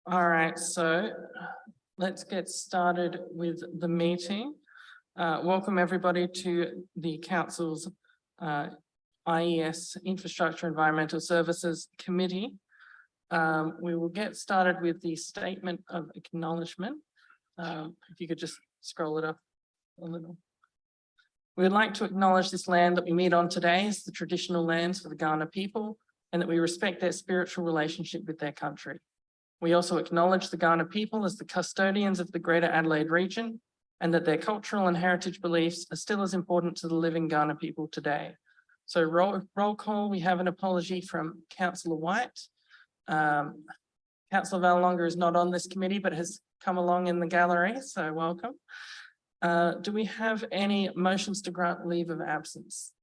All right, so let's get started with the meeting. Welcome everybody to the Council's IES Infrastructure Environmental Services Committee. We will get started with the statement of acknowledgement. If you could just scroll it up a little. We would like to acknowledge this land that we meet on today as the traditional lands for the Kaurna people, and that we respect their spiritual relationship with their country. We also acknowledge the Kaurna people as the custodians of the Greater Adelaide region, and that their cultural and heritage beliefs are still as important to the living Kaurna people today. So roll call, we have an apology from Councillor White. Councillor Vallelonga is not on this committee, but has come along in the gallery, so welcome. Do we have any motions to grant leave of absence?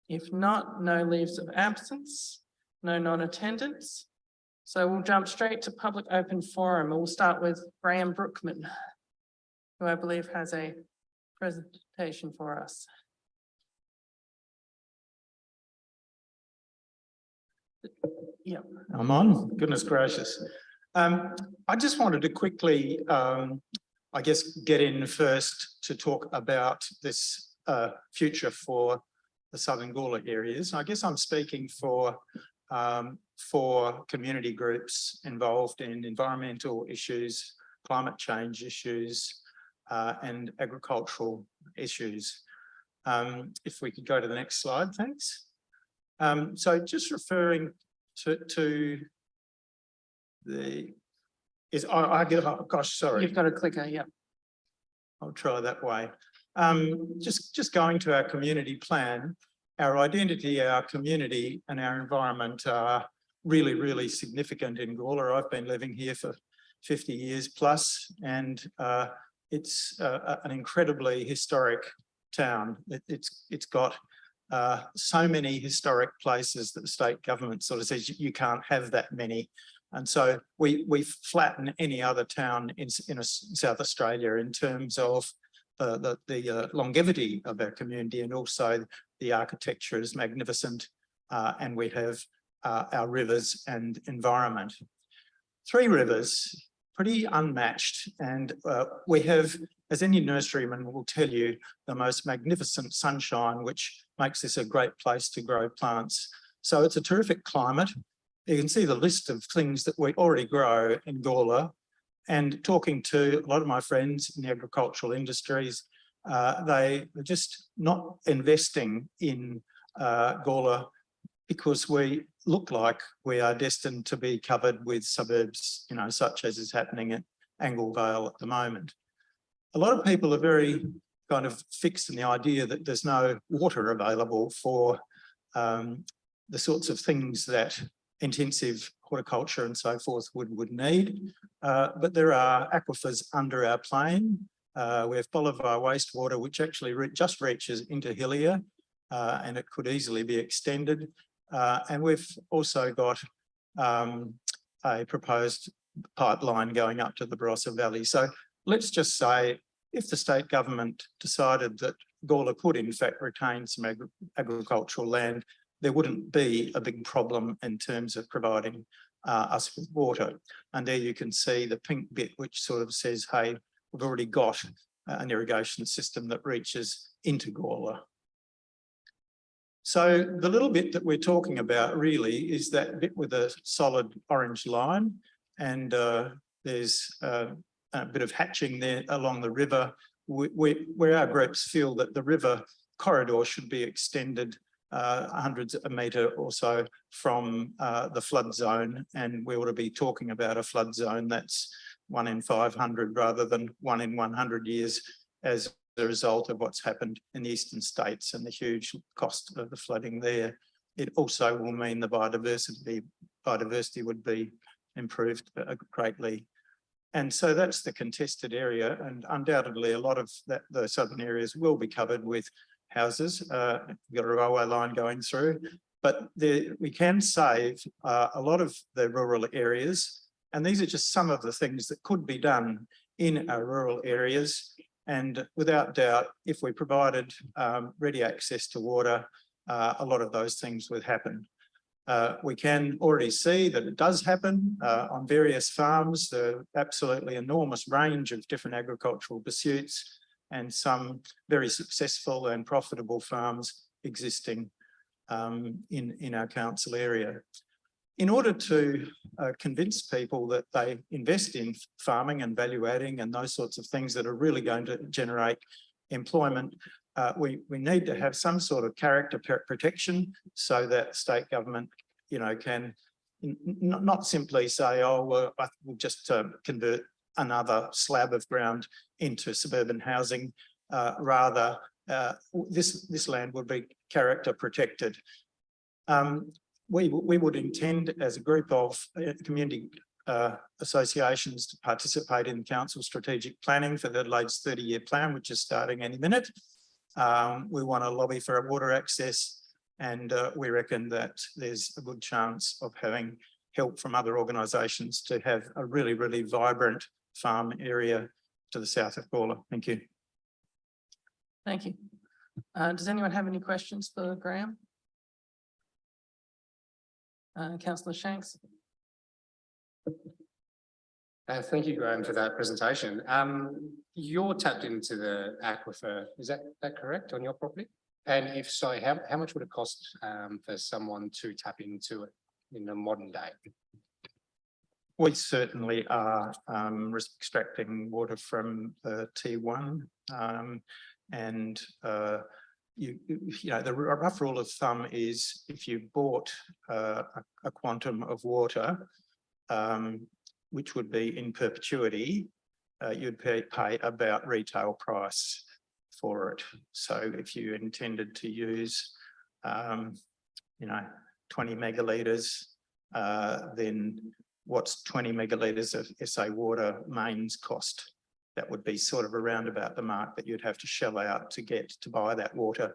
If not, no leaves of absence, no non-attendance. So we'll jump straight to public open forum, and we'll start with Graham Brookman, who I believe has a presentation for us. Yeah, I'm on. Goodness gracious. I just wanted to quickly, I guess, get in first to talk about this future for the Southern Gawler areas. I guess I'm speaking for community groups involved in environmental issues, climate change issues, and agricultural issues. If we could go to the next slide, thanks. So just referring to the, oh gosh, sorry. You've got a clicker, yeah. I'll try that way. Just going to our community plan, our identity, our community and our environment are really, really significant in Gawler. I've been living here for 50 years plus, and it's an incredibly historic town. It's got so many historic places that the state government sort of says you can't have that many. And so we flatten any other town in South Australia in terms of the longevity of our community, and also the architecture is magnificent, and we have our rivers and environment. Three rivers, pretty unmatched, and we have, as any nurseryman will tell you, the most magnificent sunshine, which makes this a great place to grow plants. So it's a terrific climate. You can see the list of things that we already grow in Gawler, and talking to a lot of my friends in the agricultural industries, they are just not investing in Gawler because we look like we are destined to be covered with suburbs, you know, such as is happening at Angle Vale at the moment. A lot of people are very kind of fixed in the idea that there's no water available for the sorts of things that intensive horticulture and so forth would need. But there are aquifers under our plain. We have Bolivar wastewater, which actually just reaches into Hillier, and it could easily be extended. And we've also got a proposed pipeline going up to the Barossa Valley. So let's just say if the state government decided that Gawler could in fact retain some agricultural land, there wouldn't be a big problem in terms of providing us with water. And there you can see the pink bit, which sort of says, hey, we've already got an irrigation system that reaches into Gawler. So the little bit that we're talking about really is that bit with a solid orange line, and there's a bit of hatching there along the river, where our groups feel that the river corridor should be extended hundreds of metre or so from the flood zone, and we ought to be talking about a flood zone that's 1 in 500 rather than 1 in 100 years as a result of what's happened in the eastern states and the huge cost of the flooding there. It also will mean the biodiversity would be improved greatly. And so that's the contested area, and undoubtedly a lot of the southern areas will be covered with houses. We've got a railway line going through, but we can save a lot of the rural areas. And these are just some of the things that could be done in our rural areas. And without doubt, if we provided ready access to water, a lot of those things would happen. We can already see that it does happen on various farms. There are absolutely enormous range of different agricultural pursuits and some very successful and profitable farms existing in our council area. In order to convince people that they invest in farming and value adding and those sorts of things that are really going to generate employment, we need to have some sort of character protection so that state government, you know, can not simply say, oh, well, we'll just convert another slab of ground into suburban housing. Rather, this land would be character protected. We would intend as a group of community associations to participate in council strategic planning for the Adelaide's 30-year plan, which is starting any minute. We want to lobby for a water access, and we reckon that there's a good chance of having help from other organisations to have a really, really vibrant farm area to the south of Gawler. Thank you. Thank you. Does anyone have any questions for Graham? Councillor Shanks. Thank you, Graham, for that presentation. You're tapped into the aquifer, is that correct, on your property? And if so, how much would it cost for someone to tap into it in the modern day? We certainly are extracting water from T1, and you know, the rough rule of thumb is if you bought a quantum of water, which would be in perpetuity, you'd pay about retail price for it. So if you intended to use, you know, 20 megalitres, then what's 20 megalitres of SA Water mains cost? That would be sort of around about the mark that you'd have to shell out to buy that water.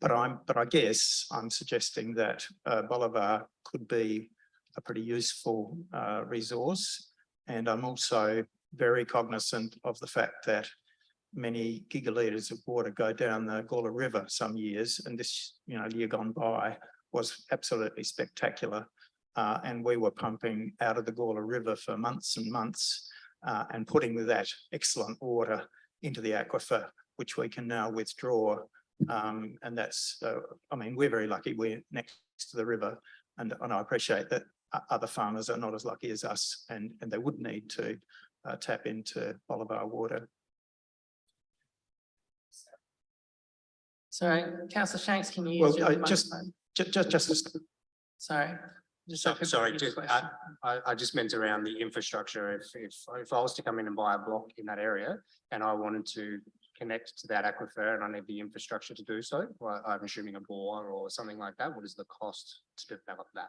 But I guess I'm suggesting that Bolivar could be a pretty useful resource. And I'm also very cognizant of the fact that many gigalitres of water go down the Gawler River some years, and this, you know, year gone by was absolutely spectacular. And we were pumping out of the Gawler River for months and months, and putting that excellent water into the aquifer, which we can now withdraw. And that's, I mean, we're very lucky we're next to the river, and I appreciate that other farmers are not as lucky as us, and they would need to tap into Bolivar water. Sorry, Councillor Shanks, can you use your microphone? Just Sorry. Sorry, I just meant around the infrastructure. If I was to come in and buy a block in that area and I wanted to connect to that aquifer and I need the infrastructure to do so, well, I'm assuming a bore or something like that, what is the cost to develop that?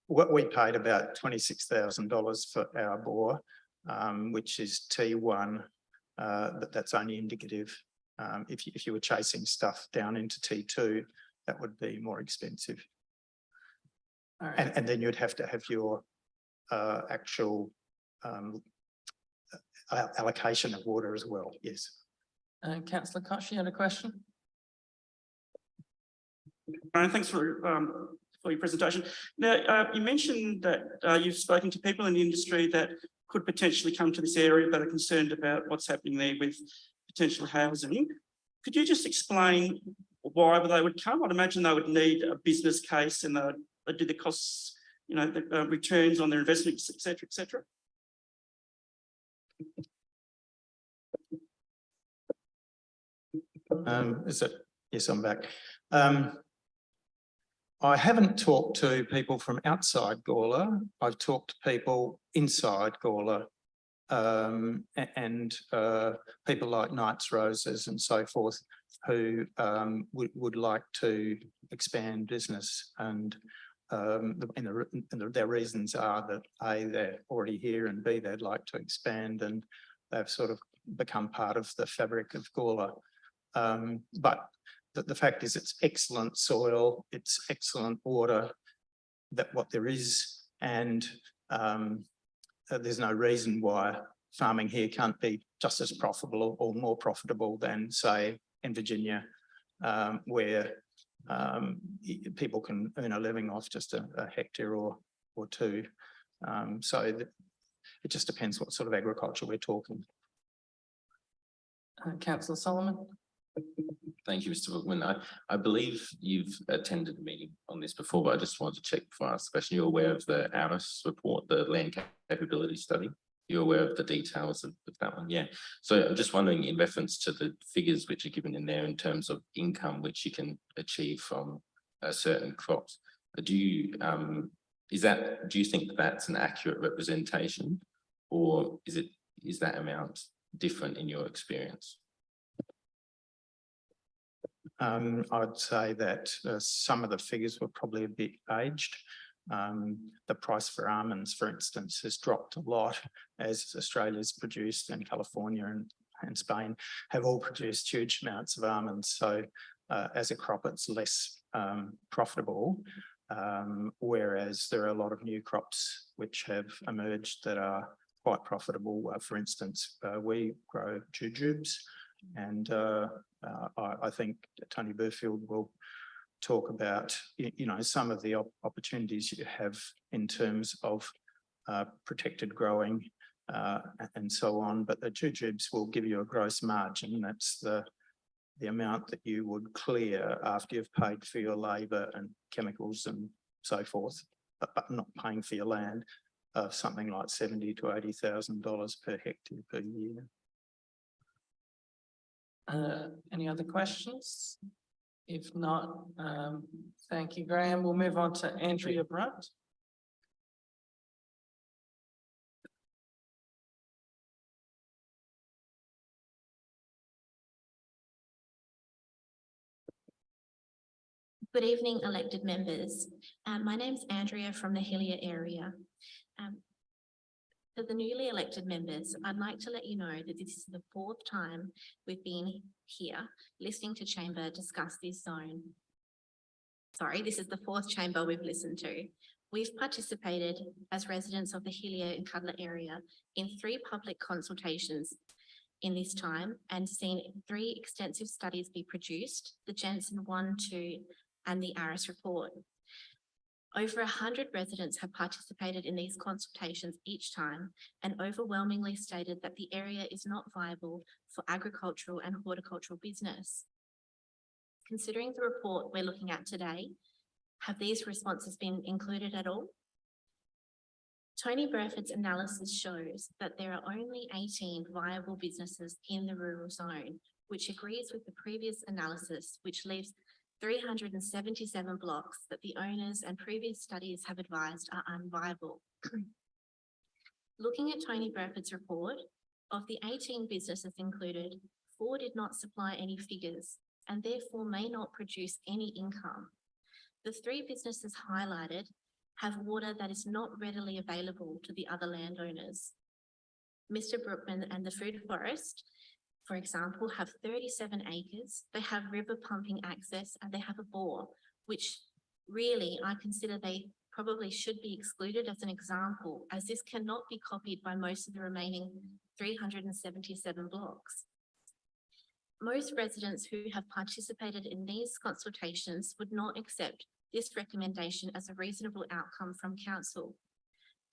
What we paid about $26,000 for our bore, which is T1, but that's only indicative. If you were chasing stuff down into T2, that would be more expensive. All right. And then you'd have to have your actual allocation of water as well. Yes. Councillor Koch, you had a question? Thanks for your presentation. Now, you mentioned that you've spoken to people in the industry that could potentially come to this area that are concerned about what's happening there with potential housing. Could you just explain why they would come? I'd imagine they would need a business case and they'd do the costs, you know, the returns on their investments, et cetera, et cetera. Yes, I'm back. I haven't talked to people from outside Gawler. I've talked to people inside Gawler, and people like Knights Roses and so forth, who would like to expand business. And their reasons are that A, they're already here, and B, they'd like to expand, and they've sort of become part of the fabric of Gawler. But the fact is, it's excellent soil, it's excellent water, that what there is, and there's no reason why farming here can't be just as profitable or more profitable than, say, in Virginia, where people can earn a living off just a hectare or two. It just depends what sort of agriculture we're talking. Councillor Solomon. Thank you, Mr. Bookman. I believe you've attended a meeting on this before, but I just wanted to check before I ask the question. You're aware of the ARIS report, the land capability study? You're aware of the details of that one? Yeah. So I'm just wondering, in reference to the figures which are given in there in terms of income which you can achieve from certain crops, do you think that's an accurate representation, or is that amount different in your experience? I'd say that some of the figures were probably a bit aged. The price for almonds, for instance, has dropped a lot as Australia's produced, and California and Spain have all produced huge amounts of almonds. So as a crop, it's less profitable, whereas there are a lot of new crops which have emerged that are quite profitable. For instance, we grow jujubes, and I think Tony Burfield will talk about, some of the opportunities you have in terms of protected growing and so on. But the jujubes will give you a gross margin. That's the amount that you would clear after you've paid for your labour and chemicals and so forth, but not paying for your land, of something like $70,000 to $80,000 per hectare per year. Any other questions? If not, thank you, Graham. We'll move on to Andrea Brunt. Good evening, elected members. My name's Andrea from the Hillier area. For the newly elected members, I'd like to let you know that this is the fourth time we've been here listening to Chamber discuss this zone. Sorry, this is the fourth Chamber we've listened to. We've participated as residents of the Hillier and Cudler area in 3 public consultations in this time and seen 3 extensive studies be produced, the Jensen 1, 2, and the ARIS report. Over 100 residents have participated in these consultations each time and overwhelmingly stated that the area is not viable for agricultural and horticultural business. Considering the report we're looking at today, have these responses been included at all? Tony Burford's analysis shows that there are only 18 viable businesses in the rural zone, which agrees with the previous analysis, which leaves 377 blocks that the owners and previous studies have advised are unviable. Looking at Tony Burford's report, of the 18 businesses included, 4 did not supply any figures and therefore may not produce any income. The 3 businesses highlighted have water that is not readily available to the other landowners. Mr. Brookman and the Food Forest, for example, have 37 acres, they have river pumping access, and they have a bore, which really I consider they probably should be excluded as an example, as this cannot be copied by most of the remaining 377 blocks. Most residents who have participated in these consultations would not accept this recommendation as a reasonable outcome from council.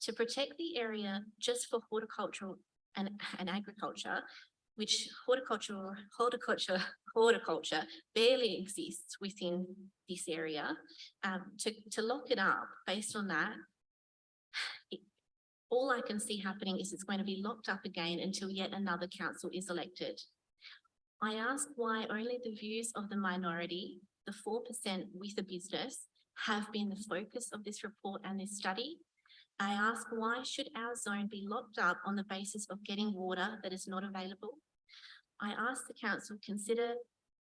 To protect the area just for horticultural and agriculture, which horticulture barely exists within this area, to lock it up based on that, all I can see happening is it's going to be locked up again until yet another council is elected. I ask why only the views of the minority, the 4% with a business, have been the focus of this report and this study. I ask why should our zone be locked up on the basis of getting water that is not available? I ask the council consider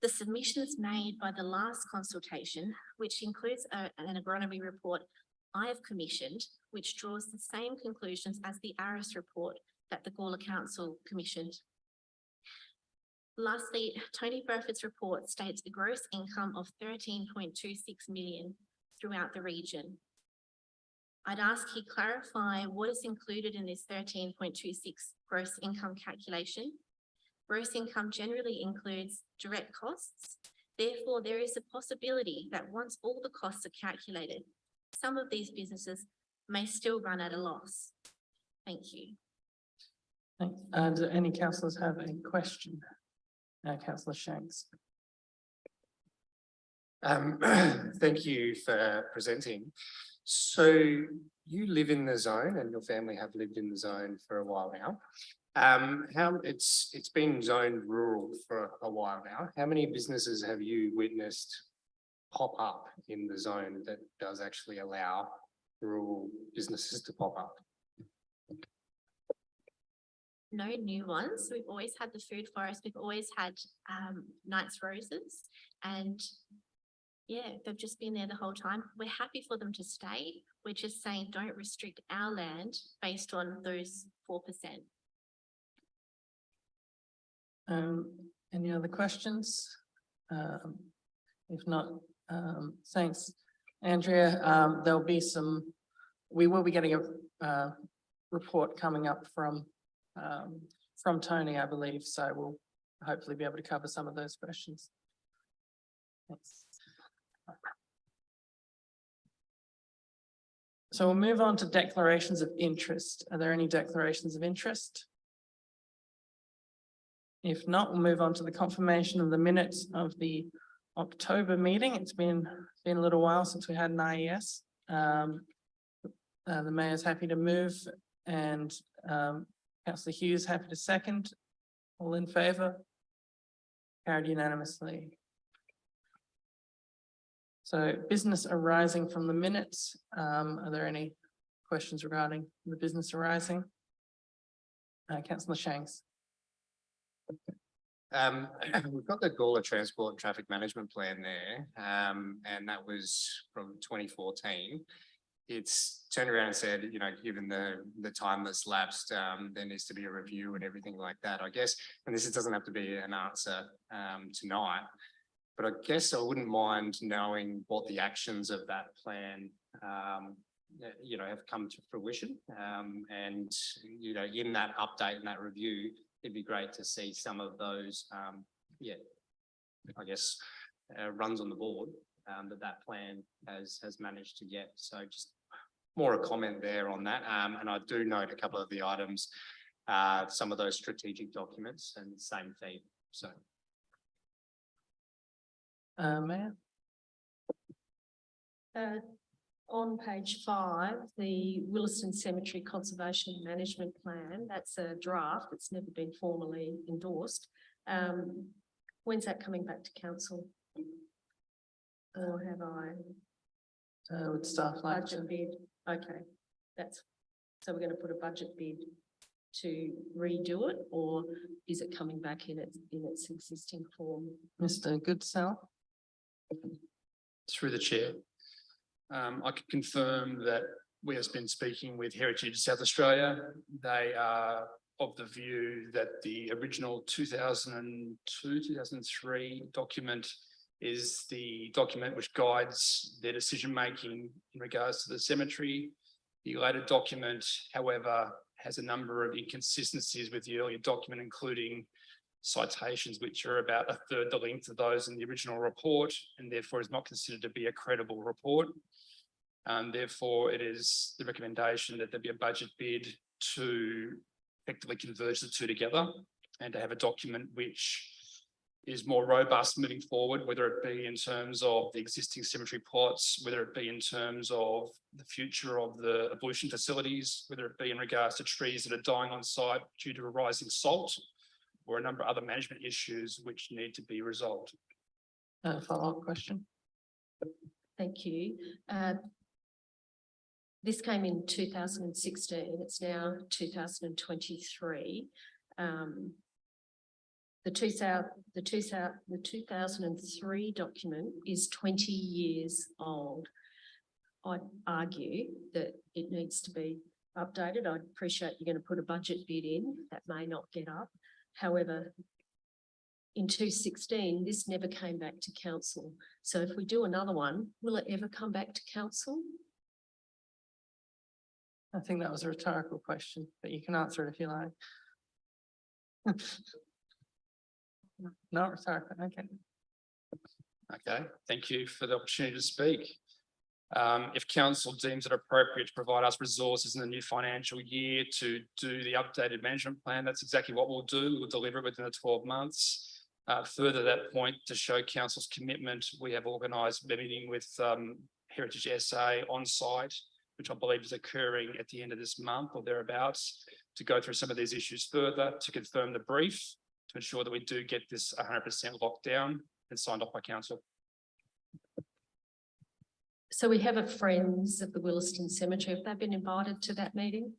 the submissions made by the last consultation, which includes an agronomy report I have commissioned, which draws the same conclusions as the ARIS report that the Gawler Council commissioned. Lastly, Tony Burford's report states a gross income of 13.26 million throughout the region. I'd ask he clarify what is included in this 13.26 gross income calculation. Gross income generally includes direct costs. Therefore, there is a possibility that once all the costs are calculated, some of these businesses may still run at a loss. Thank you. Thanks. Do any councillors have any question? Councillor Shanks. Thank you for presenting. So you live in the zone and your family have lived in the zone for a while now. It's been zoned rural for a while now. How many businesses have you witnessed pop up in the zone that does actually allow rural businesses to pop up? No new ones. We've always had the food forest. We've always had Knights Roses, and yeah, they've just been there the whole time. We're happy for them to stay. We're just saying don't restrict our land based on those 4%. Any other questions? If not, thanks, Andrea. There'll be we will be getting a report coming up from Tony, I believe, so we'll hopefully be able to cover some of those questions. Thanks. So we'll move on to declarations of interest. Are there any declarations of interest? If not, we'll move on to the confirmation of the minutes of the October meeting. It's been a little while since we had an IES. The mayor's happy to move and Councillor Hughes happy to second. All in favour? Carried unanimously. So business arising from the minutes. Are there any questions regarding the business arising? Councillor Shanks. We've got the Gawler Transport and Traffic Management Plan there, and that was from 2014. It's turned around and said, you know, given the time that's lapsed, there needs to be a review and everything like that, I guess. And this doesn't have to be an answer tonight, but I guess I wouldn't mind knowing what the actions of that plan, you know, have come to fruition. And, you know, in that update and that review, it'd be great to see some of those, yeah, I guess, runs on the board that plan has managed to get. So just more a comment there on that. And I do note a couple of the items, some of those strategic documents and same theme. So. Mayor? On page 5, the Williston Cemetery Conservation Management Plan, that's a draft. It's never been formally endorsed. When's that coming back to council? Or have I? Would staff like to? Budget bid, okay, so we're going to put a budget bid to redo it, or is it coming back in its existing form? Mr. Goodsell? Through the chair. I can confirm that we have been speaking with Heritage South Australia. They are of the view that the original 2002, 2003 document is the document which guides their decision-making in regards to the cemetery. The later document, however, has a number of inconsistencies with the earlier document, including citations which are about a third the length of those in the original report, and therefore is not considered to be a credible report. Therefore, it is the recommendation that there be a budget bid to effectively converge the two together and to have a document which is more robust moving forward, whether it be in terms of the existing cemetery plots, whether it be in terms of the future of the ablution facilities, whether it be in regards to trees that are dying on site due to a rising salt, or a number of other management issues which need to be resolved. Follow-up question. Thank you. This came in 2016, it's now 2023. The 2003 document is 20 years old. I'd argue that it needs to be updated. I appreciate you're going to put a budget bid in, that may not get up. However, in 2016, this never came back to council. So if we do another one, will it ever come back to council? I think that was a rhetorical question, but you can answer it if you like. Not rhetorical, okay. Okay, thank you for the opportunity to speak. If council deems it appropriate to provide us resources in the new financial year to do the updated management plan, that's exactly what we'll do. We'll deliver it within the 12 months. Further that point, to show council's commitment, we have organised a meeting with Heritage SA on site, which I believe is occurring at the end of this month or thereabouts, to go through some of these issues further, to confirm the brief, to ensure that we do get this 100% locked down and signed off by council. So we have a Friends of the Williston Cemetery. Have they been invited to that meeting?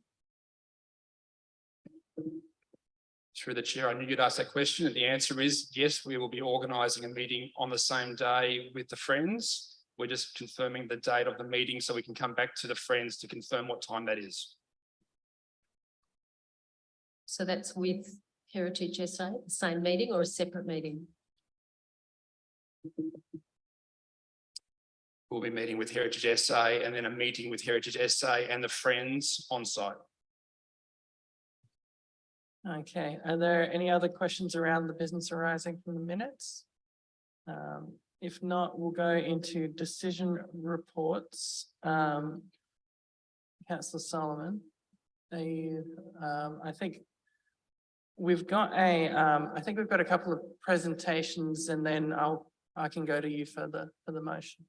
Through the chair, I knew you'd ask that question, and the answer is yes, we will be organising a meeting on the same day with the Friends. We're just confirming the date of the meeting so we can come back to the Friends to confirm what time that is. So that's with Heritage SA, the same meeting or a separate meeting? We'll be meeting with Heritage SA and then a meeting with Heritage SA and the Friends on site. Okay, are there any other questions around the business arising from the minutes? If not, we'll go into decision reports. Councillor Solomon, I think we've got a couple of presentations and then I can go to you for the motion.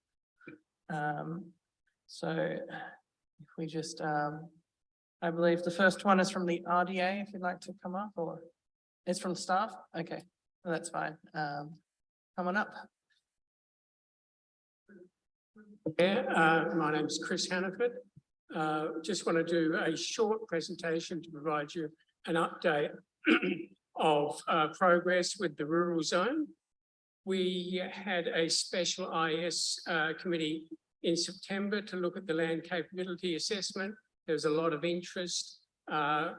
So if we just, I believe the first one is from the RDA, if you'd like to come up, or it's from staff? Okay, well, that's fine. Come on up. Yeah, my name is Chris Hannaford. Just want to do a short presentation to provide you an update of progress with the rural zone. We had a special IS committee in September to look at the land capability assessment. There was a lot of interest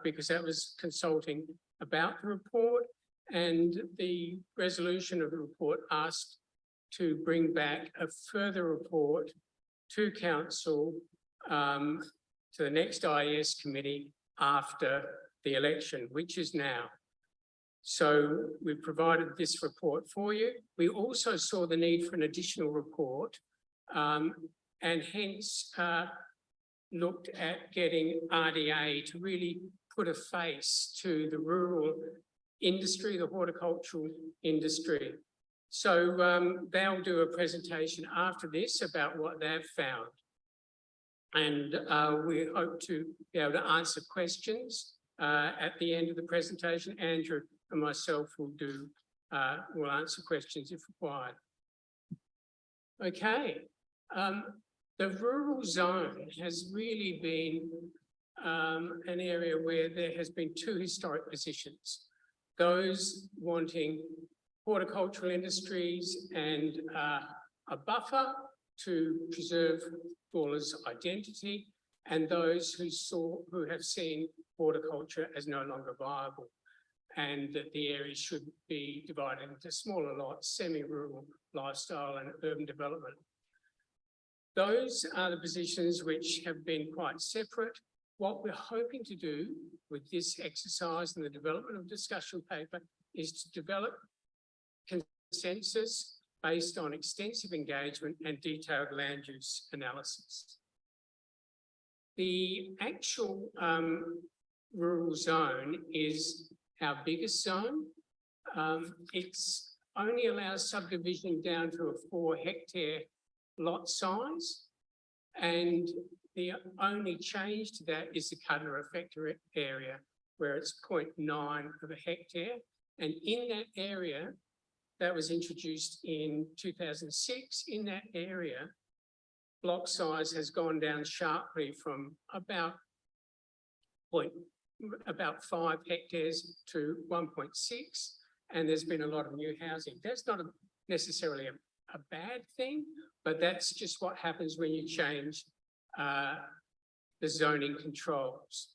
because that was consulting about the report, and the resolution of the report asked to bring back a further report to council to the next IS committee after the election, which is now. So we provided this report for you. We also saw the need for an additional report and hence looked at getting RDA to really put a face to the rural industry, the horticultural industry. So they'll do a presentation after this about what they've found. And we hope to be able to answer questions at the end of the presentation. Andrew and myself will answer questions if required. Okay. The rural zone has really been an area where there has been two historic positions. Those wanting horticultural industries and a buffer to preserve Gawler's identity, and those who have seen horticulture as no longer viable, and that the area should be divided into smaller lots, semi-rural lifestyle and urban development. Those are the positions which have been quite separate. What we're hoping to do with this exercise and the development of discussion paper is to develop consensus based on extensive engagement and detailed land use analysis. The actual rural zone is our biggest zone. It's only allows subdivision down to a 4 hectare lot size. And the only change to that is the Cuddler effector area, where it's 0.9 of a hectare. And in that area, that was introduced in 2006, in that area, block size has gone down sharply from about 5 hectares to 1.6, and there's been a lot of new housing. That's not necessarily a bad thing, but that's just what happens when you change the zoning controls.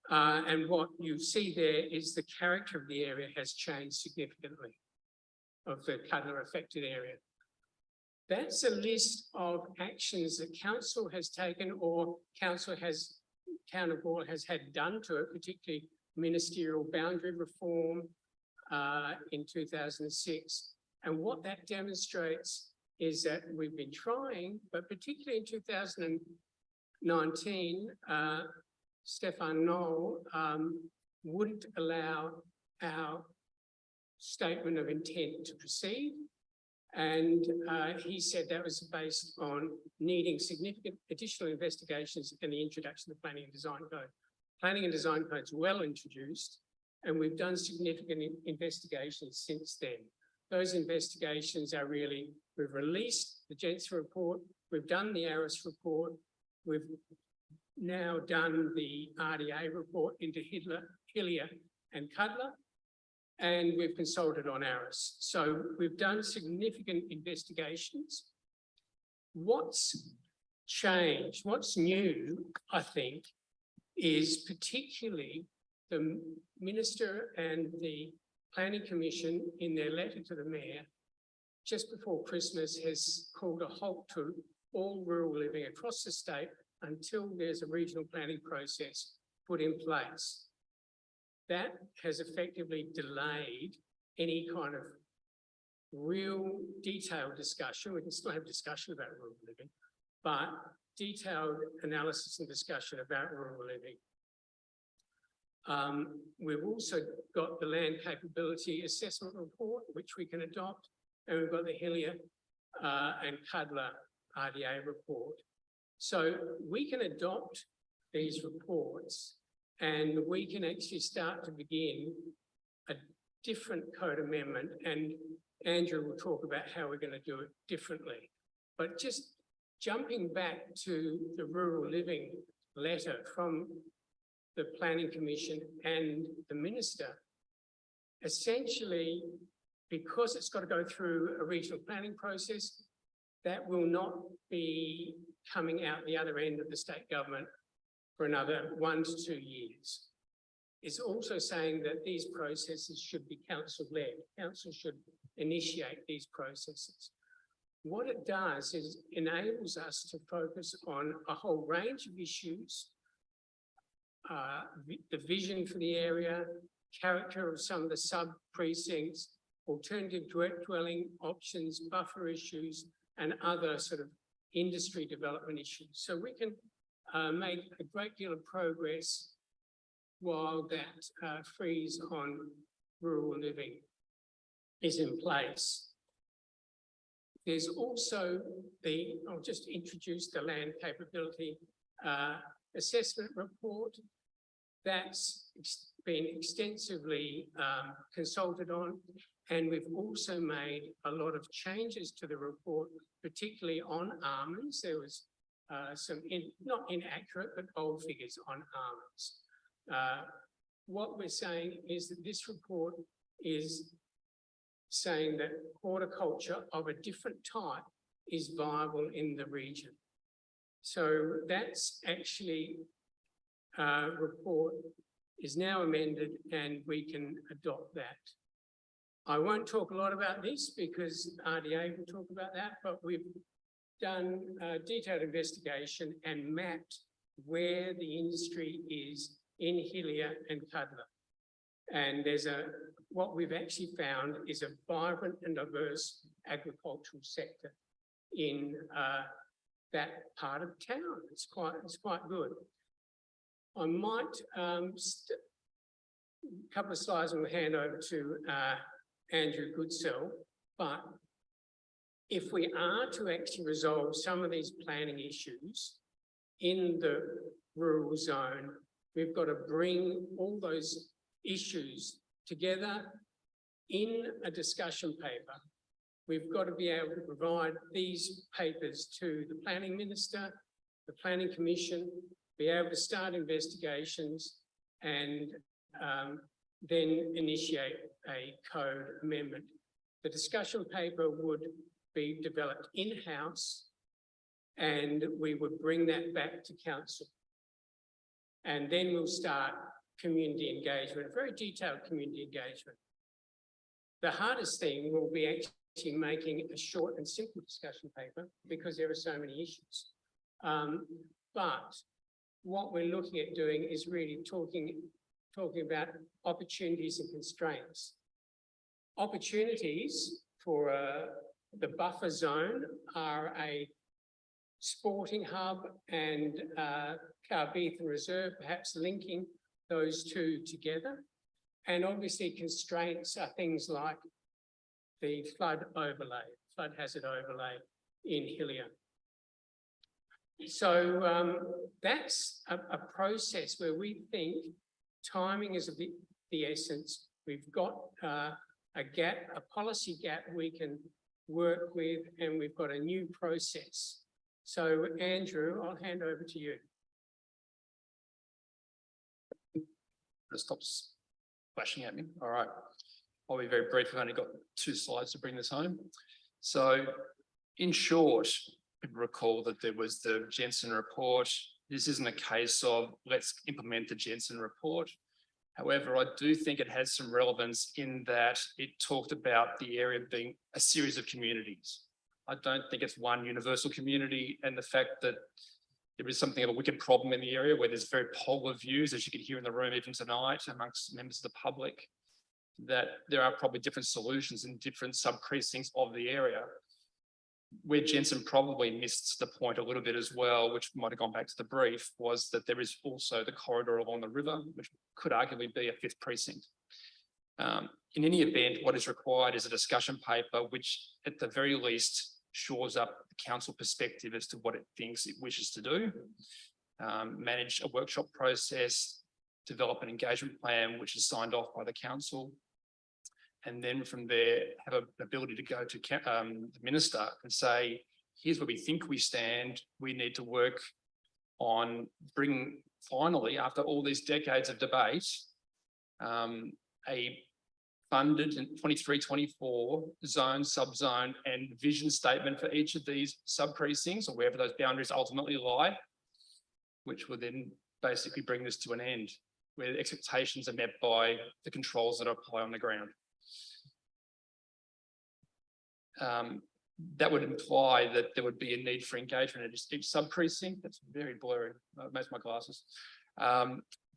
And what you see there is the character of the area has changed significantly, of the Cuddler affected area. That's a list of actions that council has taken or council has town of Gawler has had done to it, particularly ministerial boundary reform in 2006. And what that demonstrates is that we've been trying, but particularly in 2019, Stefan Knoll wouldn't allow our statement of intent to proceed. And he said that was based on needing significant additional investigations and the introduction of the Planning and Design Code. Planning and Design Code's well introduced, and we've done significant investigations since then. Those investigations are really, we've released the Jensen report, we've done the ARIS report, we've now done the RDA report into Hillier and Cudler, and we've consulted on ARIS. So we've done significant investigations. What's changed, what's new, I think, is particularly the Minister and the Planning Commission in their letter to the Mayor just before Christmas has called a halt to all rural living across the state until there's a regional planning process put in place. That has effectively delayed any kind of real detailed discussion. We can still have discussion about rural living, but detailed analysis and discussion about rural living. We've also got the land capability assessment report, which we can adopt, and we've got the Hillier and Cudler RDA report. So we can adopt these reports and we can actually start to begin a different code amendment, and Andrew will talk about how we're going to do it differently. But just jumping back to the rural living letter from the Planning Commission and the Minister, essentially, because it's got to go through a regional planning process, that will not be coming out the other end of the state government for another 1 to 2 years. It's also saying that these processes should be council-led. Council should initiate these processes. What it does is enables us to focus on a whole range of issues, the vision for the area, character of some of the sub-precincts, alternative direct dwelling options, buffer issues, and other sort of industry development issues. So we can make a great deal of progress while that freeze on rural living is in place. There's also I'll just introduce the land capability assessment report. That's been extensively consulted on, and we've also made a lot of changes to the report, particularly on almonds. There was some not inaccurate, but bold figures on almonds. What we're saying is that this report is saying that horticulture of a different type is viable in the region. So that's actually report is now amended and we can adopt that. I won't talk a lot about this because RDA will talk about that, but we've done a detailed investigation and mapped where the industry is in Hillier and Cudler. And what we've actually found is a vibrant and diverse agricultural sector in that part of town. It's quite good. I might, a couple of slides and we'll hand over to Andrew Goodsell, but if we are to actually resolve some of these planning issues in the rural zone, we've got to bring all those issues together in a discussion paper. We've got to be able to provide these papers to the Planning Minister, the Planning Commission, be able to start investigations and then initiate a code amendment. The discussion paper would be developed in-house and we would bring that back to council. And then we'll start community engagement, very detailed community engagement. The hardest thing will be actually making a short and simple discussion paper because there are so many issues. But what we're looking at doing is really talking about opportunities and constraints. Opportunities for the buffer zone are a sporting hub and Carbethan Reserve, perhaps linking those two together. And obviously constraints are things like the flood hazard overlay in Hillier. So that's a process where we think timing is of the essence. We've got a gap, a policy gap we can work with, and we've got a new process. So Andrew, I'll hand over to you. Stop flashing at me. All right. I'll be very brief. I've only got 2 slides to bring this home. So in short, people recall that there was the Jensen report. This isn't a case of let's implement the Jensen report. However, I do think it has some relevance in that it talked about the area being a series of communities. I don't think it's one universal community, and the fact that there is something of a wicked problem in the area where there's very polar views, as you could hear in the room even tonight amongst members of the public, that there are probably different solutions in different sub-precincts of the area. Where Jensen probably missed the point a little bit as well, which might have gone back to the brief, was that there is also the corridor along the river, which could arguably be a 5th precinct. In any event, what is required is a discussion paper, which at the very least shores up the council perspective as to what it thinks it wishes to do, manage a workshop process, develop an engagement plan, which is signed off by the council, and then from there have an ability to go to the minister and say, here's where we think we stand. We need to work on bringing, finally, after all these decades of debate, a funded in 23-24 zone, sub-zone and vision statement for each of these sub-precincts or wherever those boundaries ultimately lie, which will then basically bring this to an end, where expectations are met by the controls that apply on the ground. That would imply that there would be a need for engagement at each sub-precinct. That's very blurry, most of my glasses.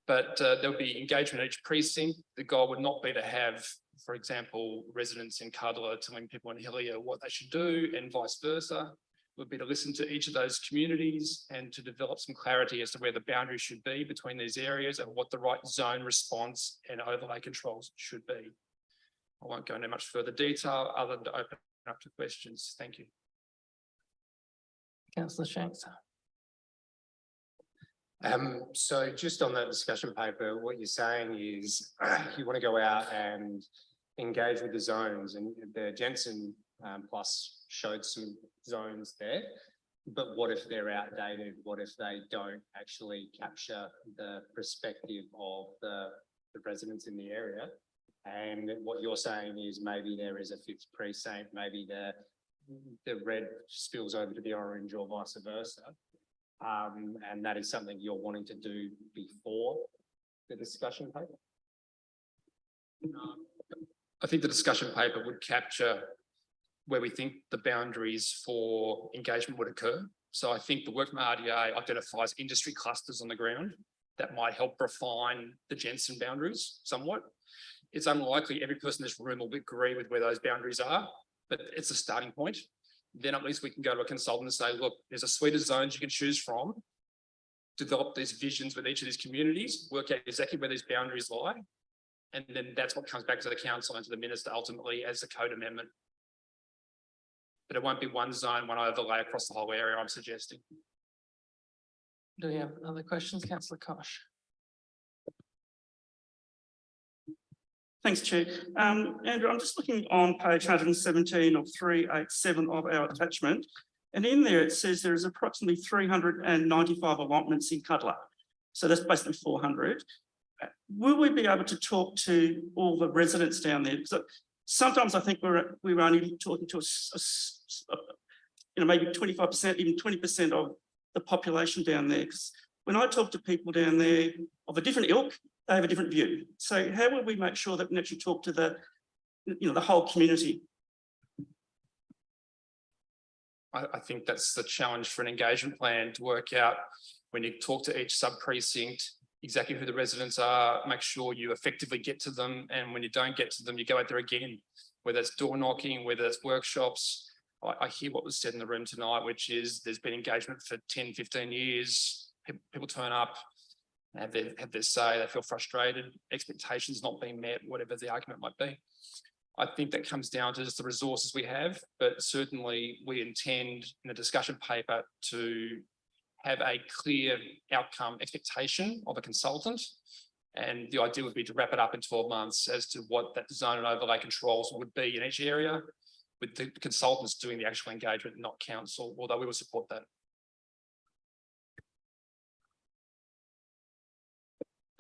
But there would be engagement at each precinct. The goal would not be to have, for example, residents in Cuddler telling people in Hillier what they should do and vice versa. It would be to listen to each of those communities and to develop some clarity as to where the boundaries should be between these areas and what the right zone response and overlay controls should be. I won't go into much further detail other than to open up to questions. Thank you. Councillor Shanks. So just on that discussion paper, what you're saying is you want to go out and engage with the zones, and the Jensen Plus showed some zones there, but what if they're outdated? What if they don't actually capture the perspective of the residents in the area? And what you're saying is maybe there is a 5th precinct, maybe the red spills over to the orange or vice versa. And that is something you're wanting to do before the discussion paper? I think the discussion paper would capture where we think the boundaries for engagement would occur. So I think the work from RDA identifies industry clusters on the ground that might help refine the Jensen boundaries somewhat. It's unlikely every person in this room will agree with where those boundaries are, but it's a starting point. Then at least we can go to a consultant and say, look, there's a suite of zones you can choose from, develop these visions with each of these communities, work out exactly where these boundaries lie. And then that's what comes back to the council and to the minister ultimately as a code amendment. But it won't be one zone, one overlay across the whole area, I'm suggesting. Do we have other questions? Councillor Kosh. Thanks, Chair. Andrew, I'm just looking on page 117 of 387 of our attachment. And in there, it says there is approximately 395 allotments in Cuddler. So that's basically 400. Will we be able to talk to all the residents down there? Because sometimes I think we're only talking to maybe 25%, even 20% of the population down there. Because when I talk to people down there of a different ilk, they have a different view. So how will we make sure that we actually talk to the whole community? I think that's the challenge for an engagement plan, to work out when you talk to each sub precinct, exactly who the residents are, make sure you effectively get to them. And when you don't get to them, you go out there again, whether it's door knocking, whether it's workshops. I hear what was said in the room tonight, which is there's been engagement for 10, 15 years. People turn up, have their say, they feel frustrated, expectations not being met, whatever the argument might be. I think that comes down to just the resources we have, but certainly we intend in the discussion paper to have a clear outcome expectation of a consultant. And the idea would be to wrap it up in 12 months as to what that zone and overlay controls would be in each area, with the consultants doing the actual engagement, not council, although we will support that.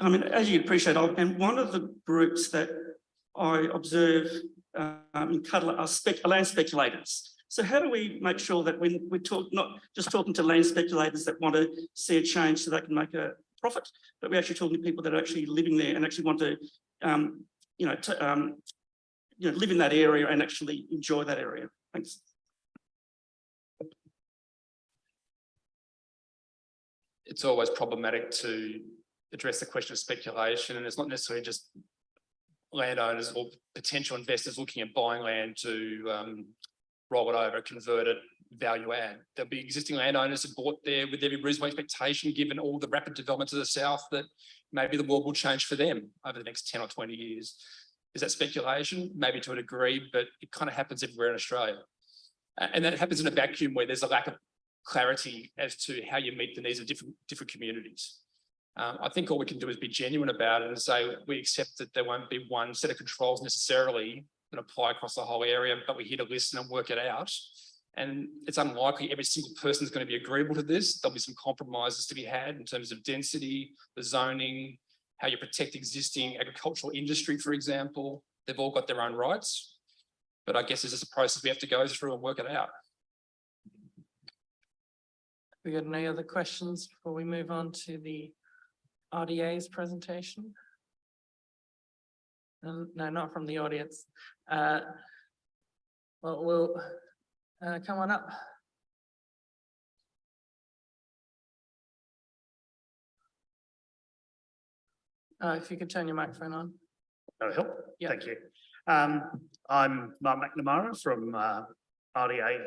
I mean, as you appreciate, and one of the groups that I observe in Cuddler are land speculators. So how do we make sure that when we talk, not just talking to land speculators that want to see a change so they can make a profit, but we're actually talking to people that are actually living there and actually want to, live in that area and actually enjoy that area. Thanks. It's always problematic to address the question of speculation, and it's not necessarily just landowners or potential investors looking at buying land to roll it over, convert it, value add. There'll be existing landowners who bought there with every reasonable expectation, given all the rapid development to the south, that maybe the world will change for them over the next 10 or 20 years. Is that speculation? Maybe to a degree, but it kind of happens everywhere in Australia. And that happens in a vacuum where there's a lack of clarity as to how you meet the needs of different communities. I think all we can do is be genuine about it and say we accept that there won't be one set of controls necessarily that apply across the whole area, but we're here to listen and work it out. And it's unlikely every single person is going to be agreeable to this. There'll be some compromises to be had in terms of density, the zoning, how you protect existing agricultural industry, for example. They've all got their own rights, but I guess it's just a process we have to go through and work it out. We got any other questions before we move on to the RDA's presentation? No, not from the audience. Well, we'll come on up. If you could turn your microphone on. That'll help. Yeah. Thank you. I'm Mark McNamara from RDA,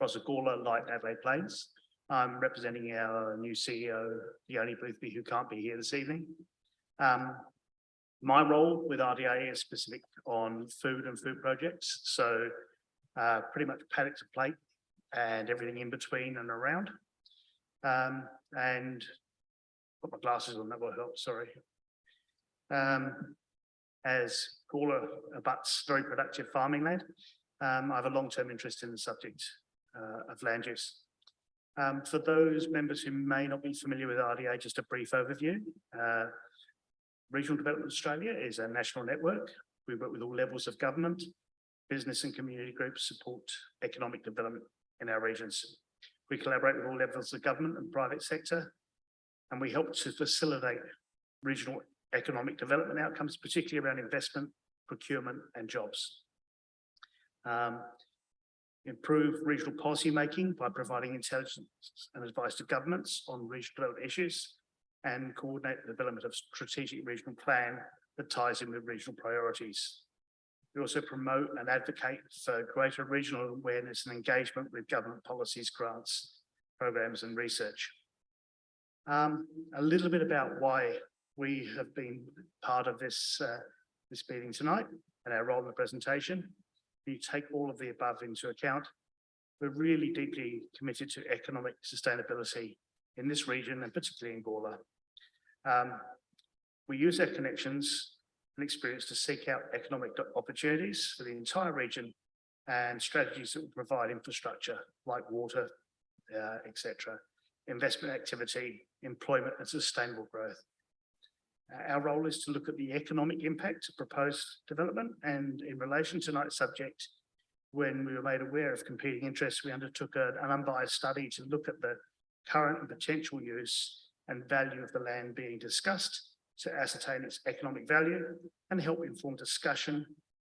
Rossagula, Light Adelaide Plains. I'm representing our new CEO, Leonie Boothby, who can't be here this evening. My role with RDA is specific on food and food projects. So pretty much paddock to plate and everything in between and around. And put my glasses on, that will help, sorry. As Gawler abuts very productive farming land, I have a long-term interest in the subject of land use. For those members who may not be familiar with RDA, just a brief overview. Regional Development Australia is a national network. We work with all levels of government, business and community groups, support economic development in our regions. We collaborate with all levels of government and private sector, and we help to facilitate regional economic development outcomes, particularly around investment, procurement and jobs. Improve regional policy making by providing intelligence and advice to governments on regional development issues, and coordinate the development of strategic regional plan that ties in with regional priorities. We also promote and advocate for greater regional awareness and engagement with government policies, grants, programs and research. A little bit about why we have been part of this meeting tonight and our role in the presentation. If you take all of the above into account, we're really deeply committed to economic sustainability in this region and particularly in Gawler. We use our connections and experience to seek out economic opportunities for the entire region and strategies that will provide infrastructure like water, etc., investment activity, employment and sustainable growth. Our role is to look at the economic impact of proposed development, and in relation to tonight's subject, when we were made aware of competing interests, we undertook an unbiased study to look at the current and potential use and value of the land being discussed to ascertain its economic value and help inform discussion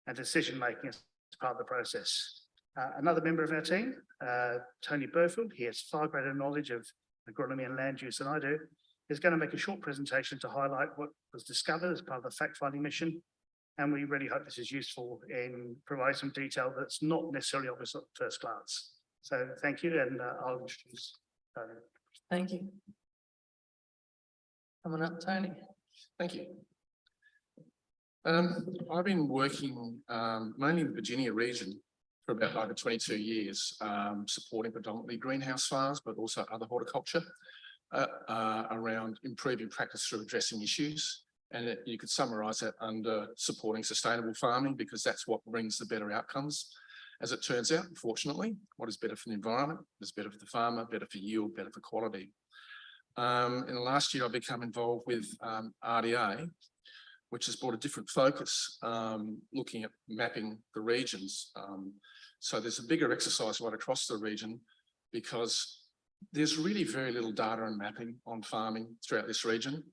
and decision-making as part of the process. Another member of our team, Tony Burfield, he has far greater knowledge of agronomy and land use than I do, is going to make a short presentation to highlight what was discovered as part of the fact-finding mission. And we really hope this is useful in providing some detail that's not necessarily obvious at first glance. So thank you, and I'll introduce Tony. Thank you. Coming up, Tony. Thank you. I've been working mainly in the Virginia region for about over 22 years, supporting predominantly greenhouse farms, but also other horticulture around improving practice through addressing issues. And you could summarise that under supporting sustainable farming, because that's what brings the better outcomes. As it turns out, unfortunately, what is better for the environment is better for the farmer, better for yield, better for quality. In the last year, I've become involved with RDA, which has brought a different focus, looking at mapping the regions. So there's a bigger exercise right across the region, because there's really very little data and mapping on farming throughout this region.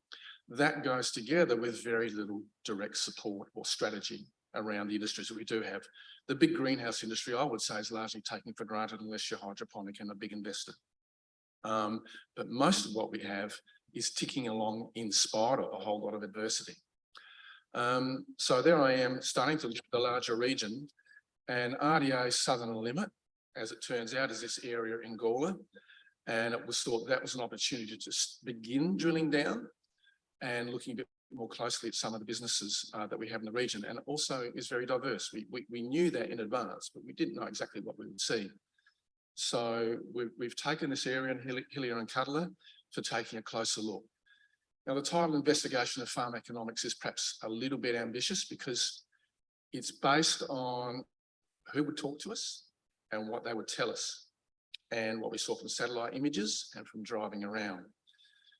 That goes together with very little direct support or strategy around the industries that we do have. The big greenhouse industry, I would say, is largely taken for granted unless you're hydroponic and a big investor. But most of what we have is ticking along in spite of a whole lot of adversity. So there I am, starting to look at the larger region, and RDA's southern limit, as it turns out, is this area in Gawler. And it was thought that was an opportunity to begin drilling down and looking a bit more closely at some of the businesses that we have in the region. And it also is very diverse. We knew that in advance, but we didn't know exactly what we would see. So we've taken this area in Hillier and Cutler for taking a closer look. Now, the title Investigation of Farm Economics is perhaps a little bit ambitious, because it's based on who would talk to us and what they would tell us, and what we saw from satellite images and from driving around.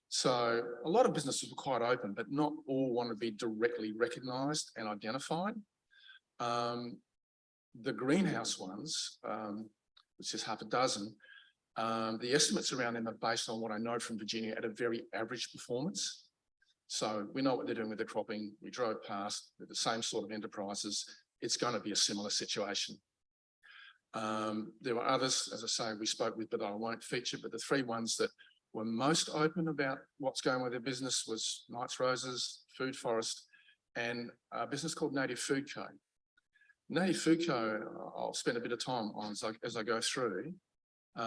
So a lot of businesses were quite open, but not all want to be directly recognised and identified. The greenhouse ones, which is half a dozen, the estimates around them are based on what I know from Virginia at a very average performance. So we know what they're doing with the cropping. We drove past with the same sort of enterprises. It's going to be a similar situation. There were others, as I say, we spoke with, but I won't feature, but the three ones that were most open about what's going with their business was Knights Roses, Food Forest, and a business called Native Food Co. Native Food Co, I'll spend a bit of time on as I go through. But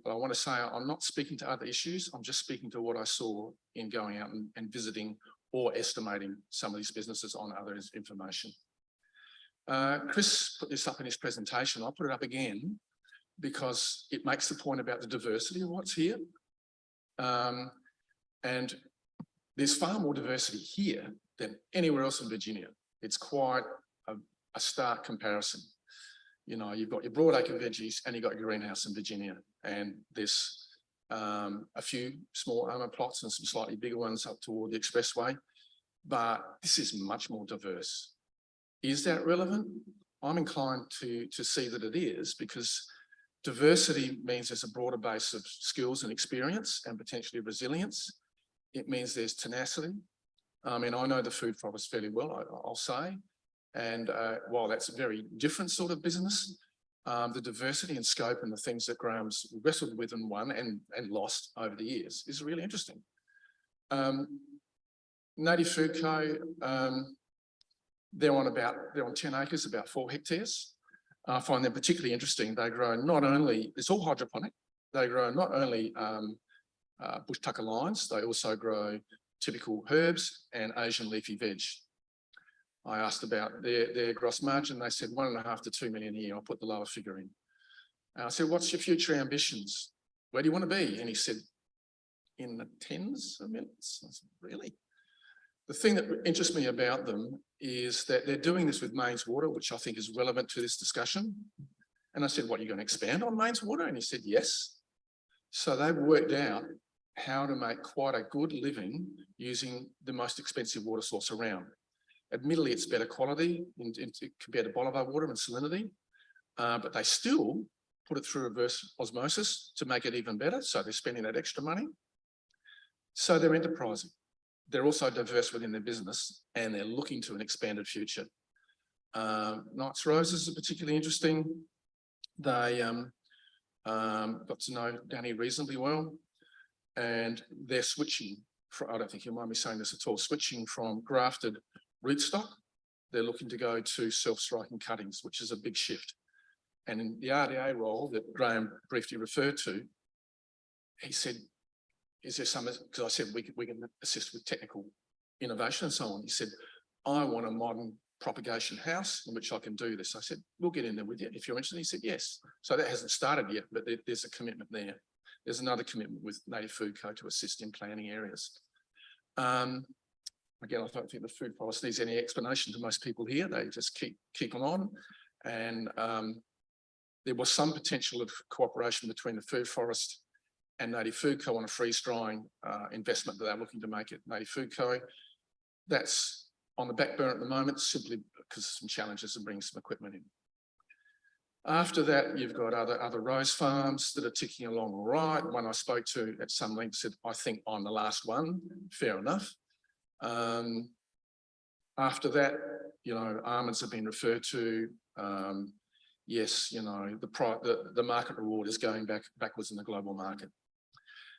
I want to say I'm not speaking to other issues. I'm just speaking to what I saw in going out and visiting or estimating some of these businesses on other information. Chris put this up in his presentation. I'll put it up again because it makes the point about the diversity of what's here. And there's far more diversity here than anywhere else in Virginia. It's quite a stark comparison. You know, you've got your broadacre veggies and you've got your greenhouse in Virginia, and there's a few small almond plots and some slightly bigger ones up toward the expressway, but this is much more diverse. Is that relevant? I'm inclined to see that it is, because diversity means there's a broader base of skills and experience and potentially resilience. It means there's tenacity. I mean, I know the food forest fairly well, I'll say. And while that's a very different sort of business, the diversity and scope and the things that Graham's wrestled with and won and lost over the years is really interesting. Native Food Co, they're on 10 acres, about 4 hectares. I find them particularly interesting. They grow not only, it's all hydroponic, they grow not only bush tucker lines, they also grow typical herbs and Asian leafy veg. I asked about their gross margin. They said 1.5 to 2 million a year. I'll put the lower figure in. And I said, what's your future ambitions? Where do you want to be? And he said, in the tens of millions. I said, really? The thing that interests me about them is that they're doing this with Mains Water, which I think is relevant to this discussion. And I said, what, are you going to expand on Mains Water? And he said, yes. So they've worked out how to make quite a good living using the most expensive water source around. Admittedly, it's better quality compared to Bolivar water and salinity, but they still put it through reverse osmosis to make it even better. So they're spending that extra money. So they're enterprising. They're also diverse within their business, and they're looking to an expanded future. Knights Roses are particularly interesting. They got to know Danny reasonably well. And they're switching, I don't think you mind me saying this at all, switching from grafted rootstock. They're looking to go to self-striking cuttings, which is a big shift. And in the RDA role that Graham briefly referred to, he said, is there some, because I said we can assist with technical innovation and so on. He said, I want a modern propagation house in which I can do this. I said, we'll get in there with you if you're interested. He said, yes. So that hasn't started yet, but there's a commitment there. There's another commitment with Native Food Co to assist in planning areas. Again, I don't think the food policy needs any explanation to most people here. They just keep on. And there was some potential of cooperation between the Food Forest and Native Food Co on a freeze-drying investment that they're looking to make at Native Food Co. That's on the back burner at the moment, simply because of some challenges of bringing some equipment in. After that, you've got other rose farms that are ticking along all right. One I spoke to at some length said, I think I'm the last one. Fair enough. After that, you know, almonds have been referred to. Yes, you know, the market reward is going backwards in the global market.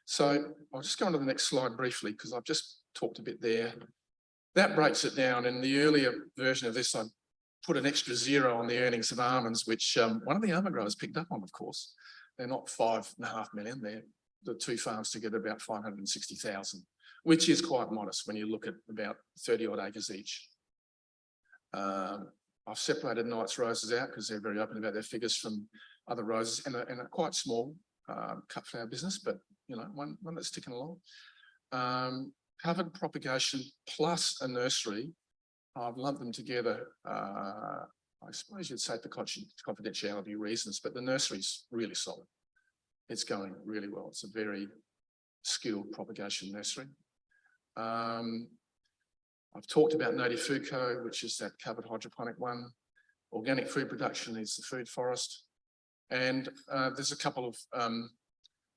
So I'll just go on to the next slide briefly, because I've just talked a bit there. That breaks it down. In the earlier version of this, I put an extra 0 on the earnings of almonds, which one of the almond growers picked up on, of course. They're not 5.5 million. They're the two farms together about 560,000, which is quite modest when you look at about 30 odd acres each. I've separated Knight's roses out because they're very open about their figures from other roses and a quite small cut flower business, but you know, one that's ticking along. Covered propagation plus a nursery. I've lumped them together. I suppose you'd say for confidentiality reasons, but the nursery's really solid. It's going really well. It's a very skilled propagation nursery. I've talked about Native Food Co, which is that covered hydroponic one. Organic food production is the Food Forest. And there's a couple of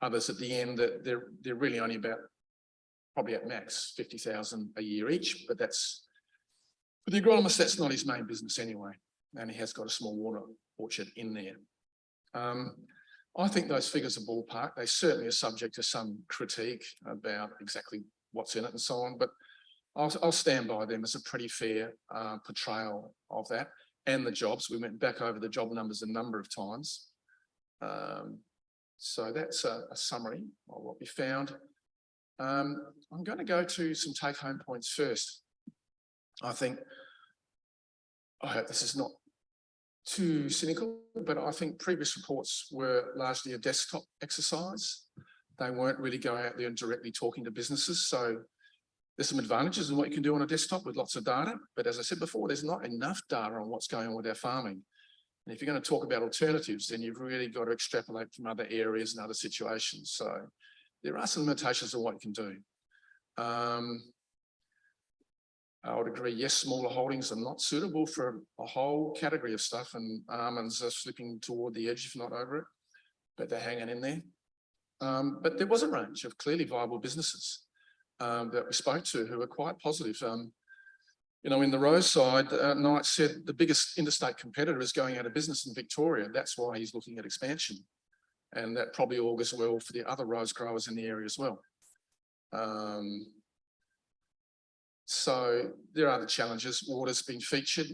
others at the end that they're really only about, probably at max, 50,000 a year each, but that's, for the agronomist, that's not his main business anyway. And he has got a small water orchard in there. I think those figures are ballpark. They certainly are subject to some critique about exactly what's in it and so on, but I'll stand by them as a pretty fair portrayal of that and the jobs. We went back over the job numbers a number of times. So that's a summary of what we found. I'm going to go to some take-home points first. I hope this is not too cynical, but I think previous reports were largely a desktop exercise. They weren't really going out there and directly talking to businesses. So there's some advantages in what you can do on a desktop with lots of data. But as I said before, there's not enough data on what's going on with our farming. And if you're going to talk about alternatives, then you've really got to extrapolate from other areas and other situations. So there are some limitations of what you can do. I would agree, yes, smaller holdings are not suitable for a whole category of stuff, and almonds are slipping toward the edge, if not over it, but they're hanging in there. But there was a range of clearly viable businesses that we spoke to who were quite positive. You know, in the rose side, Knight said the biggest interstate competitor is going out of business in Victoria. That's why he's looking at expansion. And that probably augurs well for the other rose growers in the area as well. So there are the challenges. Water's been featured.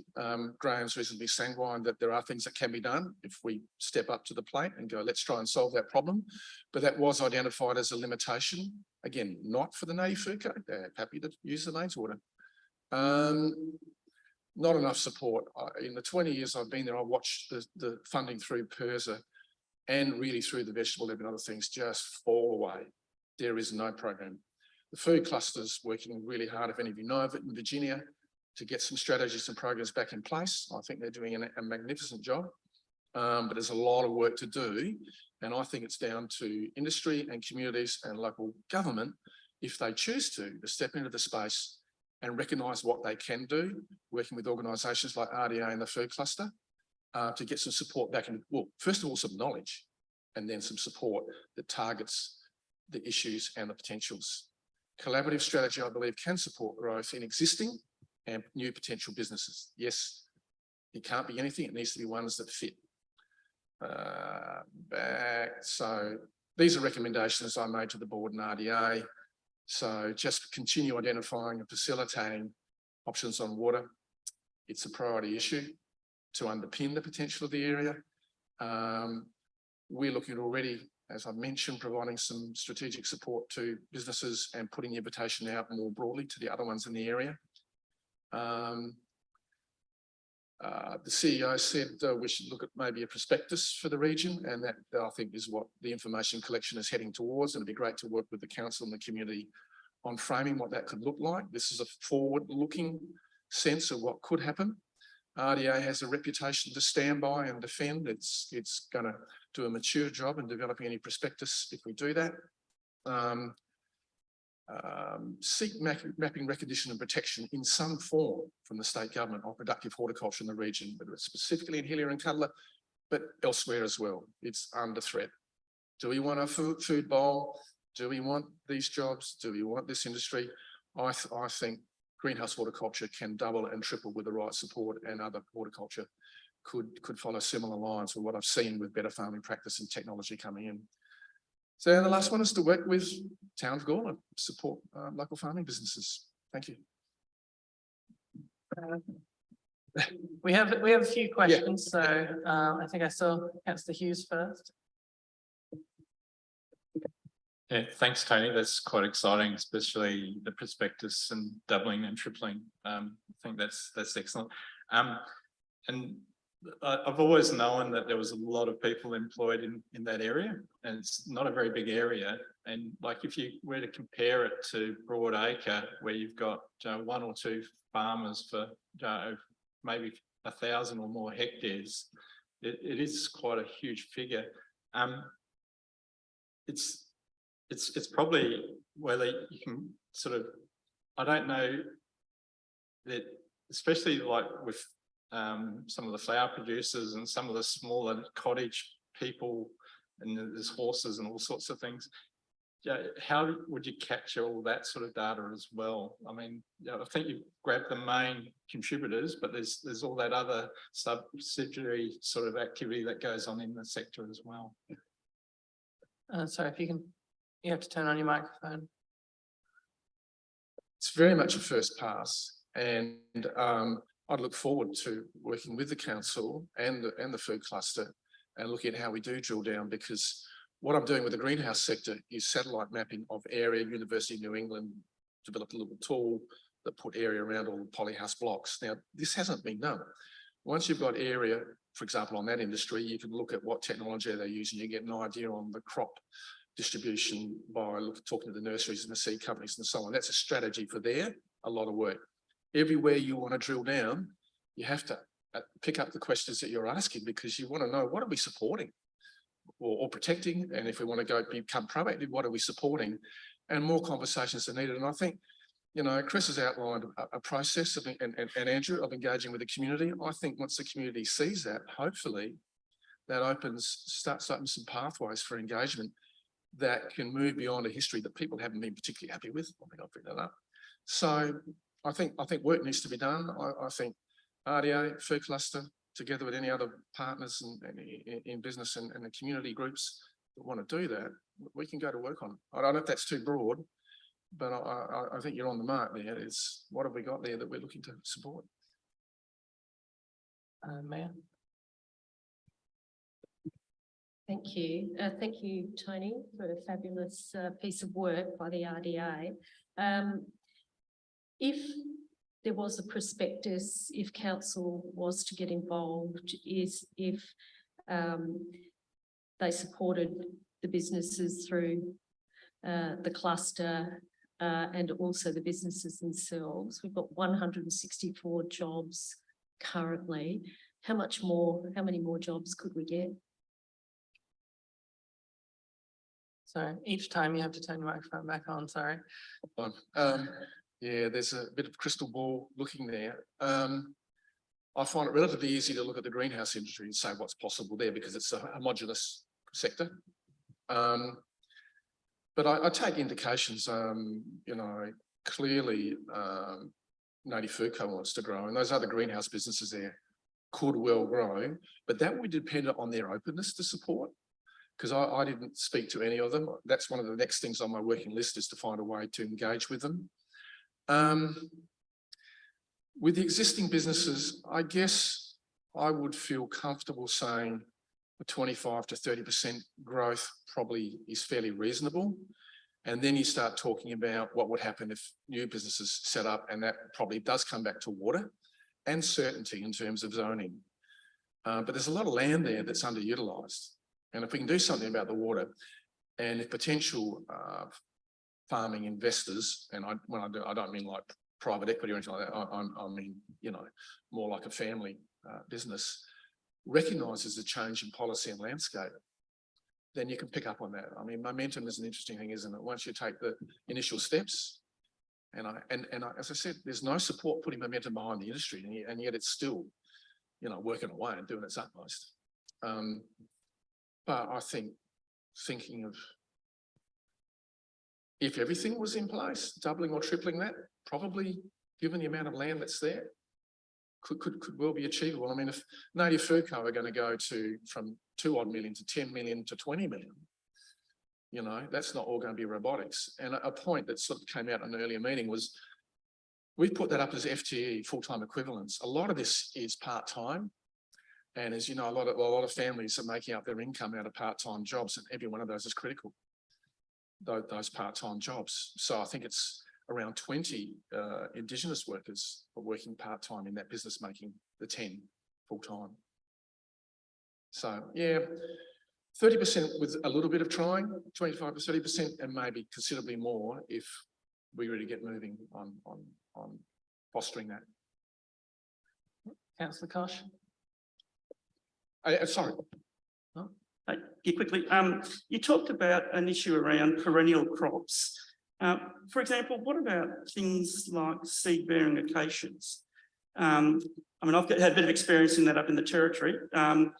Graham's reasonably sanguine that there are things that can be done if we step up to the plate and go, let's try and solve that problem. But that was identified as a limitation. Again, not for the Native Food Co. They're happy to use the mains water. Not enough support. In the 20 years I've been there, I watched the funding through PIRSA and really through the vegetable lab and other things just fall away. There is no program. The food cluster's working really hard, if any of you know of it, in Virginia, to get some strategies and programs back in place. I think they're doing a magnificent job, but there's a lot of work to do. And I think it's down to industry and communities and local government, if they choose to step into the space and recognise what they can do, working with organisations like RDA and the food cluster, to get some support back in, well, first of all, some knowledge, and then some support that targets the issues and the potentials. Collaborative strategy, I believe, can support growth in existing and new potential businesses. Yes, it can't be anything. It needs to be ones that fit. So these are recommendations I made to the board and RDA. So just continue identifying and facilitating options on water. It's a priority issue to underpin the potential of the area. We're looking at already, as I mentioned, providing some strategic support to businesses and putting the invitation out more broadly to the other ones in the area. The CEO said we should look at maybe a prospectus for the region, and that I think is what the information collection is heading towards. And it'd be great to work with the council and the community on framing what that could look like. This is a forward-looking sense of what could happen. RDA has a reputation to stand by and defend. It's going to do a mature job in developing any prospectus if we do that. Seek mapping recognition and protection in some form from the state government of productive horticulture in the region, whether it's specifically in Hillier and Cutler, but elsewhere as well. It's under threat. Do we want a food bowl? Do we want these jobs? Do we want this industry? I think greenhouse horticulture can double and triple with the right support, and other horticulture could follow similar lines with what I've seen with better farming practice and technology coming in. So the last one is to work with Town of Gawler, support local farming businesses. Thank you. We have a few questions, so I think I saw Councillor Hughes first. Yeah, thanks, Tony. That's quite exciting, especially the prospectus and doubling and tripling. I think that's excellent. And I've always known that there was a lot of people employed in that area, and it's not a very big area. And like, if you were to compare it to Broadacre, where you've got 1 or 2 farmers for maybe 1,000 or more hectares, it is quite a huge figure. It's probably whether you can sort of, I don't know that, especially like with some of the flower producers and some of the smaller cottage people, and there's horses and all sorts of things. Yeah, how would you capture all that sort of data as well? I mean, I think you've grabbed the main contributors, but there's all that other subsidiary sort of activity that goes on in the sector as well. Sorry, if you have to turn on your microphone. It's very much a first pass, and I'd look forward to working with the council and the food cluster and looking at how we do drill down, because what I'm doing with the greenhouse sector is satellite mapping of area. University of New England developed a little tool that put area around all the polyhouse blocks. Now, this hasn't been done. Once you've got area, for example, on that industry, you can look at what technology they're using. You get an idea on the crop distribution by talking to the nurseries and the seed companies and so on. That's a strategy for there, a lot of work. Everywhere you want to drill down, you have to pick up the questions that you're asking, because you want to know, what are we supporting or protecting? And if we want to become proactive, what are we supporting? And more conversations are needed. And I think, you know, Chris has outlined a process of, and Andrew, of engaging with the community. I think once the community sees that, hopefully that starts opening some pathways for engagement that can move beyond a history that people haven't been particularly happy with. I think I'll pick that up. So I think work needs to be done. I think RDA, Food Cluster, together with any other partners in business and the community groups that want to do that, we can go to work on. I don't know if that's too broad, but I think you're on the mark there. It's what have we got there that we're looking to support? Mayor. Thank you. Thank you, Tony, for a fabulous piece of work by the RDA. If there was a prospectus, if council was to get involved, if they supported the businesses through the cluster and also the businesses themselves, we've got 164 jobs currently. How many more jobs could we get? Sorry, each time you have to turn your microphone back on, sorry. Yeah, there's a bit of crystal ball looking there. I find it relatively easy to look at the greenhouse industry and say what's possible there, because it's a homogenous sector. But I take indications, you know, clearly Native Food Co wants to grow, and those other greenhouse businesses there could well grow, but that would depend on their openness to support. because I didn't speak to any of them. That's one of the next things on my working list, is to find a way to engage with them. With the existing businesses, I guess I would feel comfortable saying a 25 to 30% growth probably is fairly reasonable. And then you start talking about what would happen if new businesses set up, and that probably does come back to water and certainty in terms of zoning. But there's a lot of land there that's underutilised. And if we can do something about the water, and if potential farming investors, and when I do, I don't mean like private equity or anything like that, I mean, you know, more like a family business, recognises the change in policy and landscape, then you can pick up on that. I mean, momentum is an interesting thing, isn't it? Once you take the initial steps, and as I said, there's no support putting momentum behind the industry, and yet it's still, you know, working away and doing its utmost. But I think thinking of, if everything was in place, doubling or tripling that, probably, given the amount of land that's there, could well be achievable. I mean, if Native Food Co are going to go from 2 odd million to 10 million to 20 million, you know, that's not all going to be robotics. And a point that sort of came out in an earlier meeting was, we put that up as FTE, full-time equivalents. A lot of this is part-time. And as you know, a lot of families are making up their income out of part-time jobs, and every one of those is critical, those part-time jobs. So I think it's around 20 Indigenous workers are working part-time in that business, making the 10 full-time. So yeah, 30% with a little bit of trying, 25 to 30%, and maybe considerably more if we really get moving on fostering that. Councillor Kosh. Sorry. Yeah, quickly, you talked about an issue around perennial crops. For example, what about things like seed-bearing acacias? I mean, I've had a bit of experience in that up in the Territory, and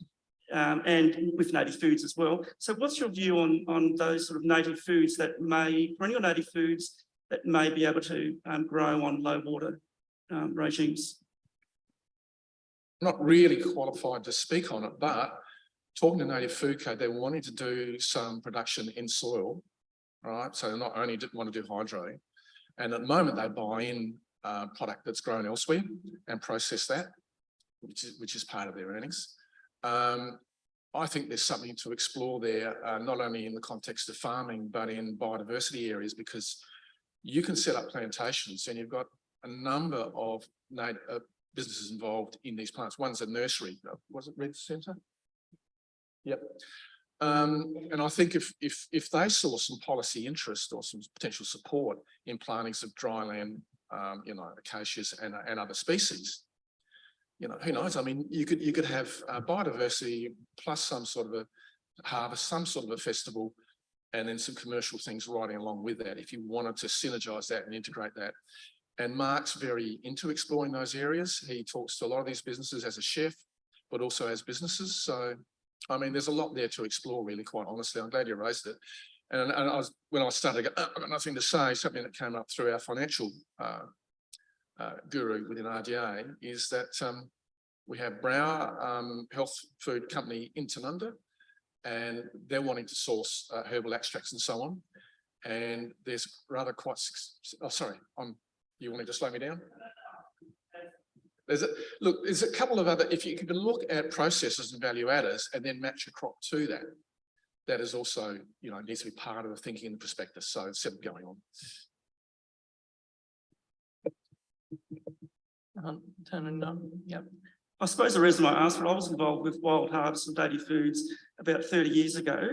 with native foods as well. So what's your view on those sort of native foods perennial native foods that may be able to grow on low water regimes? Not really qualified to speak on it, but talking to Native Food Co, they're wanting to do some production in soil, right? So they not only want to do hydro, and at the moment they buy in product that's grown elsewhere and process that, which is part of their earnings. I think there's something to explore there, not only in the context of farming, but in biodiversity areas, because you can set up plantations and you've got a number of businesses involved in these plants. One's a nursery. Was it Red Centre? Yep. And I think if they saw some policy interest or some potential support in plantings of dryland, you know, acacias and other species, you know, who knows? I mean, you could have biodiversity plus some sort of a harvest, some sort of a festival, and then some commercial things riding along with that, if you wanted to synergize that and integrate that. And Mark's very into exploring those areas. He talks to a lot of these businesses as a chef, but also as businesses. So, I mean, there's a lot there to explore, really, quite honestly. I'm glad you raised it. And when I started, I've got nothing to say, something that came up through our financial guru within RDA is that we have Brower Health Food Company in Tanunda, and they're wanting to source herbal extracts and so on. And there's rather quite, sorry, you wanting to slow me down? There's a couple of other, if you can look at processors and value adders and then match a crop to that, that is also, you know, needs to be part of the thinking and prospectus. So it's still going on. Yep. I suppose the reason why I asked, I was involved with Wild Harvest and Native Foods about 30 years ago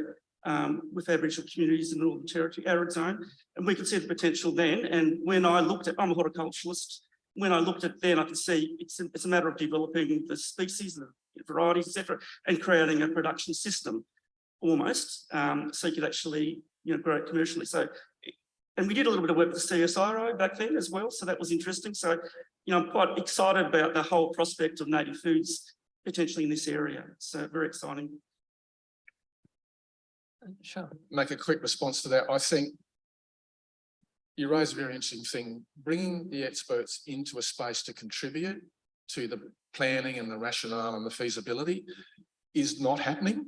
with Aboriginal communities in the Northern Territory, arid zone, and we could see the potential then. And when I looked at, I'm a horticulturalist, when I looked at then, I could see it's a matter of developing the species, the varieties, etc., and creating a production system almost, so you could actually, you know, grow it commercially. So, and we did a little bit of work with the CSIRO back then as well, so that was interesting. So, you know, I'm quite excited about the whole prospect of native foods potentially in this area. So very exciting. Sure. Make a quick response to that. I think you raise a very interesting thing. Bringing the experts into a space to contribute to the planning and the rationale and the feasibility is not happening.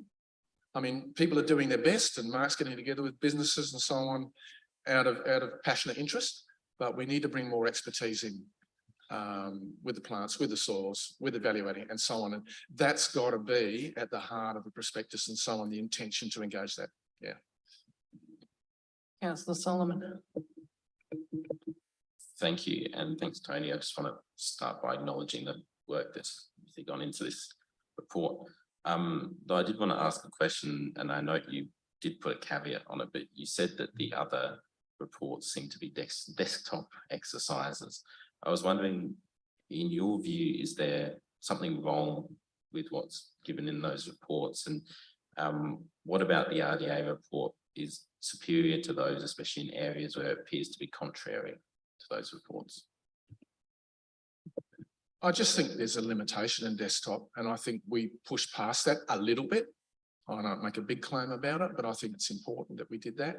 I mean, people are doing their best and Mark's getting together with businesses and so on out of passionate interest, but we need to bring more expertise in with the plants, with the soils, with evaluating and so on. And that's got to be at the heart of the prospectus and so on, the intention to engage that. Yeah. Councillor Solomon. Thank you, and thanks, Tony. I just want to start by acknowledging the work that's gone into this report. Though I did want to ask a question, and I know you did put a caveat on it, but you said that the other reports seem to be desktop exercises. I was wondering, in your view, is there something wrong with what's given in those reports? And what about the RDA report is superior to those, especially in areas where it appears to be contrary to those reports? I just think there's a limitation in desktop, and I think we push past that a little bit. I don't make a big claim about it, but I think it's important that we did that.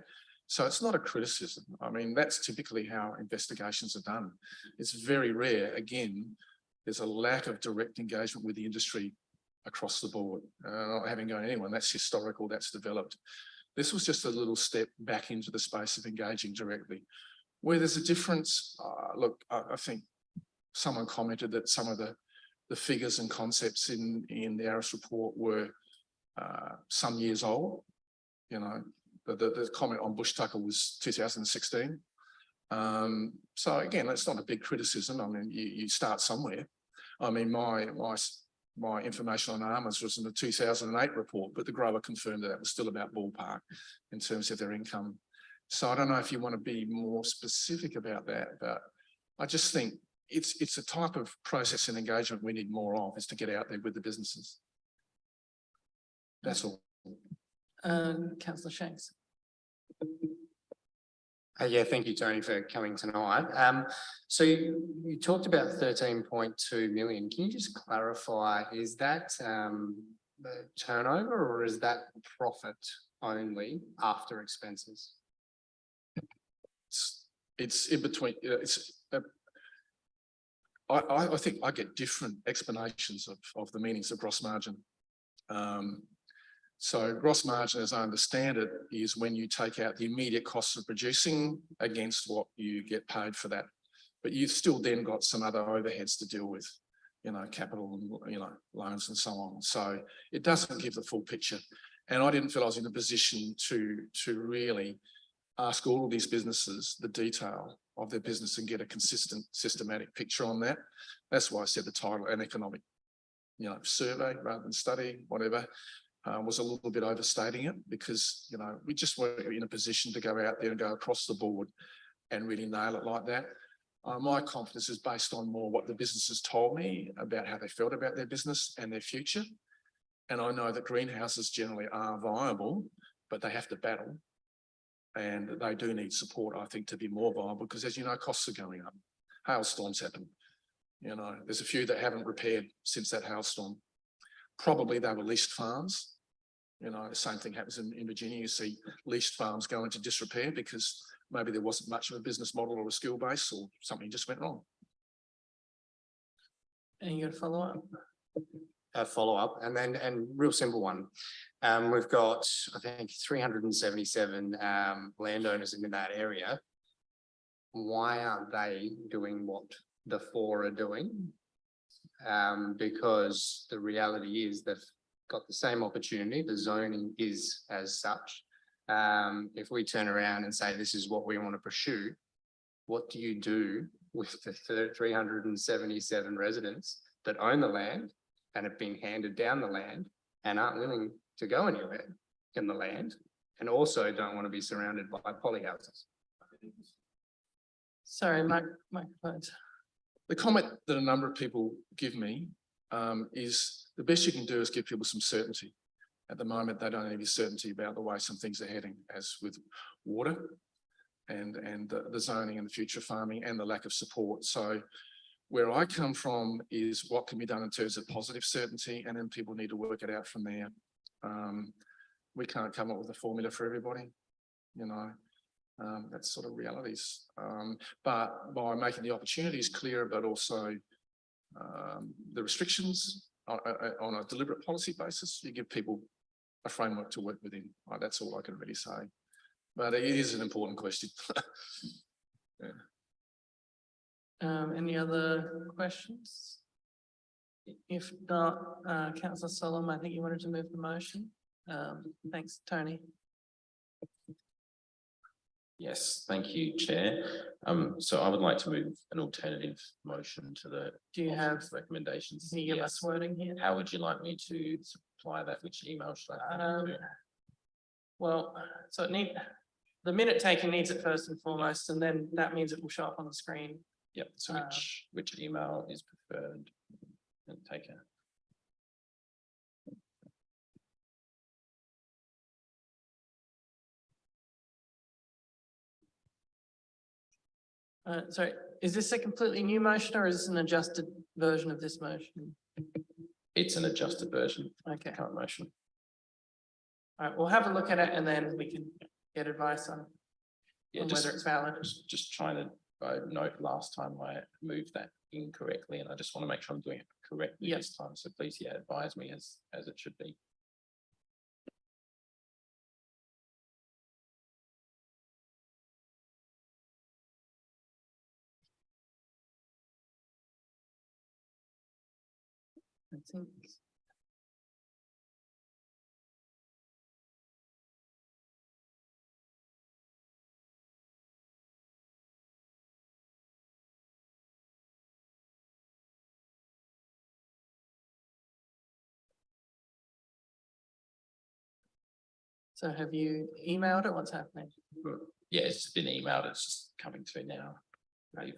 So it's not a criticism. I mean, that's typically how investigations are done. It's very rare. Again, there's a lack of direct engagement with the industry across the board. Not having gone anyone, that's historical, that's developed. This was just a little step back into the space of engaging directly. Where there's a difference, look, I think someone commented that some of the figures and concepts in the ARIS report were some years old. You know, the comment on bush tucker was 2016. So again, that's not a big criticism. I mean, you start somewhere. I mean, my information on almonds was in the 2008 report, but the grower confirmed that was still about ballpark in terms of their income. So I don't know if you want to be more specific about that, but I just think it's a type of process and engagement we need more of, is to get out there with the businesses. That's all. Councillor Shanks. Yeah, thank you, Tony, for coming tonight. So you talked about 13.2 million. Can you just clarify, is that the turnover or is that profit only after expenses? It's in between. I think I get different explanations of the meanings of gross margin. So gross margin, as I understand it, is when you take out the immediate costs of producing against what you get paid for that. But you've still then got some other overheads to deal with, you know, capital, you know, loans and so on. So it doesn't give the full picture. And I didn't feel I was in a position to really ask all of these businesses the detail of their business and get a consistent, systematic picture on that. That's why I said the title, an economic, you know, survey rather than study, whatever. Was a little bit overstating it, because, you know, we just weren't in a position to go out there and go across the board and really nail it like that. My confidence is based on more what the businesses told me about how they felt about their business and their future. And I know that greenhouses generally are viable, but they have to battle. And they do need support, I think, to be more viable, because, as you know, costs are going up. Hailstorms happen. You know, there's a few that haven't repaired since that hailstorm. Probably they were leased farms. You know, the same thing happens in Virginia. You see leased farms go into disrepair because maybe there wasn't much of a business model or a skill base, or something just went wrong. And you got a follow up? A follow up, and real simple one. We've got, I think, 377 landowners in that area. Why aren't they doing what the 4 are doing? Because the reality is they've got the same opportunity. The zoning is as such. If we turn around and say, this is what we want to pursue, what do you do with the 377 residents that own the land and have been handed down the land and aren't willing to go anywhere in the land, and also don't want to be surrounded by polyhouses? Sorry, microphones. The comment that a number of people give me is the best you can do is give people some certainty. At the moment, they don't have any certainty about the way some things are heading, as with water and the zoning and the future farming and the lack of support. So where I come from is what can be done in terms of positive certainty, and then people need to work it out from there. We can't come up with a formula for everybody, you know. That's sort of realities. But by making the opportunities clearer, but also the restrictions on a deliberate policy basis, you give people a framework to work within. That's all I can really say. But it is an important question. Any other questions? If not, councillor Solomon, I think you wanted to move the motion. Thanks, Tony. Yes, thank you, Chair. So I would like to move an alternative motion to the Do you have, officer's recommendations. can you give Yes. us wording here? How would you like me to supply that? Which email should I? send it to? Well, so the minute taking needs it first and foremost, and then that means it will show up on the screen. Yep, so which email is preferred? And take a. Sorry, is this a completely new motion or is this an adjusted version of this motion? It's an adjusted version, Okay, current motion. all right, we'll have a look at it and then we can get advice on Yeah, on just, whether it's valid. just trying to, I note last time I moved that incorrectly and I just want to make sure I'm doing it correctly Yep. this time. So please, yeah, advise me as it should be. I think. So have you emailed it? What's happening? Yeah, it's been emailed. It's just coming through now. Right.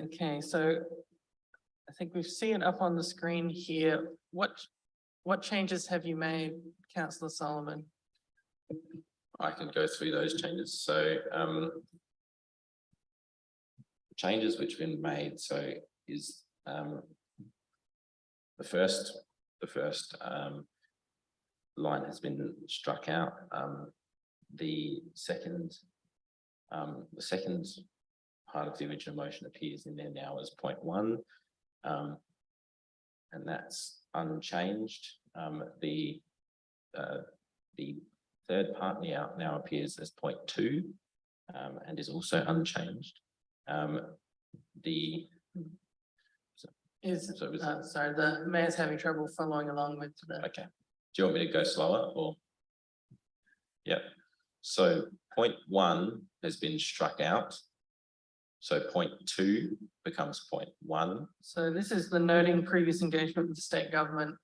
Okay, so I think we've seen it up on the screen here. What changes have you made, councillor Solomon? I can go through those changes. So changes which have been made, so is the first line has been struck out. The second part of the original motion appears in there now as 0.1. And that's unchanged. The third part now appears as 0.2 and is also unchanged. Sorry, the mayor's having trouble following along with the. Okay. Do you want me to go slower or? Yep. So 0.1 has been struck out. So 0.2 becomes 0.1. So this is the noting previous engagement with the state government.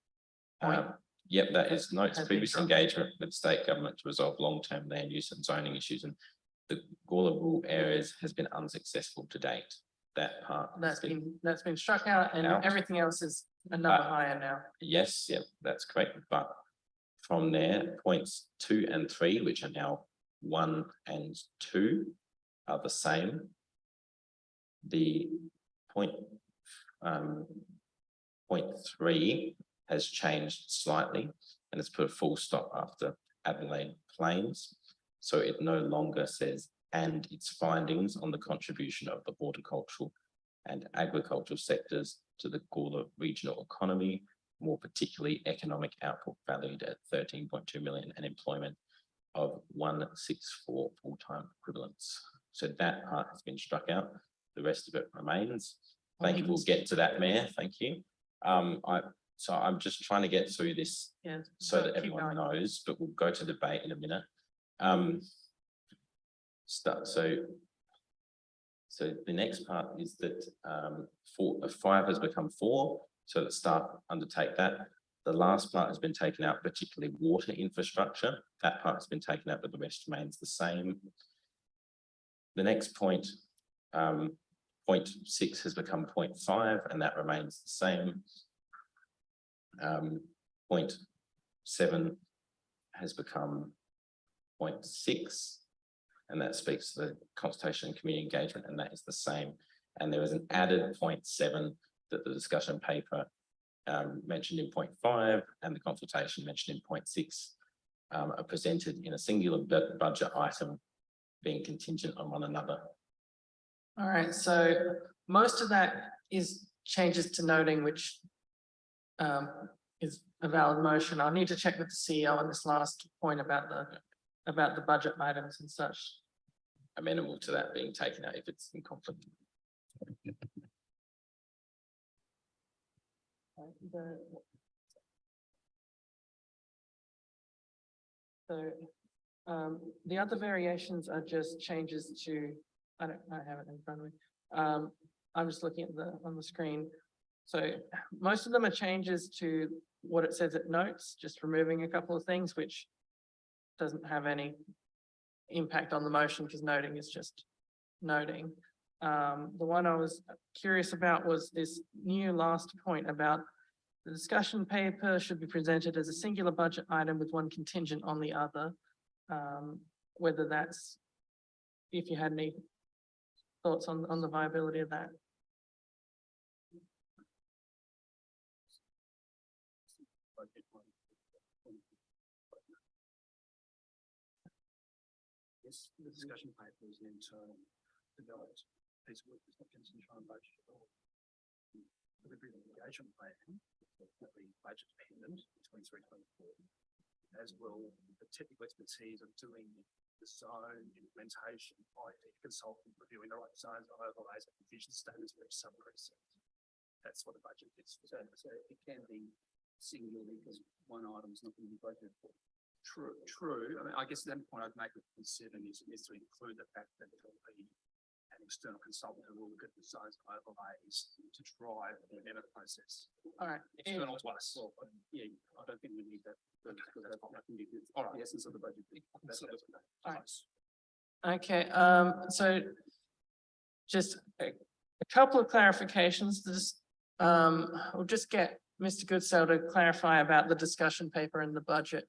Point. Yep, that is notes Has been previous struck. engagement with state government to resolve long-term land use and zoning issues, and the Gawler rural areas has been unsuccessful to date. That part. has That's been struck out and Out. everything else is a number higher now. Yes, yep, that's correct. But from there, points 2 and 3, which are now 1 and 2, are the same. The point 0.3 has changed slightly and it's put a full stop after Adelaide Plains. So it no longer says and its findings on the contribution of the horticultural and agricultural sectors to the Gawler regional economy, more particularly economic output valued at 13.2 million and employment of 164 full-time equivalents. So that part has been struck out. The rest of it remains. Thank you. We'll get to that, Mayor. Thank you. So I'm just trying to get through this Yeah. so that keep everyone going. knows, but we'll go to debate in a minute. So the next part is that 5 has become 4, so that staff undertake that. The last part has been taken out, particularly water infrastructure. That part has been taken out, but the rest remains the same. The next point, 0.6 has become 0.5, and that remains the same. 0.7 has become 0.6, and that speaks to the consultation and community engagement, and that is the same. And there is an added 0.7 that the discussion paper mentioned in 0.5 and the consultation mentioned in 0.6 are presented in a singular budget item being contingent on one another. All right, so most of that is changes to noting, which is a valid motion. I'll need to check with the CEO on this last point about the budget items and such. Amenable to that being taken out if it's in conflict. The other variations are just changes to, I have it in front of me. I'm just looking at on the screen. So most of them are changes to what it says at notes, just removing a couple of things, which doesn't have any impact on the motion because noting is just noting. The one I was curious about was this new last point about the discussion paper should be presented as a singular budget item with one contingent on the other. Whether that's, if you had any thoughts on the viability of that. Yes, the discussion paper is an internal developed piece of work. It's not contingent on budget at all. The engagement plan will be budget dependent, 23-24, as well the technical expertise of doing the zone implementation by a consultant reviewing the right zones, overlays, and vision statements for each sub-precinct. That's what the budget is. So it can be singular because one item is not going to be budgeted for. True. I mean, I guess the point I'd make with 7 is to include the fact that there will be an external consultant who will look at the zones and overlays to drive the amendment process. All right. External to us. Well, yeah, I don't think we need that. All right. The essence of the budget. That's All right. Okay, so just a couple of clarifications. We'll just get Mr. Goodsell to clarify about the discussion paper and the budget.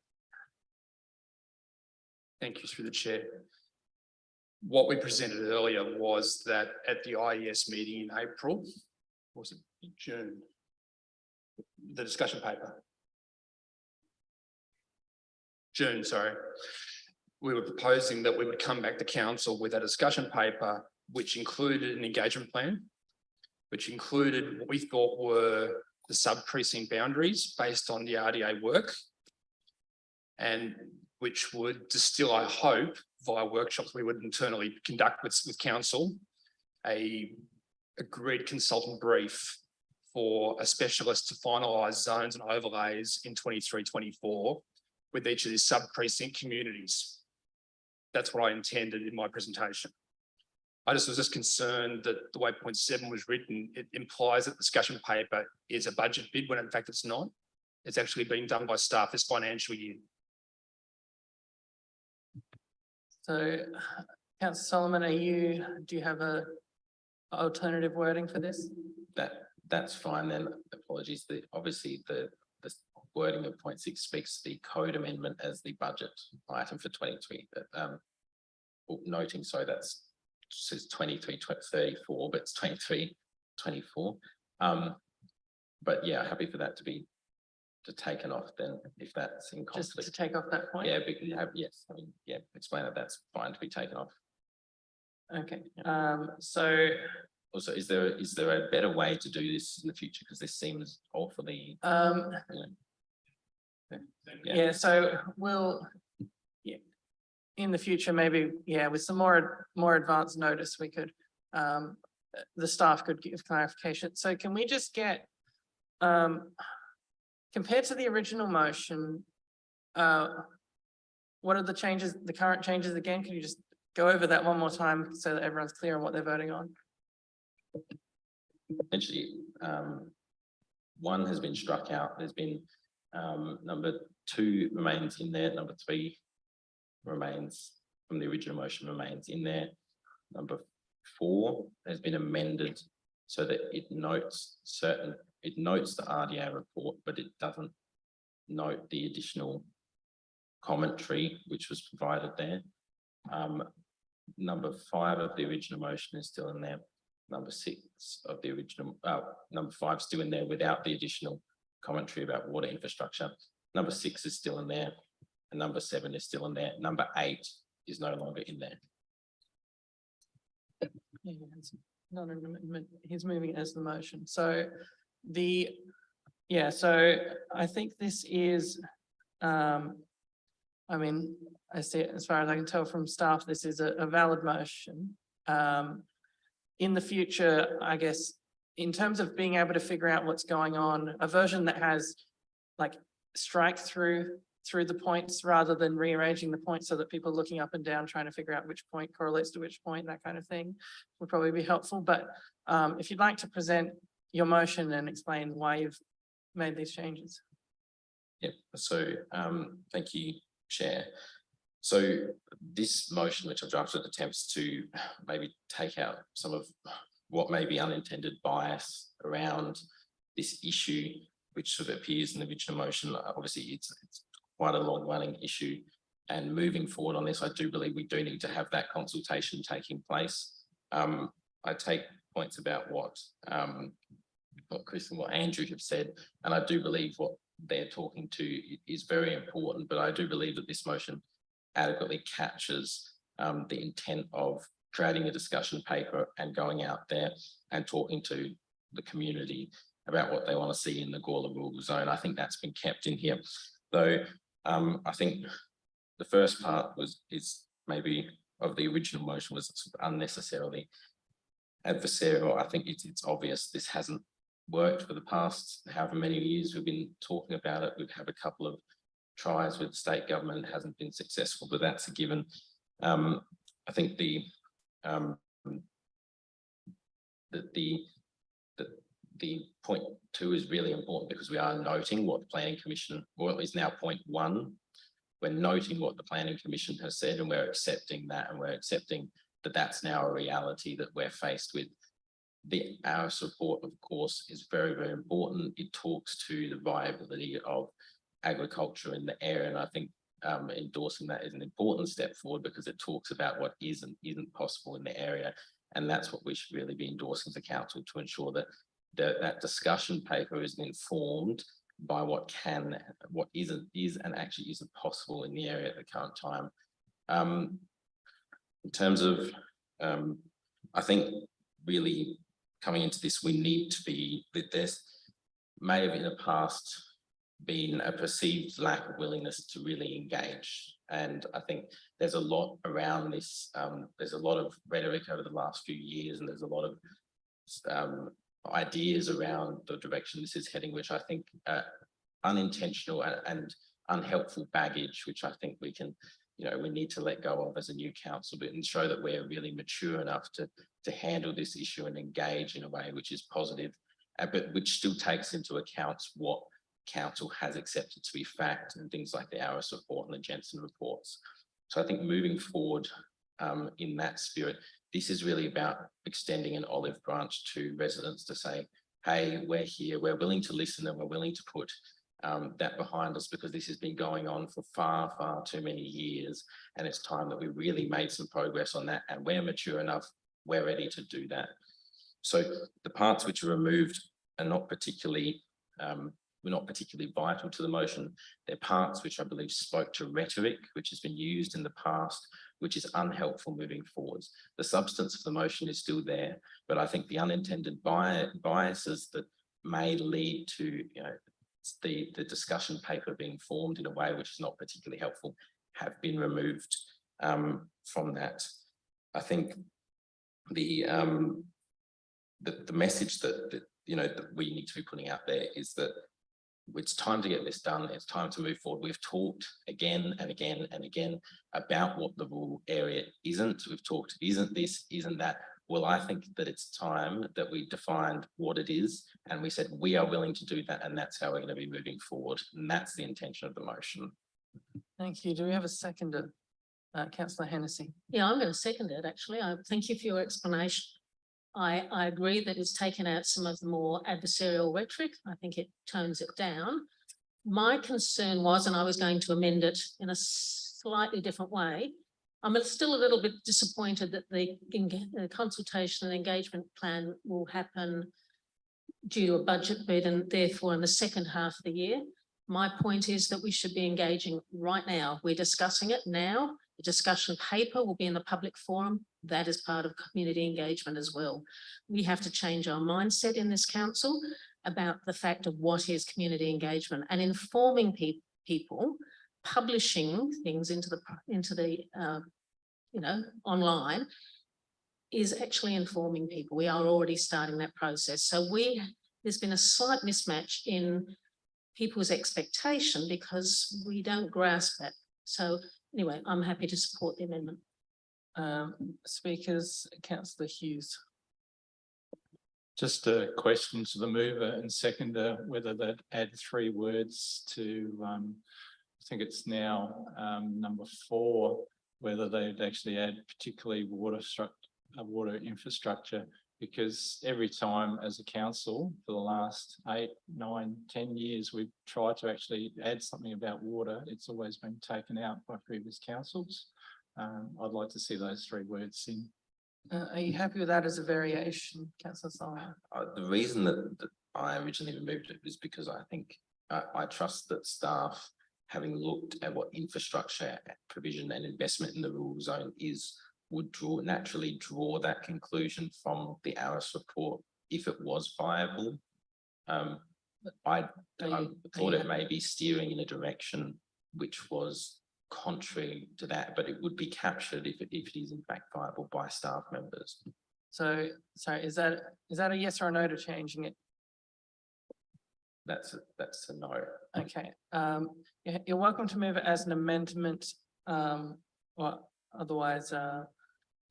Thank you through the chair. What we presented earlier was that at the IES meeting in April, or was it June? The discussion paper. June, sorry. We were proposing that we would come back to council with a discussion paper, which included an engagement plan, which included what we thought were the sub-precinct boundaries based on the RDA work, and which would distill, I hope, via workshops we would internally conduct with council, a agreed consultant brief for a specialist to finalise zones and overlays in 23-24 with each of these sub-precinct communities. That's what I intended in my presentation. I was just concerned that the way 0.7 was written, it implies that the discussion paper is a budget bid when in fact it's not. It's actually being done by staff this financial year. So, Councillor Solomon, do you have a alternative wording for this? That's fine then. Apologies. Obviously the wording of 0.6 speaks to the code amendment as the budget item for 23. Noting, so that's says 23-34, but it's 23-24. But yeah, happy for that to be taken off then, if that's in conflict. Just to take off that point? Yeah, yes. I mean, yeah, explain that that's fine to be taken off. Okay, so, Also, is there a better way to do this in the future? Because this seems awfully, yeah, so we'll, yeah, in the future, maybe, yeah, with some more advanced notice, we could, the staff could give clarification. So can we just get, compared to the original motion, what are the changes, the current changes again? Can you just go over that one more time so that everyone's clear on what they're voting on? essentially, one has been struck out. There's been, number 2 remains in there, number 3 remains from the original motion remains in there. Number 4 has been amended so that it notes the RDA report, but it doesn't note the additional commentary which was provided there. Number 5 of the original motion is still in there. Number 6 of the original, number 5 still in there without the additional commentary about water infrastructure. Number 6 is still in there, and number 7 is still in there. Number 8 is no longer in there. Yeah, it's not an amendment, he's moving it as the motion, so so I think this is, I mean, I see it as far as I can tell from staff, this is a valid motion. In the future, I guess, in terms of being able to figure out what's going on, a version that has like strike through the points rather than rearranging the points so that people are looking up and down trying to figure out which point correlates to which point, that kind of thing would probably be helpful. But if you'd like to present your motion and explain why you've made these changes. Yep, so thank you, Chair. So this motion, which I've drafted, attempts to maybe take out some of what may be unintended bias around this issue, which sort of appears in the original motion. Obviously, it's quite a long-running issue, and moving forward on this, I do believe we do need to have that consultation taking place. I take points about what Chris and what Andrew have said, and I do believe what they're talking to is very important, but I do believe that this motion adequately captures the intent of creating a discussion paper and going out there and talking to the community about what they want to see in the Gawler Rural Zone. I think that's been kept in here, though. I think the first part is maybe of the original motion was sort of unnecessarily adversarial. I think it's obvious this hasn't worked for the past however many years we've been talking about it. We've had a couple of tries with state government, hasn't been successful, but that's a given. I think the point 2 is really important because we are noting what the Planning Commission, or is now point 1. We're noting what the Planning Commission has said, and we're accepting that, and we're accepting that that's now a reality that we're faced with. The ARIS report, of course, is very, very important. It talks to the viability of agriculture in the area, and I think endorsing that is an important step forward because it talks about what is and isn't possible in the area, and that's what we should really be endorsing as a council, to ensure that that discussion paper is informed by what is and actually isn't possible in the area at the current time. In terms of, I think really coming into this, we need to be, that there's may have in the past been a perceived lack of willingness to really engage. And I think there's a lot around this. There's a lot of rhetoric over the last few years, and there's a lot of ideas around the direction this is heading, which I think unintentional and unhelpful baggage, which I think we can, we need to let go of as a new council, but and show that we're really mature enough to handle this issue and engage in a way which is positive, but which still takes into account what council has accepted to be fact, and things like the ARIS report and the Jensen reports. So I think moving forward in that spirit, this is really about extending an olive branch to residents to say, hey, we're here, we're willing to listen, and we're willing to put that behind us, because this has been going on for far, far too many years. And it's time that we really made some progress on that, and we're mature enough, we're ready to do that. So the parts which are removed are not particularly were not particularly vital to the motion. There are parts which I believe spoke to rhetoric, which has been used in the past, which is unhelpful moving forwards. The substance of the motion is still there, but I think the unintended biases that may lead to, you know, the discussion paper being formed in a way which is not particularly helpful have been removed from that. I think the message that you know that we need to be putting out there is that it's time to get this done. It's time to move forward. We've talked again and again and again about what the rural area isn't. We've talked, isn't this, isn't that. Well, I think that it's time that we defined what it is, and we said we are willing to do that, and that's how we're going to be moving forward. And that's the intention of the motion. Thank you. Do we have a seconder? Councillor Hennessy. Yeah, I'm going to second it, actually. I thank you for your explanation. I agree that it's taken out some of the more adversarial rhetoric. I think it tones it down. My concern was, and I was going to amend it in a slightly different way. I'm still a little bit disappointed that the consultation and engagement plan will happen due to a budget bid and therefore in the second half of the year. My point is that we should be engaging right now. We're discussing it now. The discussion paper will be in the public forum. That is part of community engagement as well. We have to change our mindset in this council about the fact of what is community engagement and informing people, publishing things into the you know, online is actually informing people. We are already starting that process. So there's been a slight mismatch in people's expectation because we don't grasp that. So anyway, I'm happy to support the amendment. Speakers, Councillor Hughes. Just a question to the mover and seconder, whether they'd add 3 words to, I think it's now number 4, whether they'd actually add particularly water infrastructure, because every time as a council for the last 8, 9, 10 years, we've tried to actually add something about water. It's always been taken out by previous councils. I'd like to see those 3 words in. Are you happy with that as a variation, Councillor Solomon? The reason that I originally removed it is because I think I trust that staff, having looked at what infrastructure provision and investment in the rural zone is, would naturally draw that conclusion from the ARIS report if it was viable. I thought it may be steering in a direction which was contrary to that, but it would be captured if it is in fact viable by staff members. So, sorry, is that a yes or a no to changing it? That's a no. Okay, you're welcome to move it as an amendment, or otherwise,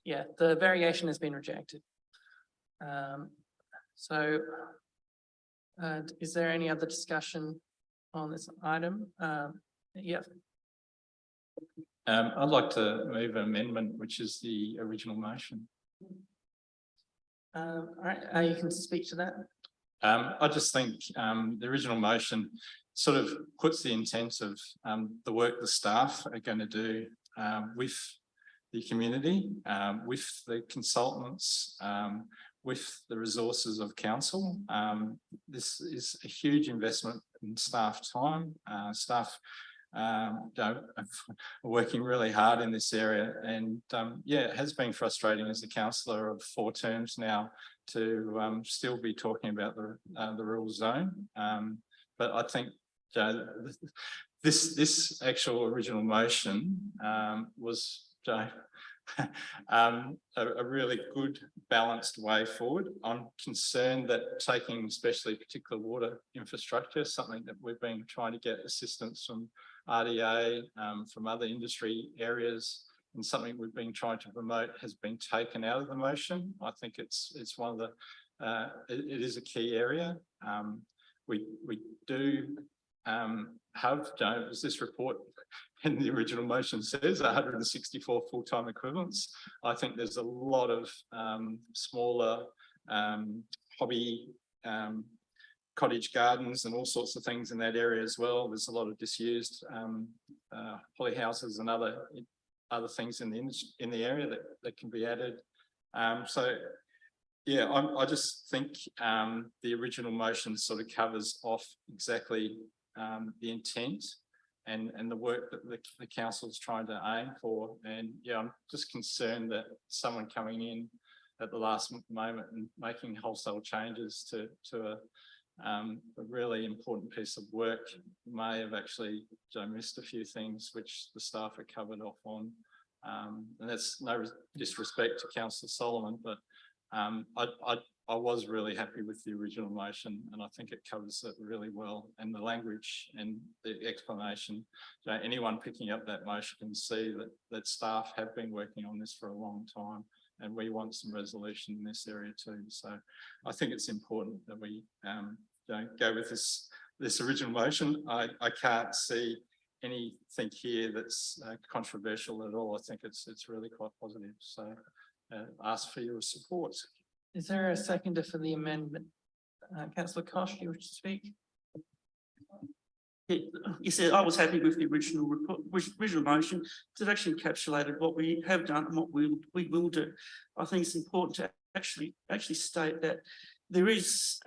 yeah, the variation has been rejected. So, is there any other discussion on this item? Yeah. I'd like to move an amendment, which is the original motion. All right, you can speak to that. I just think the original motion sort of puts the intent of the work the staff are going to do with the community, with the consultants, with the resources of council. This is a huge investment in staff time. Staff are working really hard in this area, and yeah, it has been frustrating as a councillor of 4 terms now to still be talking about the rural zone. But I think this actual original motion was a really good balanced way forward. I'm concerned that taking especially particular water infrastructure, something that we've been trying to get assistance from RDA, from other industry areas, and something we've been trying to promote, has been taken out of the motion. I think it's one of the it is a key area. We do have, as this report in the original motion says, 164 full-time equivalents. I think there's a lot of smaller hobby cottage gardens and all sorts of things in that area as well. There's a lot of disused holly houses and other things in the area that can be added. So Yeah, I just think the original motion sort of covers off exactly the intent and the work that the council is trying to aim for. And yeah, I'm just concerned that someone coming in at the last moment and making wholesale changes to a really important piece of work may have actually missed a few things which the staff are covered off on. And that's no disrespect to Councillor Solomon, but I was really happy with the original motion, and I think it covers it really well. And the language and the explanation, anyone picking up that motion can see that staff have been working on this for a long time, and we want some resolution in this area too. So I think it's important that we don't go with this original motion. I can't see anything here that's controversial at all. I think it's really quite positive. So ask for your support. Is there a seconder for the amendment? Councillor Kosh, you wish to speak? You said I was happy with the original report, original motion, because it actually encapsulated what we have done and what we will do. I think it's important to actually state that there is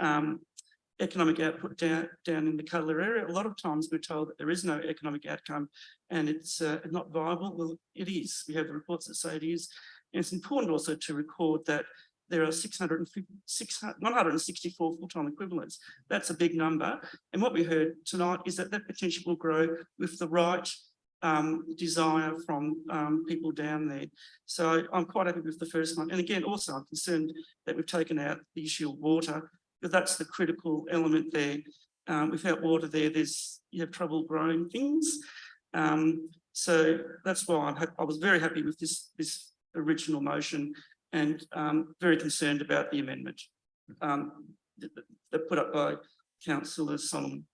economic output down in the Cuddler area. A lot of times we're told that there is no economic outcome and it's not viable. Well, it is. We have the reports that say it is. And it's important also to record that there are 164 full-time equivalents. That's a big number. And what we heard tonight is that potential will grow with the right desire from people down there. So I'm quite happy with the first one. And again, also I'm concerned that we've taken out the issue of water, because that's the critical element there. Without water there, you have trouble growing things. So that's why I was very happy with this original motion, and very concerned about the amendment that put up by Councillor Solomon.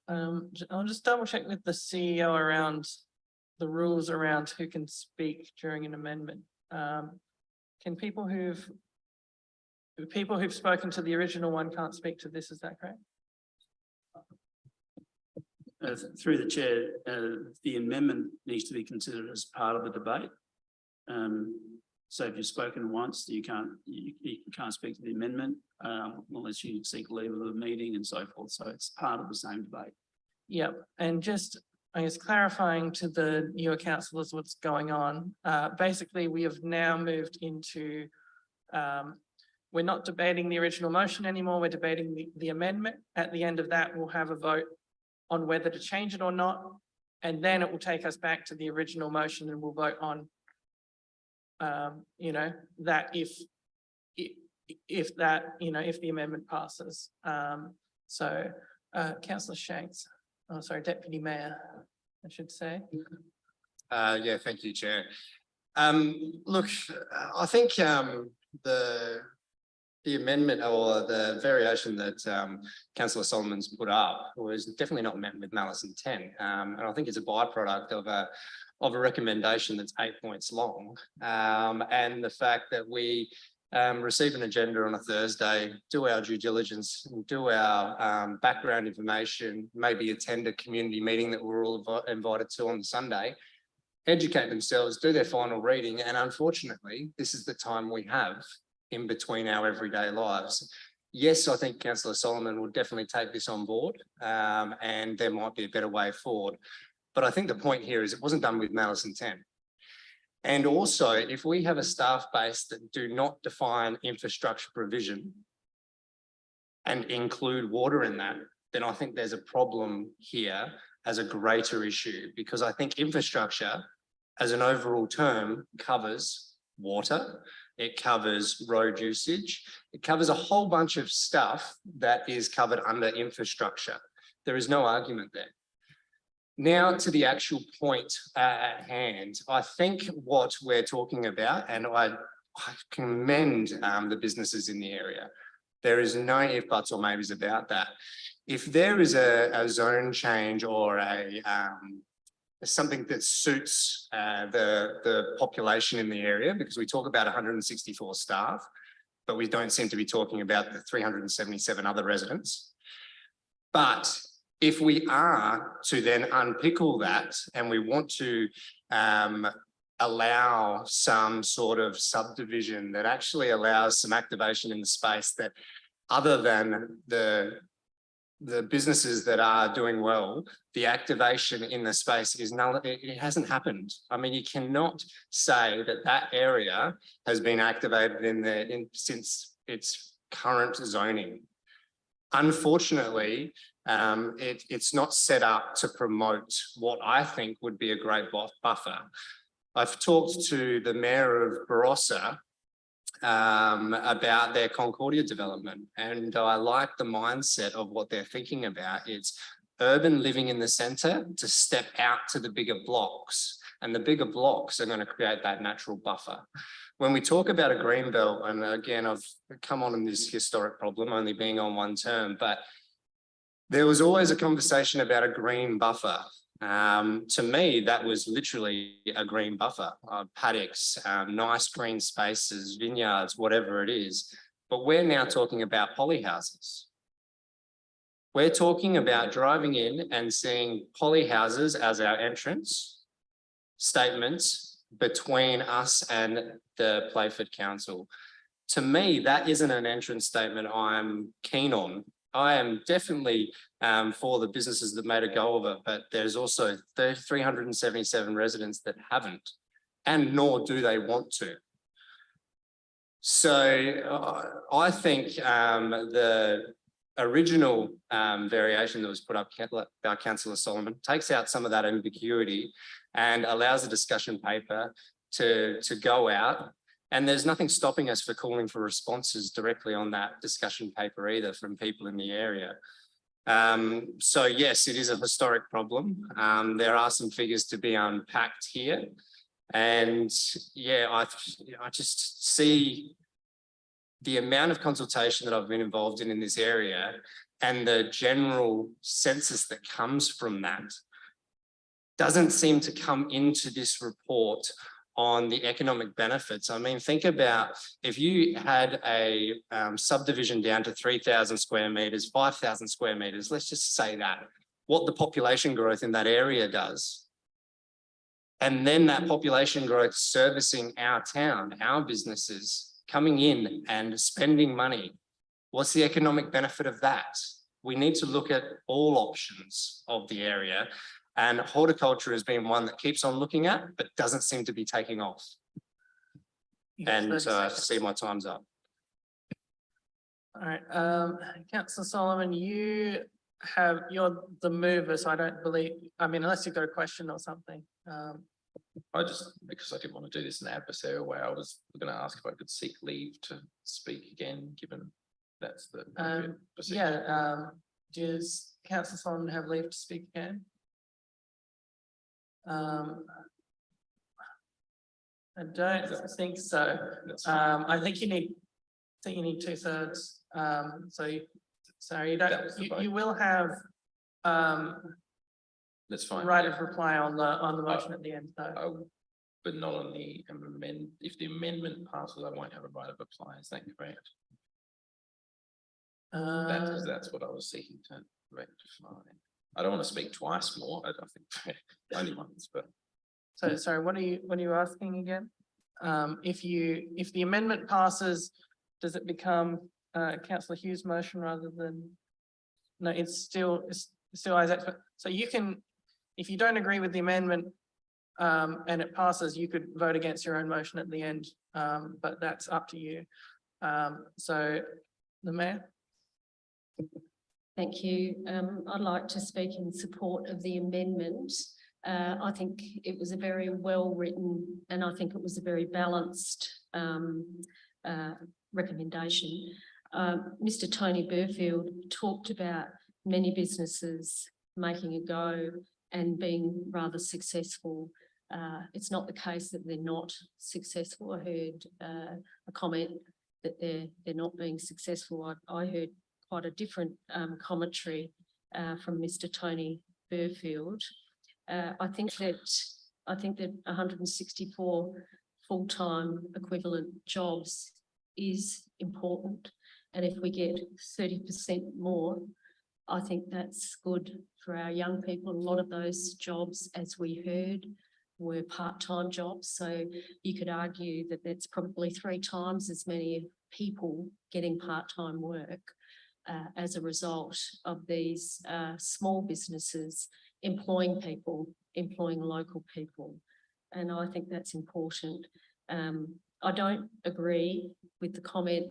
I'll just double check with the CEO around the rules around who can speak during an amendment. Can people who've spoken to the original one can't speak to this, is that correct? Through the chair, the amendment needs to be considered as part of the debate. So if you've spoken once, you can't speak to the amendment unless you seek leave of the meeting and so forth. So it's part of the same debate. Yep, and just, I guess, clarifying to the newer councillors what's going on. Basically, we have now moved into, we're not debating the original motion anymore, we're debating the amendment. At the end of that, we'll have a vote on whether to change it or not. And then it will take us back to the original motion and we'll vote on that if the amendment passes. Councillor Shanks, Deputy Mayor, I should say. Yeah, thank you, Chair. Look, I think the amendment or the variation that Councillor Solomon's put up was definitely not met with malice intent. And I think it's a byproduct of a recommendation that's 8 points long. And the fact that we receive an agenda on a Thursday, do our due diligence, do our background information, maybe attend a community meeting that we're all invited to on Sunday, educate themselves, do their final reading. And unfortunately, this is the time we have in between our everyday lives. Yes, I think Councillor Solomon will definitely take this on board, and there might be a better way forward. But I think the point here is it wasn't done with malice intent. And also, if we have a staff base that do not define infrastructure provision and include water in that, then I think there's a problem here as a greater issue, because I think infrastructure as an overall term covers water, it covers road usage, it covers a whole bunch of stuff that is covered under infrastructure. There is no argument there. Now to the actual point at hand, I think what we're talking about, and I commend the businesses in the area, there is no if, buts or maybes about that. If there is a zone change or something that suits the population in the area, because we talk about 164 staff, but we don't seem to be talking about the 377 other residents. But if we are to then unpickle that and we want to allow some sort of subdivision that actually allows some activation in the space that other than the businesses that are doing well, the activation in the space is null, it hasn't happened. I mean, you cannot say that that area has been activated since its current zoning. Unfortunately, it's not set up to promote what I think would be a great buffer. I've talked to the mayor of Barossa about their Concordia development, and I like the mindset of what they're thinking about. It's urban living in the centre to step out to the bigger blocks, and the bigger blocks are going to create that natural buffer. When we talk about a green belt, and again, I've come on in this historic problem only being on one term, but there was always a conversation about a green buffer. To me, that was literally a green buffer, paddocks, nice green spaces, vineyards, whatever it is. But we're now talking about polyhouses. We're talking about driving in and seeing polyhouses as our entrance statements between us and the Playford Council. To me, that isn't an entrance statement I'm keen on. I am definitely for the businesses that made a go of it, but there's also 377 residents that haven't, and nor do they want to. So I think the original variation that was put up by Councillor Solomon takes out some of that ambiguity and allows a discussion paper to go out. And there's nothing stopping us for calling for responses directly on that discussion paper either from people in the area. So yes, it is a historic problem. There are some figures to be unpacked here. And yeah, I just see the amount of consultation that I've been involved in this area and the general census that comes from that doesn't seem to come into this report on the economic benefits. I mean, think about if you had a subdivision down to 3,000 square meters, 5,000 square meters, let's just say that, what the population growth in that area does. And then that population growth servicing our town, our businesses coming in and spending money. What's the economic benefit of that? We need to look at all options of the area. And horticulture has been one that keeps on looking at, but doesn't seem to be taking off. And I see my time's up. All right, Councillor Solomon, you're the mover, so I don't believe, I mean, unless you've got a question or something. Because I didn't want to do this in an adversarial way, I was going to ask if I could seek leave to speak again, given that's the procedure. Does Councillor Solomon have leave to speak again? I don't think so. I think you need 2/3. So you don't. You will have That's fine. right of reply on the motion at the end, though. But not on the amendment. If the amendment passes, I won't have a right of reply. Is that correct? That's what I was seeking to rectify. I don't want to speak twice more. I think only once, but. So sorry, what are you asking again? If the amendment passes, does it become Councillor Hughes' motion rather than? No, it's still Isaac's. So you can, if you don't agree with the amendment and it passes, you could vote against your own motion at the end, but that's up to you. So the Mayor. Thank you. I'd like to speak in support of the amendment. I think it was a very well written and I think it was a very balanced recommendation. Mr. Tony Burfield talked about many businesses making a go and being rather successful. It's not the case that they're not successful. I heard a comment that they're not being successful. I heard quite a different commentary from Mr. Tony Burfield. I think that 164 full-time equivalent jobs is important. And if we get 30% more, I think that's good for our young people. A lot of those jobs, as we heard, were part-time jobs. So you could argue that that's probably 3 times as many people getting part-time work as a result of these small businesses employing people, employing local people. And I think that's important. I don't agree with the comment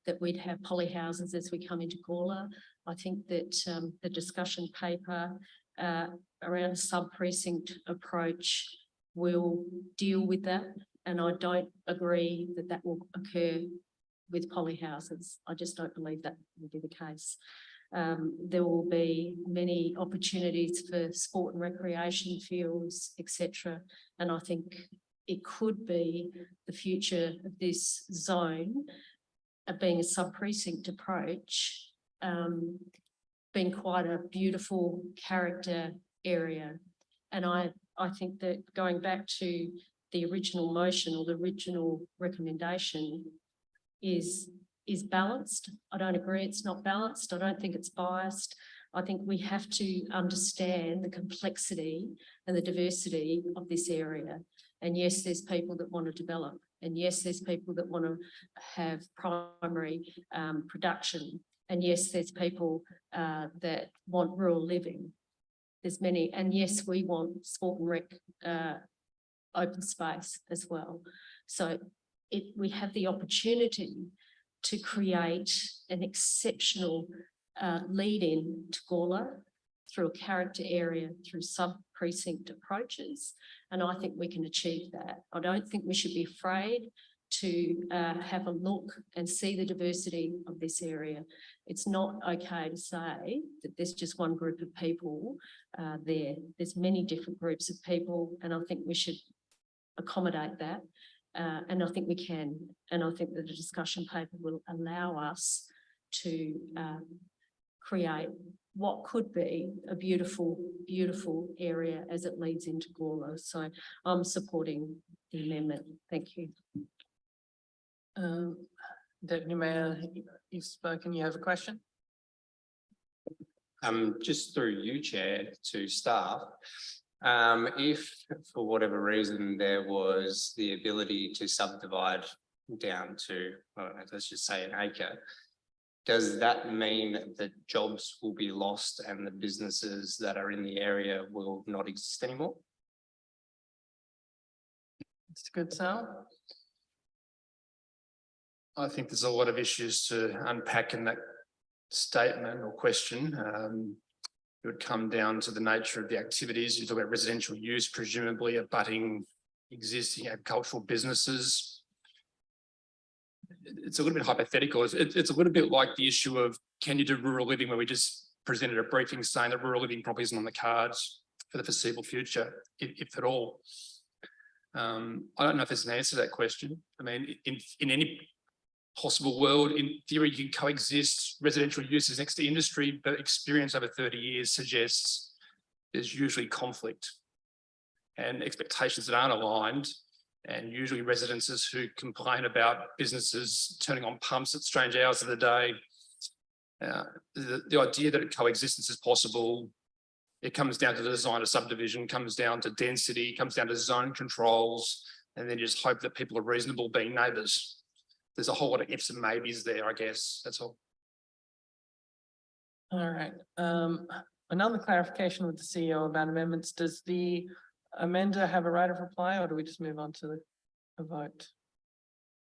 that we'd have polyhouses as we come into Gawler. I think that the discussion paper around a sub-precinct approach will deal with that. And I don't agree that that will occur with polyhouses. I just don't believe that will be the case. There will be many opportunities for sport and recreation fields, etc. And I think it could be the future of this zone being a sub-precinct approach, being quite a beautiful character area. And I think that going back to the original motion or the original recommendation is balanced. I don't agree it's not balanced. I don't think it's biased. I think we have to understand the complexity and the diversity of this area. And yes, there's people that want to develop. And yes, there's people that want to have primary production. And yes, there's people that want rural living. There's many. And yes, we want sport and rec open space as well. So we have the opportunity to create an exceptional lead-in to Gawler through a character area, through sub-precinct approaches. And I think we can achieve that. I don't think we should be afraid to have a look and see the diversity of this area. It's not okay to say that there's just one group of people there. There's many different groups of people, and I think we should accommodate that. And I think we can. And I think that the discussion paper will allow us to create what could be a beautiful, beautiful area as it leads into Gawler. So I'm supporting the amendment. Thank you. Deputy Mayor, you've spoken. You have a question? Just through you, Chair, to staff. If for whatever reason there was the ability to subdivide down to, let's just say, an acre, does that mean that jobs will be lost and the businesses that are in the area will not exist anymore? It's a good sell. I think there's a lot of issues to unpack in that statement or question. It would come down to the nature of the activities. You talk about residential use, presumably abutting existing agricultural businesses. It's a little bit hypothetical. It's a little bit like the issue of, can you do rural living, where we just presented a briefing saying that rural living probably isn't on the cards for the foreseeable future, if at all. I don't know if there's an answer to that question. I mean, in any possible world, in theory, you can coexist residential uses next to industry, but experience over 30 years suggests there's usually conflict and expectations that aren't aligned. And usually residences who complain about businesses turning on pumps at strange hours of the day. The idea that coexistence is possible, it comes down to the design of subdivision, comes down to density, comes down to zone controls, and then just hope that people are reasonable being neighbours. There's a whole lot of ifs and maybes there, I guess. That's all. All right. Another clarification with the CEO about amendments. Does the amender have a right of reply, or do we just move on to the vote?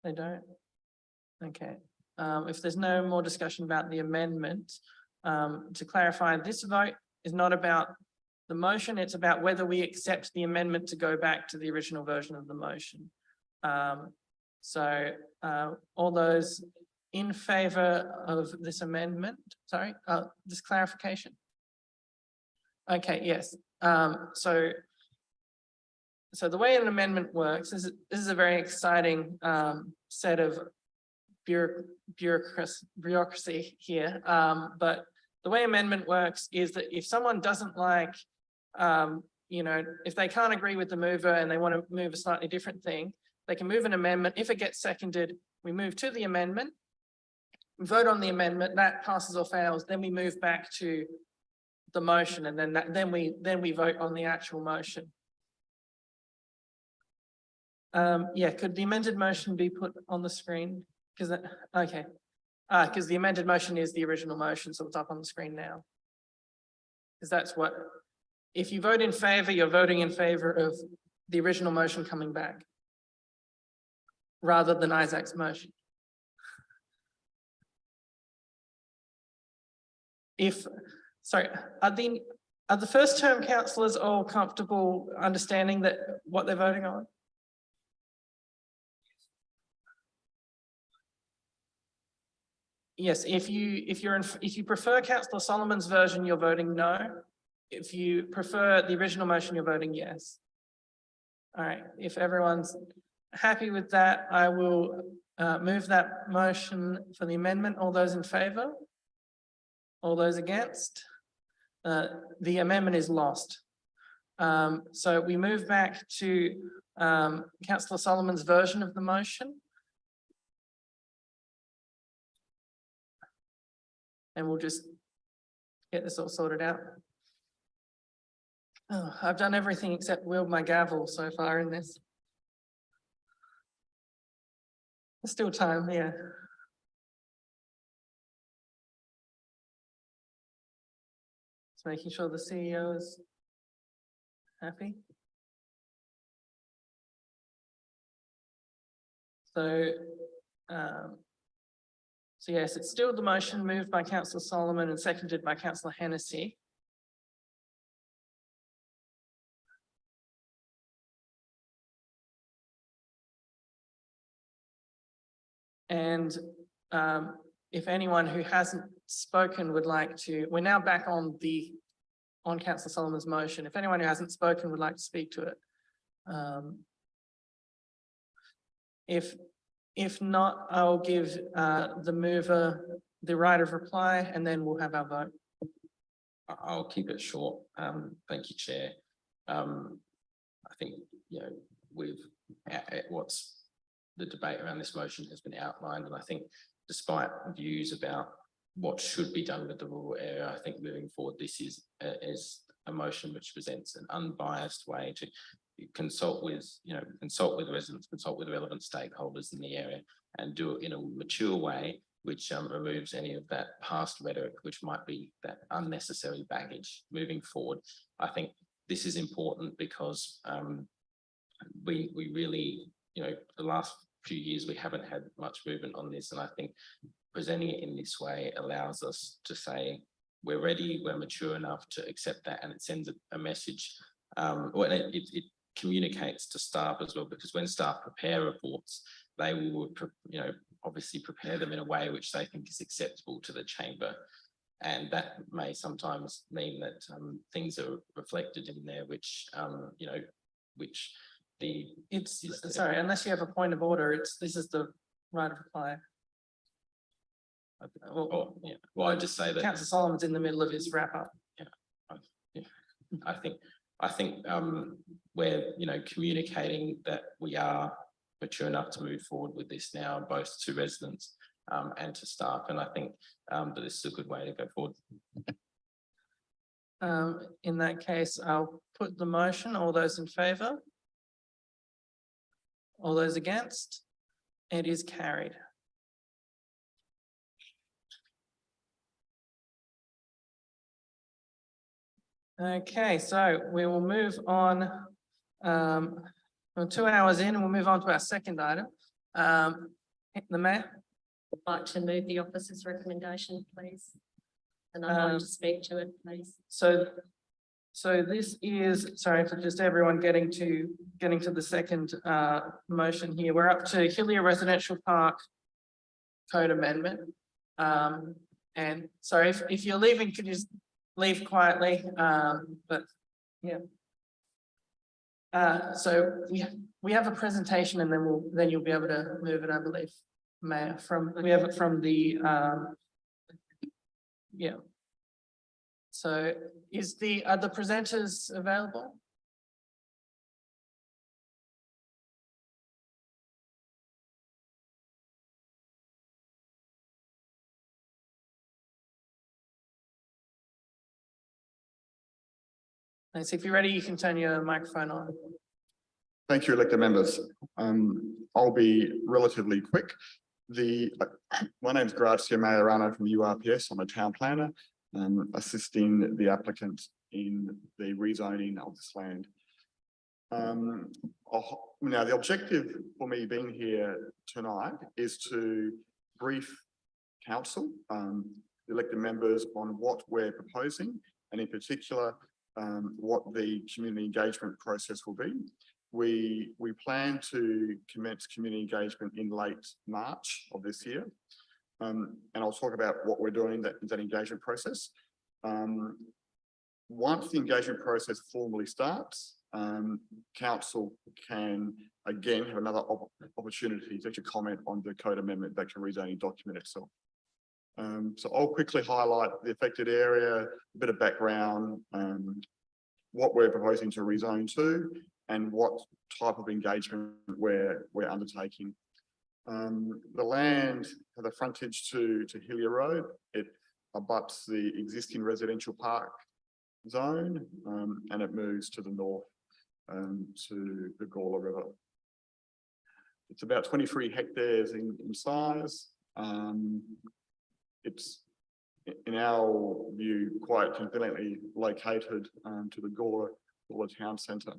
They don't? Okay. If there's no more discussion about the amendment, to clarify, this vote is not about the motion, it's about whether we accept the amendment to go back to the original version of the motion. All those in favour of this amendment, this clarification? Okay, yes. So the way an amendment works is, this is a very exciting set of bureaucracy here. But the way amendment works is that if someone doesn't like, if they can't agree with the mover and they want to move a slightly different thing, they can move an amendment. If it gets seconded, we move to the amendment, vote on the amendment, that passes or fails, then we move back to the motion, and then we vote on the actual motion. Yeah, could the amended motion be put on the screen? Because that, okay. Because the amended motion is the original motion, so it's up on the screen now. Because that's what, if you vote in favor, you're voting in favor of the original motion coming back. Rather than Isaac's motion. Sorry, are the first term councillors all comfortable understanding that what they're voting on? Yes, if you prefer Councillor Solomon's version, you're voting no. If you prefer the original motion, you're voting yes. All right, if everyone's happy with that, I will move that motion for the amendment. All those in favour? All those against? The amendment is lost. So we move back to Councillor Solomon's version of the motion. And we'll just get this all sorted out. Oh, I've done everything except wield my gavel so far in this. There's still time, yeah. Just making sure the CEO is happy. So yes, it's still the motion moved by Councillor Solomon and seconded by Councillor Hennessy. And if anyone who hasn't spoken would like to, we're now back on Councillor Solomon's motion. If anyone who hasn't spoken would like to speak to it. If not, I'll give the mover the right of reply and then we'll have our vote. I'll keep it short. Thank you, Chair. I think, what's the debate around this motion has been outlined, and I think despite views about what should be done with the rural area, I think moving forward, this is a motion which presents an unbiased way to consult with residents, consult with relevant stakeholders in the area, and do it in a mature way, which removes any of that past rhetoric, which might be that unnecessary baggage moving forward. I think this is important because we really, the last few years, we haven't had much movement on this. And I think presenting it in this way allows us to say, we're ready, we're mature enough to accept that. And it sends a message, it communicates to staff as well, because when staff prepare reports, they will, obviously prepare them in a way which they think is acceptable to the chamber. And that may sometimes mean that things are reflected in there, which, sorry, unless you have a point of order, this is the right of reply. Well, I just say that Councillor Solomon's in the middle of his wrap up. I think we're communicating that we are mature enough to move forward with this now, both to residents and to staff, and I think that this is a good way to go forward. In that case, I'll put the motion. All those in favour? All those against? It is carried. Okay, so we will move on. We're 2 hours in and we'll move on to our second item. The Mayor. I'd like to move the officer's recommendation, please. And I'd like to speak to it, please. So this is, sorry for just everyone getting to the second motion here. We're up to Hillier Residential Park Code Amendment. And sorry, if you're leaving, could you just leave quietly? But yeah. So we have a presentation and then you'll be able to move it, I believe, Mayor, we have it from the yeah. So are the presenters available? And so if you're ready, you can turn your microphone on. Thank you, elected members. I'll be relatively quick. My name is Grazia Majorano from URPS. I'm a town planner, assisting the applicant in the rezoning of this land. Now, the objective for me being here tonight is to brief council, the elected members, on what we're proposing, and in particular, what the community engagement process will be. We plan to commence community engagement in late March of this year. And I'll talk about what we're doing in that engagement process. Once the engagement process formally starts, council can again have another opportunity to actually comment on the code amendment, that rezoning document itself. So I'll quickly highlight the affected area, a bit of background, what we're proposing to rezone to, and what type of engagement we're undertaking. The land has a frontage to Hillier Road. It abuts the existing residential park zone, and it moves to the north to the Gawler River. It's about 23 hectares in size. It's, in our view, quite conveniently located to the Gawler town centre.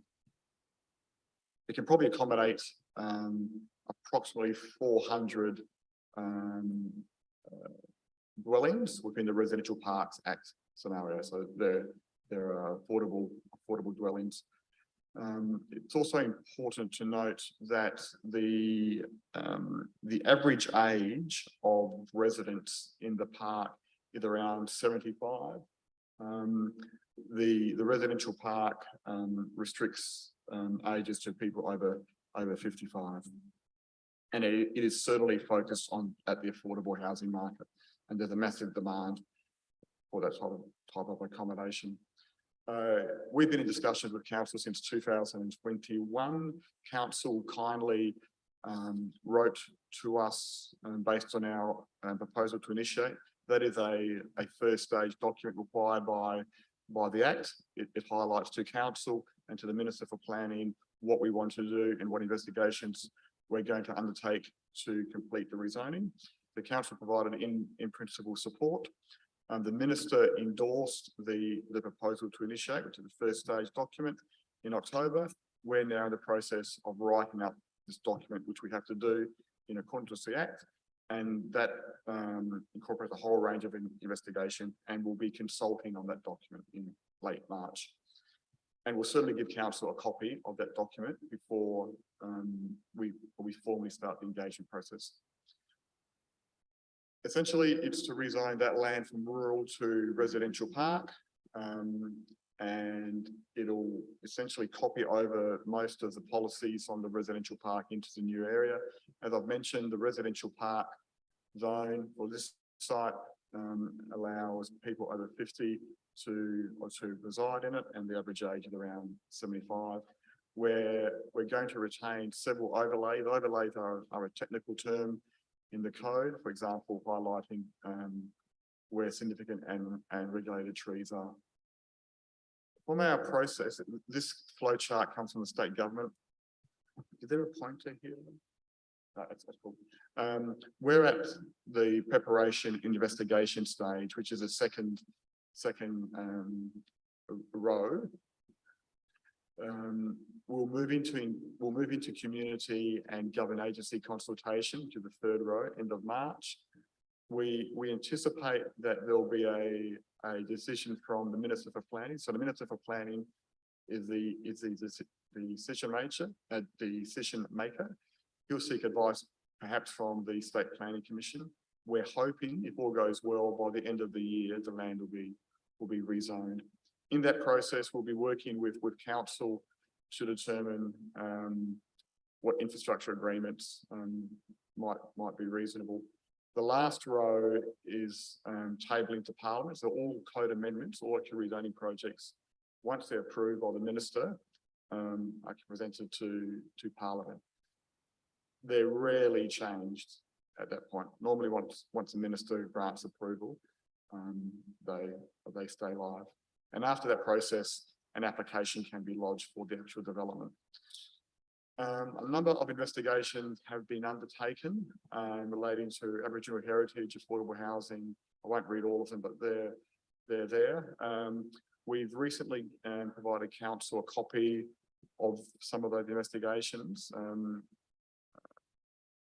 It can probably accommodate approximately 400 dwellings within the Residential Parks Act scenario. So there are affordable dwellings. It's also important to note that the average age of residents in the park is around 75. The residential park restricts ages to people over 55. And it is certainly focused at the affordable housing market. And there's a massive demand for that type of accommodation. We've been in discussions with council since 2021. Council kindly wrote to us based on our proposal to initiate. That is a first stage document required by the Act. It highlights to council and to the Minister for Planning what we want to do and what investigations we're going to undertake to complete the rezoning. The council provided in principle support. The Minister endorsed the proposal to initiate, which is the first stage document, in October. We're now in the process of writing up this document, which we have to do in accordance with the Act. And that incorporates a whole range of investigation, and we'll be consulting on that document in late March. And we'll certainly give council a copy of that document before we formally start the engagement process. Essentially, it's to rezone that land from rural to residential park, and it'll essentially copy over most of the policies on the residential park into the new area. As I've mentioned, the residential park zone for this site allows people over 50 to reside in it, and the average age is around 75. Where we're going to retain several overlays. Overlays are a technical term in the code, for example, highlighting where significant and regulated trees are. From our process, this flow chart comes from the state government. Is there a pointer here? That's cool. We're at the preparation investigation stage, which is a second row. We'll move into community and government agency consultation to the third row, end of March. We anticipate that there'll be a decision from the Minister for Planning. So the Minister for Planning is the decision maker. He'll seek advice perhaps from the State Planning Commission. We're hoping, if all goes well, by the end of the year, the land will be rezoned. In that process, we'll be working with council to determine what infrastructure agreements might be reasonable. The last row is tabling to Parliament. So all code amendments, all rezoning projects, once they're approved by the Minister, are presented to Parliament. They're rarely changed at that point. Normally, once the Minister grants approval, they stay live. And after that process, an application can be lodged for the actual development. A number of investigations have been undertaken relating to Aboriginal heritage, affordable housing. I won't read all of them, but they're there. We've recently provided council a copy of some of those investigations.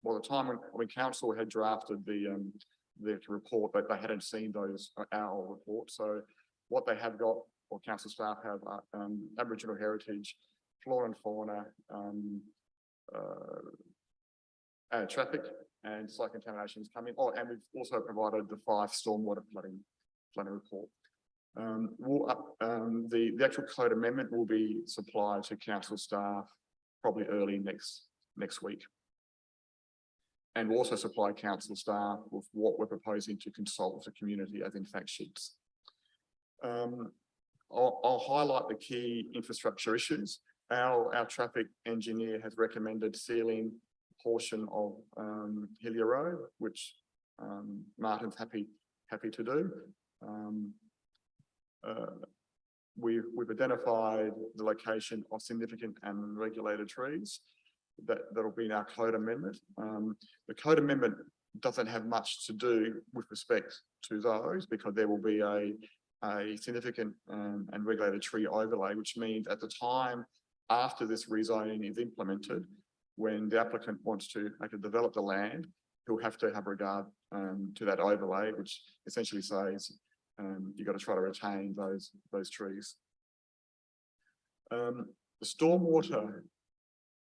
By the time when council had drafted the report, but they hadn't seen those our report. So what they have got, or council staff have, Aboriginal heritage, flora and fauna, traffic and site contaminations coming. Oh, and we've also provided the 5 stormwater flooding report. The actual code amendment will be supplied to council staff probably early next week. And we'll also supply council staff with what we're proposing to consult with the community as in fact sheets. I'll highlight the key infrastructure issues. Our traffic engineer has recommended sealing a portion of Hillier Road, which Martin's happy to do. We've identified the location of significant and regulated trees that'll be in our code amendment. The code amendment doesn't have much to do with respect to those because there will be a significant and regulated tree overlay, which means at the time after this rezoning is implemented, when the applicant wants to actually develop the land, he'll have to have regard to that overlay, which essentially says you've got to try to retain those trees. The stormwater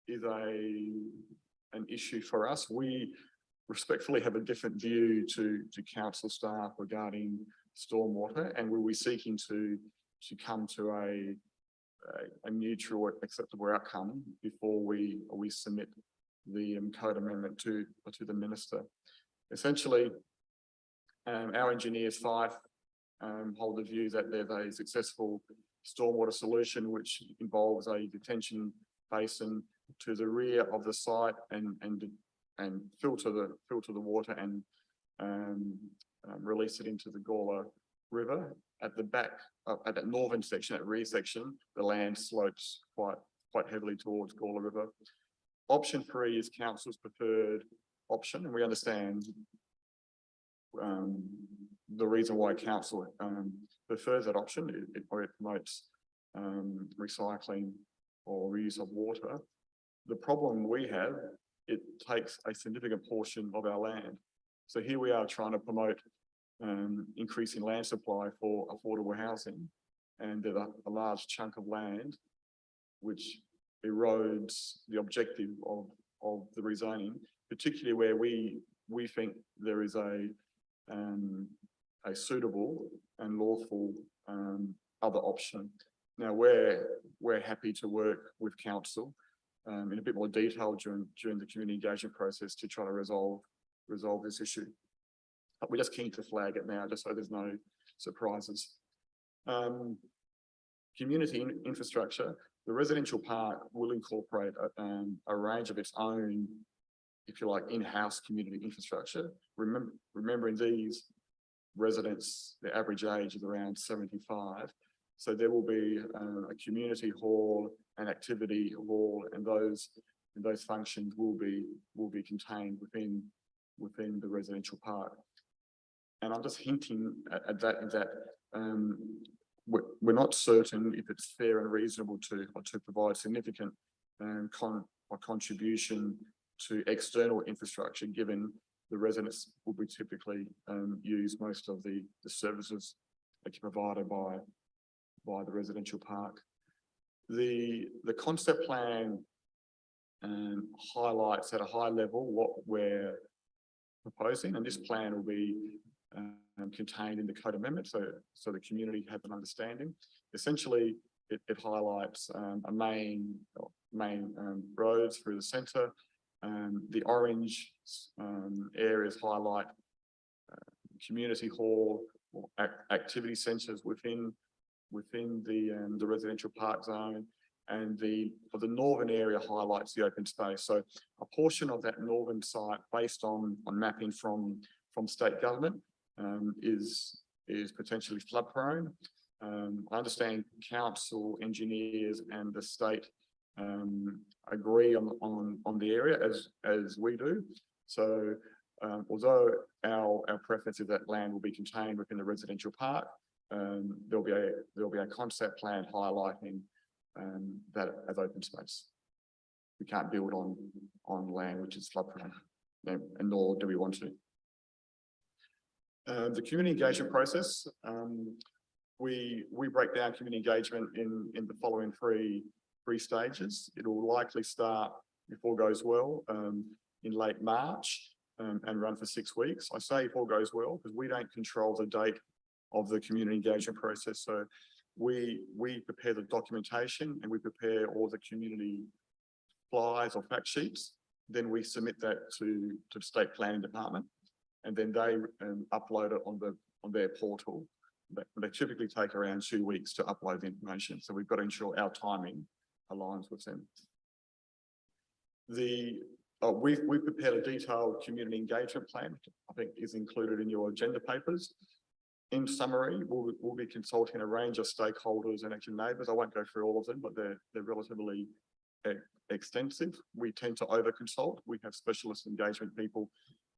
is an issue for us. We respectfully have a different view to council staff regarding stormwater, and we'll be seeking to come to a mutual acceptable outcome before we submit the code amendment to the minister. Essentially, our engineers Fife hold the view that there's a successful stormwater solution which involves a detention basin to the rear of the site and filter the water and release it into the Gawler River. At the back, at that northern section, that rear section, the land slopes quite heavily towards Gawler River. Option 3 is council's preferred option, and we understand the reason why council prefers that option. It promotes recycling or reuse of water. The problem we have, it takes a significant portion of our land. So here we are trying to promote increasing land supply for affordable housing, and there's a large chunk of land which erodes the objective of the rezoning, particularly where we think there is a suitable and lawful other option. Now we're happy to work with council in a bit more detail during the community engagement process to try to resolve this issue. But we're just keen to flag it now, just so there's no surprises. Community infrastructure, the residential park will incorporate a range of its own, if you like, in-house community infrastructure. Remembering these residents, their average age is around 75. So there will be a community hall, an activity hall, and those functions will be contained within the residential park. And I'm just hinting at that we're not certain if it's fair and reasonable to provide significant contribution to external infrastructure, given the residents will be typically use most of the services that are provided by the residential park. The concept plan highlights at a high level what we're proposing, and this plan will be contained in the code amendment, so the community has an understanding. Essentially, it highlights a main roads through the centre. The orange areas highlight community hall or activity centres within the residential park zone, and the northern area highlights the open space. So a portion of that northern site, based on mapping from state government, is potentially flood prone. I understand council engineers and the state agree on the area as we do. So although our preference is that land will be contained within the residential park, there'll be a concept plan highlighting that as open space. We can't build on land which is floodplain, and nor do we want to. The community engagement process, we break down community engagement in the following three stages. It will likely start, if all goes well, in late March and run for 6 weeks. I say if all goes well because we don't control the date of the community engagement process. So we prepare the documentation and we prepare all the community flyers or fact sheets. Then we submit that to State Planning Department, and then they upload it on their portal. They typically take around 2 weeks to upload the information. So we've got to ensure our timing aligns with them. We've prepared a detailed community engagement plan, which I think is included in your agenda papers. In summary, we'll be consulting a range of stakeholders and actually neighbours. I won't go through all of them, but they're relatively extensive. We tend to over consult. We have specialist engagement people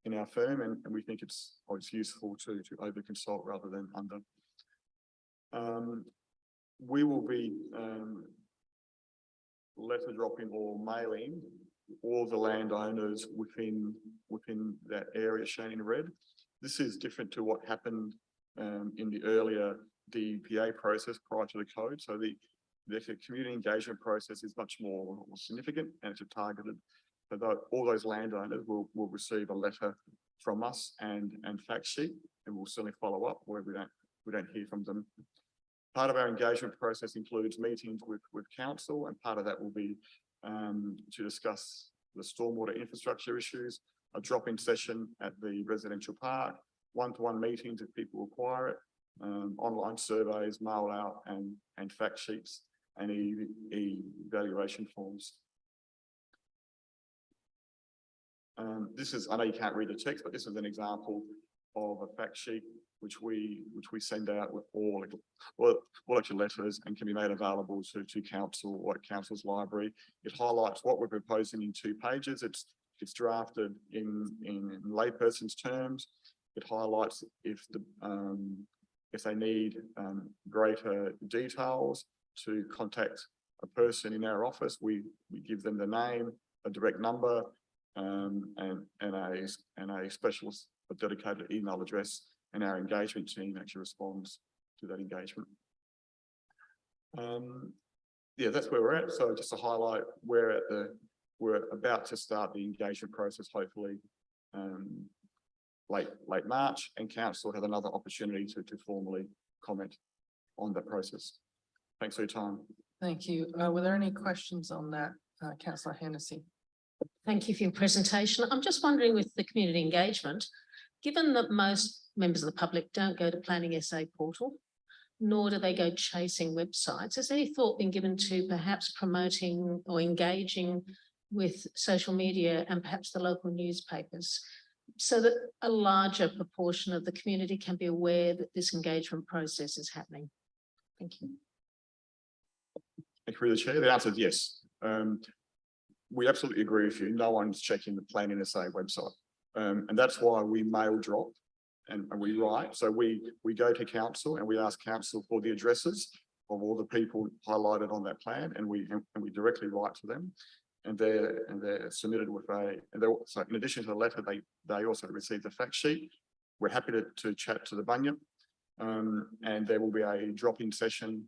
in our firm, and we think it's useful to over consult rather than under. We will be letter dropping or mailing all the landowners within that area shown in red. This is different to what happened in the earlier DEPA process prior to the code. So the community engagement process is much more significant and it's targeted. So all those landowners will receive a letter from us and fact sheet, and we'll certainly follow up where we don't hear from them. Part of our engagement process includes meetings with council, and part of that will be to discuss the stormwater infrastructure issues, a drop-in session at the residential park, one-to-one meetings if people require it, online surveys, mail out and fact sheets and evaluation forms. This is, I know you can't read the text, but this is an example of a fact sheet which we send out with all actually letters and can be made available to council or council's library. It highlights what we're proposing in 2 pages. It's drafted in layperson's terms. It highlights if they need greater details to contact a person in our office. We give them the name, a direct number, and a specialist, a dedicated email address, and our engagement team actually responds to that engagement. Yeah, that's where we're at. So just to highlight, we're about to start the engagement process, hopefully late March, and council has another opportunity to formally comment on that process. Thanks for your time. Thank you. Were there any questions on that, Councillor Hennessy? Thank you for your presentation. I'm just wondering with the community engagement, given that most members of the public don't go to Planning SA portal, nor do they go chasing websites, has any thought been given to perhaps promoting or engaging with social media and perhaps the local newspapers so that a larger proportion of the community can be aware that this engagement process is happening? Thank you. Thank you, through the chair. The answer is yes. We absolutely agree with you. No one's checking the Planning SA website. And that's why we mail drop and we write. So we go to council and we ask council for the addresses of all the people highlighted on that plan, and we directly write to them. And they're submitted with so in addition to the letter, they also receive the fact sheet. We're happy to chat to the Bunyip, and there will be a drop-in session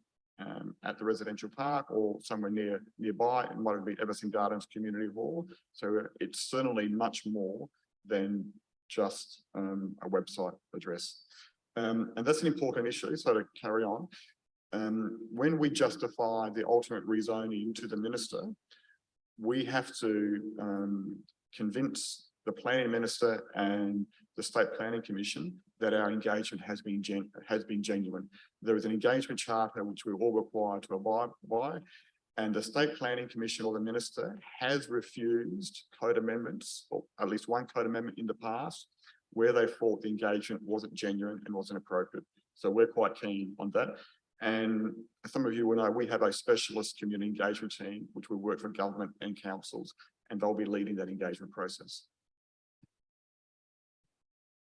at the residential park or somewhere nearby. It might be Everson Gardens Community Hall. So it's certainly much more than just a website address. And that's an important issue. So to carry on, when we justify the ultimate rezoning to the minister, we have to convince the planning minister and the State Planning Commission that our engagement has been genuine. There is an engagement charter which we're all required to abide by, and the State Planning Commission or the minister has refused code amendments, or at least one code amendment in the past, where they thought the engagement wasn't genuine and wasn't appropriate. So we're quite keen on that. And some of you will know, we have a specialist community engagement team, which will work for government and councils, and they'll be leading that engagement process.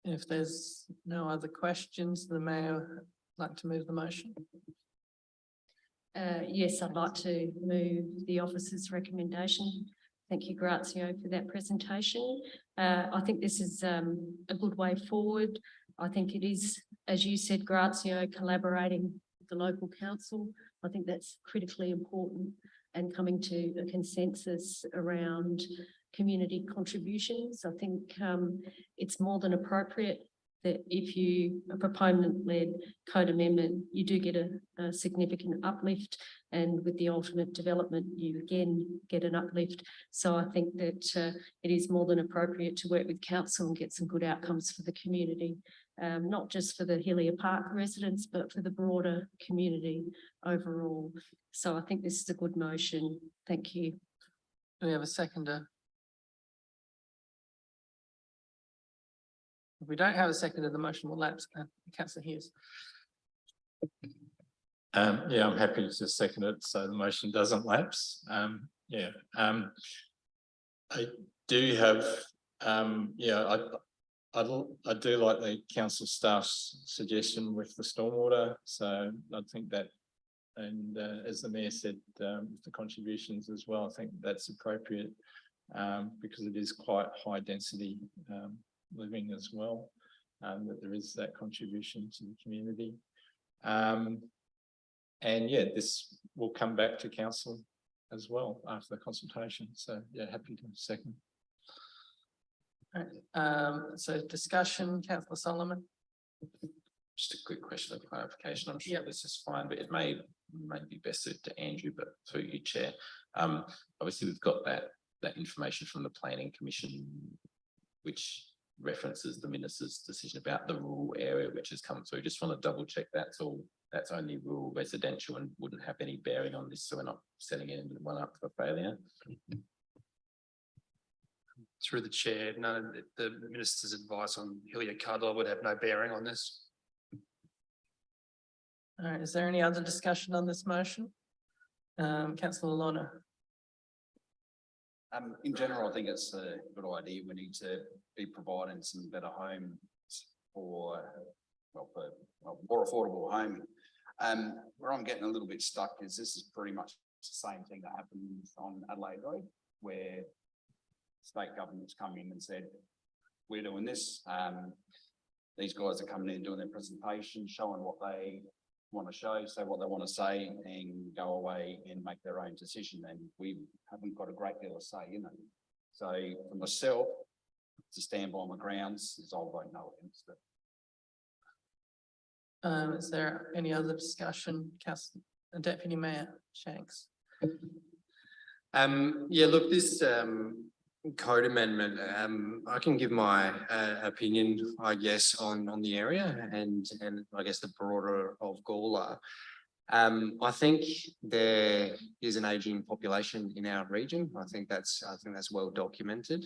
If there's no other questions, the mayor would like to move the motion. Yes, I'd like to move the officer's recommendation. Thank you, Grazio, for that presentation. I think this is a good way forward. I think it is, as you said, Grazio, collaborating with the local council. I think that's critically important, and coming to a consensus around community contributions. I think it's more than appropriate that if you, a proponent-led code amendment, you do get a significant uplift, and with the alternate development, you again get an uplift. So I think that it is more than appropriate to work with council and get some good outcomes for the community, not just for the Hillier Park residents, but for the broader community overall. So I think this is a good motion. Thank you. Do we have a seconder? If we don't have a seconder, the motion will lapse. Councillor Hughes. Yeah, I'm happy to second it, so the motion doesn't lapse. I do have, I do like the council staff's suggestion with the stormwater, so I think that, and as the mayor said, with the contributions as well, I think that's appropriate, because it is quite high density living as well, that there is that contribution to the community. And yeah, this will come back to council as well after the consultation. So yeah, happy to second. So discussion, Councillor Solomon. Just a quick question of clarification. I'm sure this is fine, but it may be best suited to Andrew, but through you, Chair. Obviously, we've got that information from the Planning Commission, which references the minister's decision about the rural area which has come through. Just want to double check that's only rural residential and wouldn't have any bearing on this, so we're not setting anyone up for failure. Through the chair, none of the minister's advice on Hillier Cudler would have no bearing on this. All right, is there any other discussion on this motion? Councillor Lorna. In general, I think it's a good idea. We need to be providing some better homes for more affordable home. Where I'm getting a little bit stuck is this is pretty much the same thing that happened on Adelaide Road, where state governments come in and said, we're doing this. These guys are coming in and doing their presentation, showing what they want to show, say what they want to say, and go away and make their own decision. And we haven't got a great deal of say in it. So for myself, to stand by my grounds, is I'll vote no against it. Is there any other discussion, Deputy Mayor Shanks? Yeah, look, this code amendment, I can give my opinion, I guess, on the area and I guess the border of Gawler. I think there is an aging population in our region. I think that's well documented.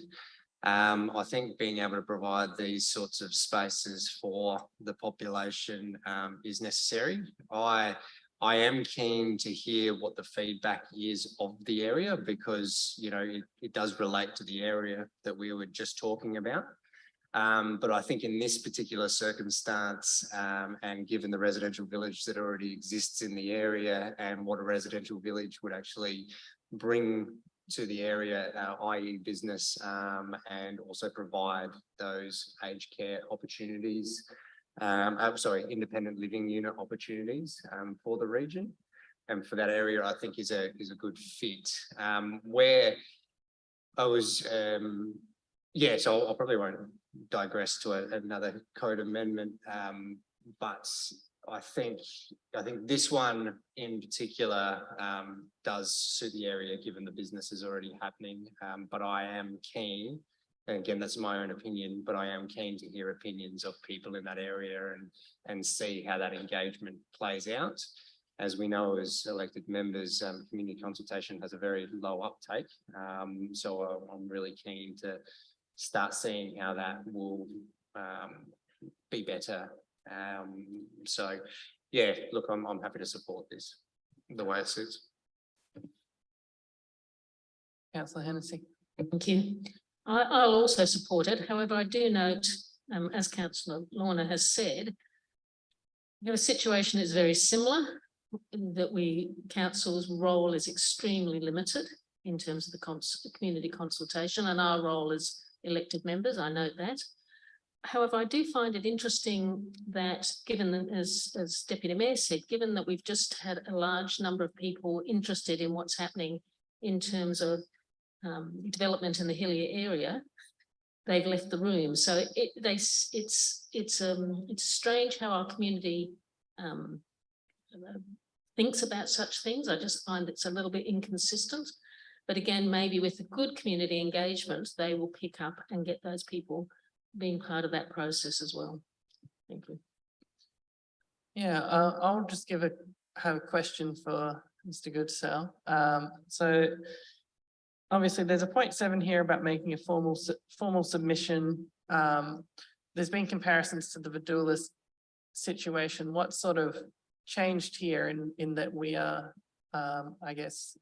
I think being able to provide these sorts of spaces for the population is necessary. I am keen to hear what the feedback is of the area, because, you know, it does relate to the area that we were just talking about. But I think in this particular circumstance, and given the residential village that already exists in the area and what a residential village would actually bring to the area, i.e. business, and also provide those aged care opportunities, independent living unit opportunities for the region, and for that area, I think is a good fit. Where I was, so I probably won't digress to another code amendment, but I think this one in particular does suit the area, given the business is already happening. But I am keen. And again, that's my own opinion, but I am keen to hear opinions of people in that area and see how that engagement plays out. As we know, as elected members, community consultation has a very low uptake. So I'm really keen to start seeing how that will be better. So Yeah, look, I'm happy to support this, the way it suits. Councillor Hennessy. Thank you. I'll also support it. However, I do note, as councillor Lorna has said, we have a situation that's very similar, that council's role is extremely limited in terms of the community consultation, and our role as elected members, I note that. However, I do find it interesting that given, as Deputy Mayor said, given that we've just had a large number of people interested in what's happening in terms of development in the Hillier area, they've left the room. So it's strange how our community thinks about such things. I just find it's a little bit inconsistent. But again, maybe with a good community engagement, they will pick up and get those people being part of that process as well. Thank you. Yeah, I'll just have a question for Mr. Goodsell. So obviously there's a 0.7 here about making a formal submission. There's been comparisons to the Vidoulas situation. What sort of changed here in that we are, I guess,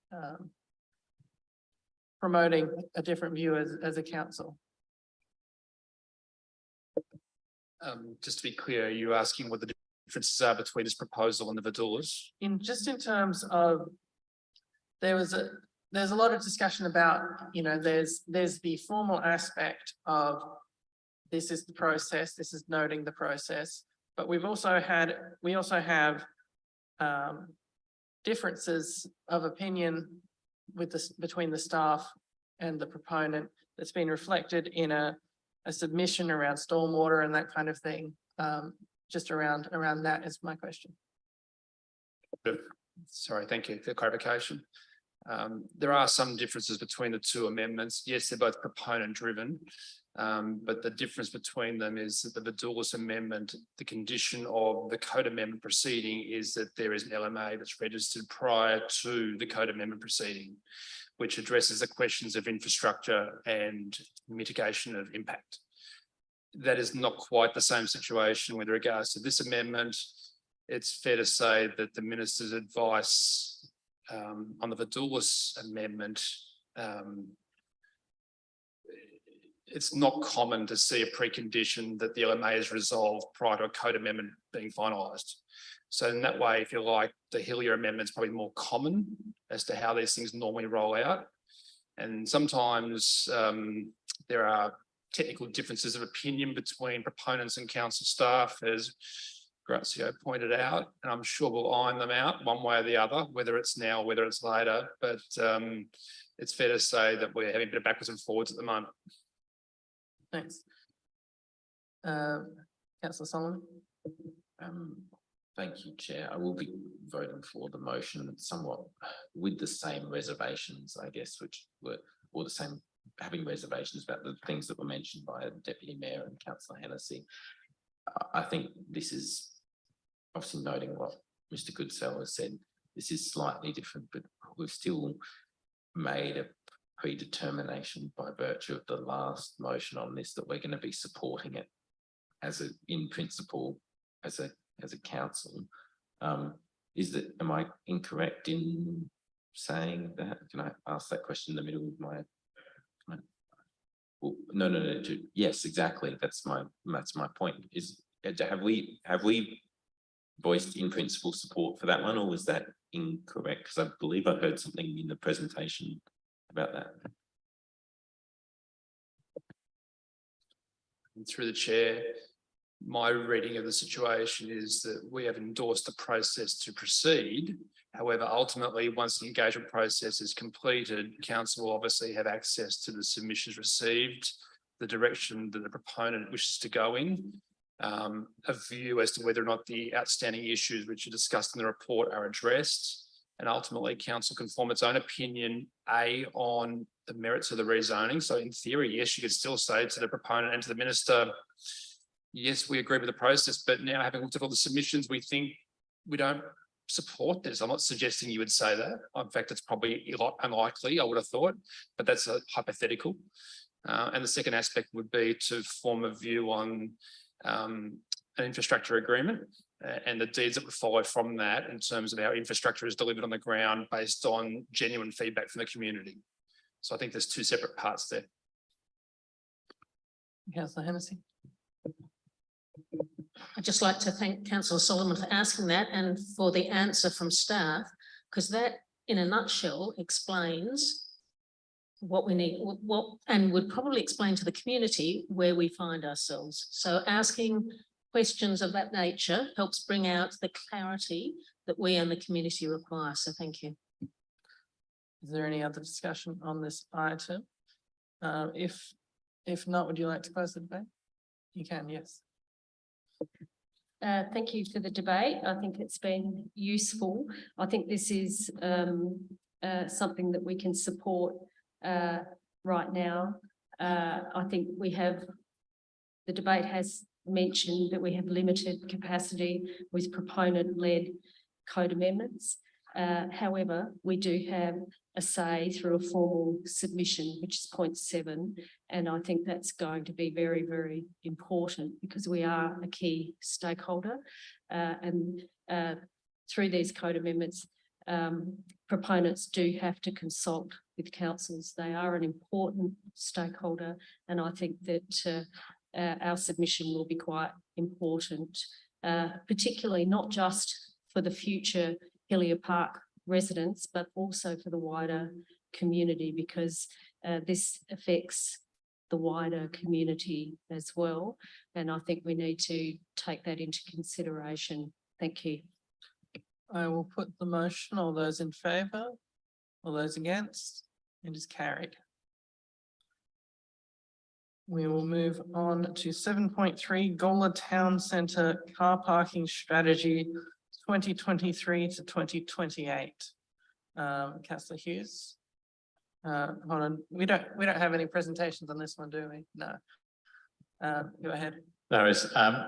promoting a different view as a council? Just to be clear, are you asking what the differences are between this proposal and the Vidoulas? In terms of, there's a lot of discussion about, there's the formal aspect of this is the process, this is noting the process, but we also have differences of opinion between the staff and the proponent that's been reflected in a submission around stormwater and that kind of thing. Just around that is my question. Sorry, thank you for the clarification. There are some differences between the two amendments. Yes, they're both proponent driven, but the difference between them is that the Vidoulas amendment, the condition of the code amendment proceeding is that there is an LMA that's registered prior to the code amendment proceeding, which addresses the questions of infrastructure and mitigation of impact. That is not quite the same situation with regards to this amendment. It's fair to say that the minister's advice on the Vidoulas amendment, it's not common to see a precondition that the LMA is resolved prior to a code amendment being finalised. So in that way, if you like, the Hillier amendment is probably more common as to how these things normally roll out. And sometimes there are technical differences of opinion between proponents and council staff, as Grazio pointed out, and I'm sure we'll iron them out one way or the other, whether it's now, whether it's later, but it's fair to say that we're having a bit of backwards and forwards at the moment. Thanks. Councillor Solomon. Thank you, Chair. I will be voting for the motion somewhat with the same reservations, I guess, which were, or the same, having reservations about the things that were mentioned by Deputy Mayor and Councillor Hennessy. I think this is obviously noting what Mr. Goodsell has said. This is slightly different, but we've still made a predetermination by virtue of the last motion on this that we're going to be supporting it as a, in principle, as a council. Am I incorrect in saying that? Can I ask that question in the middle of my? Well, no. Yes, exactly. That's my point. Have we voiced in principle support for that one, or was that incorrect? Because I believe I heard something in the presentation about that. And through the chair, my reading of the situation is that we have endorsed the process to proceed. However, ultimately, once the engagement process is completed, council will obviously have access to the submissions received, the direction that the proponent wishes to go in, a view as to whether or not the outstanding issues which are discussed in the report are addressed. And ultimately, council can form its own opinion, on the merits of the rezoning. So in theory, yes, you could still say to the proponent and to the minister, yes, we agree with the process, but now having looked at all the submissions, we think we don't support this. I'm not suggesting you would say that. In fact, it's probably a lot unlikely, I would have thought, but that's a hypothetical. And the second aspect would be to form a view on an infrastructure agreement. and the deeds that would follow from that in terms of how infrastructure is delivered on the ground based on genuine feedback from the community. So I think there's two separate parts there. Councillor Hennessy. I'd just like to thank Councillor Solomon for asking that and for the answer from staff, because that in a nutshell explains what we need, and would probably explain to the community where we find ourselves. So asking questions of that nature helps bring out the clarity that we and the community require. So thank you. Is there any other discussion on this item? If not, would you like to close the debate? You can, yes. Thank you for the debate. I think it's been useful. I think this is something that we can support right now. I think the debate has mentioned that we have limited capacity with proponent-led code amendments. However, we do have a say through a formal submission, which is point 7. And I think that's going to be very, very important because we are a key stakeholder. Through these code amendments, proponents do have to consult with councils. They are an important stakeholder. And I think that our submission will be quite important, particularly not just for the future Hillier Park residents, but also for the wider community, because this affects the wider community as well. And I think we need to take that into consideration. Thank you. I will put the motion. All those in favour? All those against? It is carried. We will move on to 7.3 Gawler Town Centre Car Parking Strategy 2023 to 2028. Councillor Hughes. Hold on, we don't have any presentations on this one, do we? No. Go ahead. No,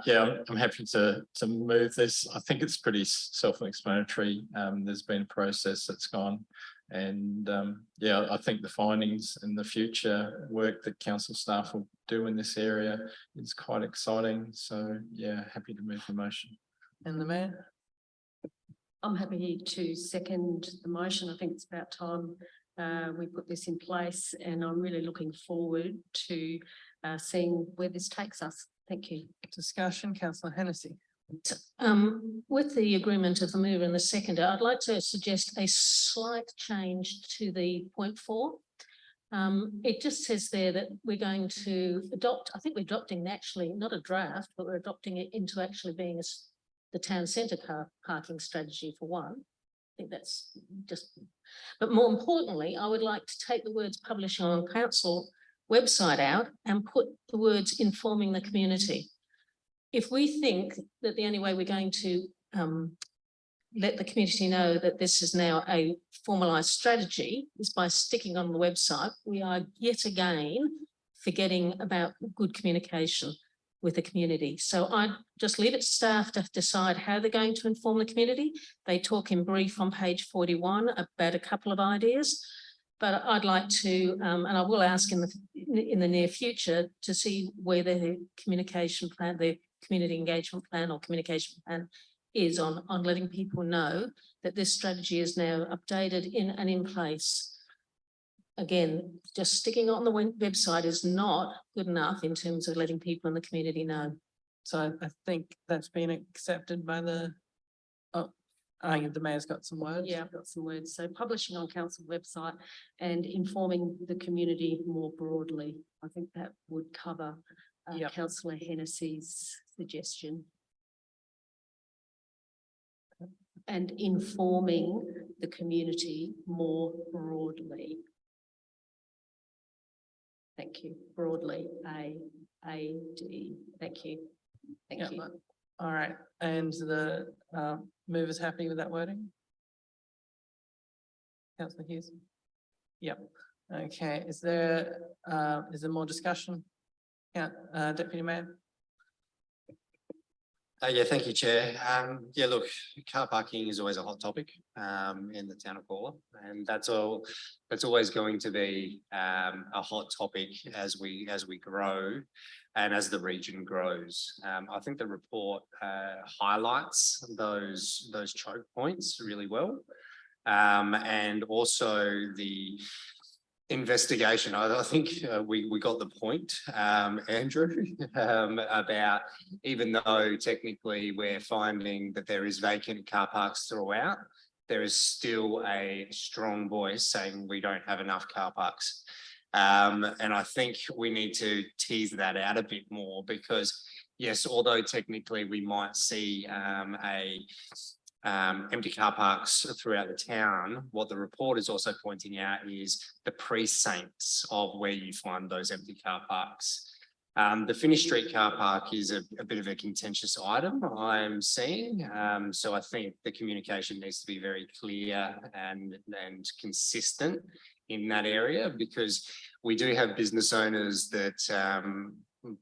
yeah, I'm happy to move this. I think it's pretty self-explanatory. There's been a process that's gone, and yeah, I think the findings and the future work that council staff will do in this area is quite exciting. So yeah, happy to move the motion. And the mayor? I'm happy to second the motion. I think it's about time we put this in place, and I'm really looking forward to seeing where this takes us. Thank you. Discussion, councillor Hennessy. With the agreement of the mover and the seconder, I'd like to suggest a slight change to the point 4. It just says there that we're going to adopt, I think we're adopting actually not a draft, but we're adopting it into actually being the town centre car parking strategy for one. I think that's just, but more importantly, I would like to take the words publishing on council website out and put the words informing the community. If we think that the only way we're going to let the community know that this is now a formalised strategy is by sticking on the website, we are yet again forgetting about good communication with the community. So I just leave it to staff to decide how they're going to inform the community. They talk in brief on page 41 about a couple of ideas, but I'd like to, and I will ask in the near future to see where the communication plan, the community engagement plan or communication plan is on letting people know that this strategy is now updated in place. Again, just sticking on the website is not good enough in terms of letting people in the community know. So I think that's been accepted by the, I think the mayor's got some words. Yeah, I've got some words. So publishing on council website and informing the community more broadly. I think that would cover councillor Hennessy's suggestion. And informing the community more broadly. Thank you. Broadly, A-D. Thank you. Thank you. All right, and the mover's happy with that wording? Councillor Hughes? Yep. Okay, is there more discussion? Yeah, Deputy Mayor? Yeah, thank you, Chair. Yeah, look, car parking is always a hot topic in the town of Gawler, and that's always going to be a hot topic as we grow. and as the region grows. I think the report highlights those choke points really well. And also the investigation. I think we got the point, Andrew, about even though technically we're finding that there is vacant car parks throughout, there is still a strong voice saying we don't have enough car parks. And I think we need to tease that out a bit more because yes, although technically we might see empty car parks throughout the town, what the report is also pointing out is the precincts of where you find those empty car parks. The Finnish Street car park is a bit of a contentious item I'm seeing. So I think the communication needs to be very clear and consistent in that area, because we do have business owners that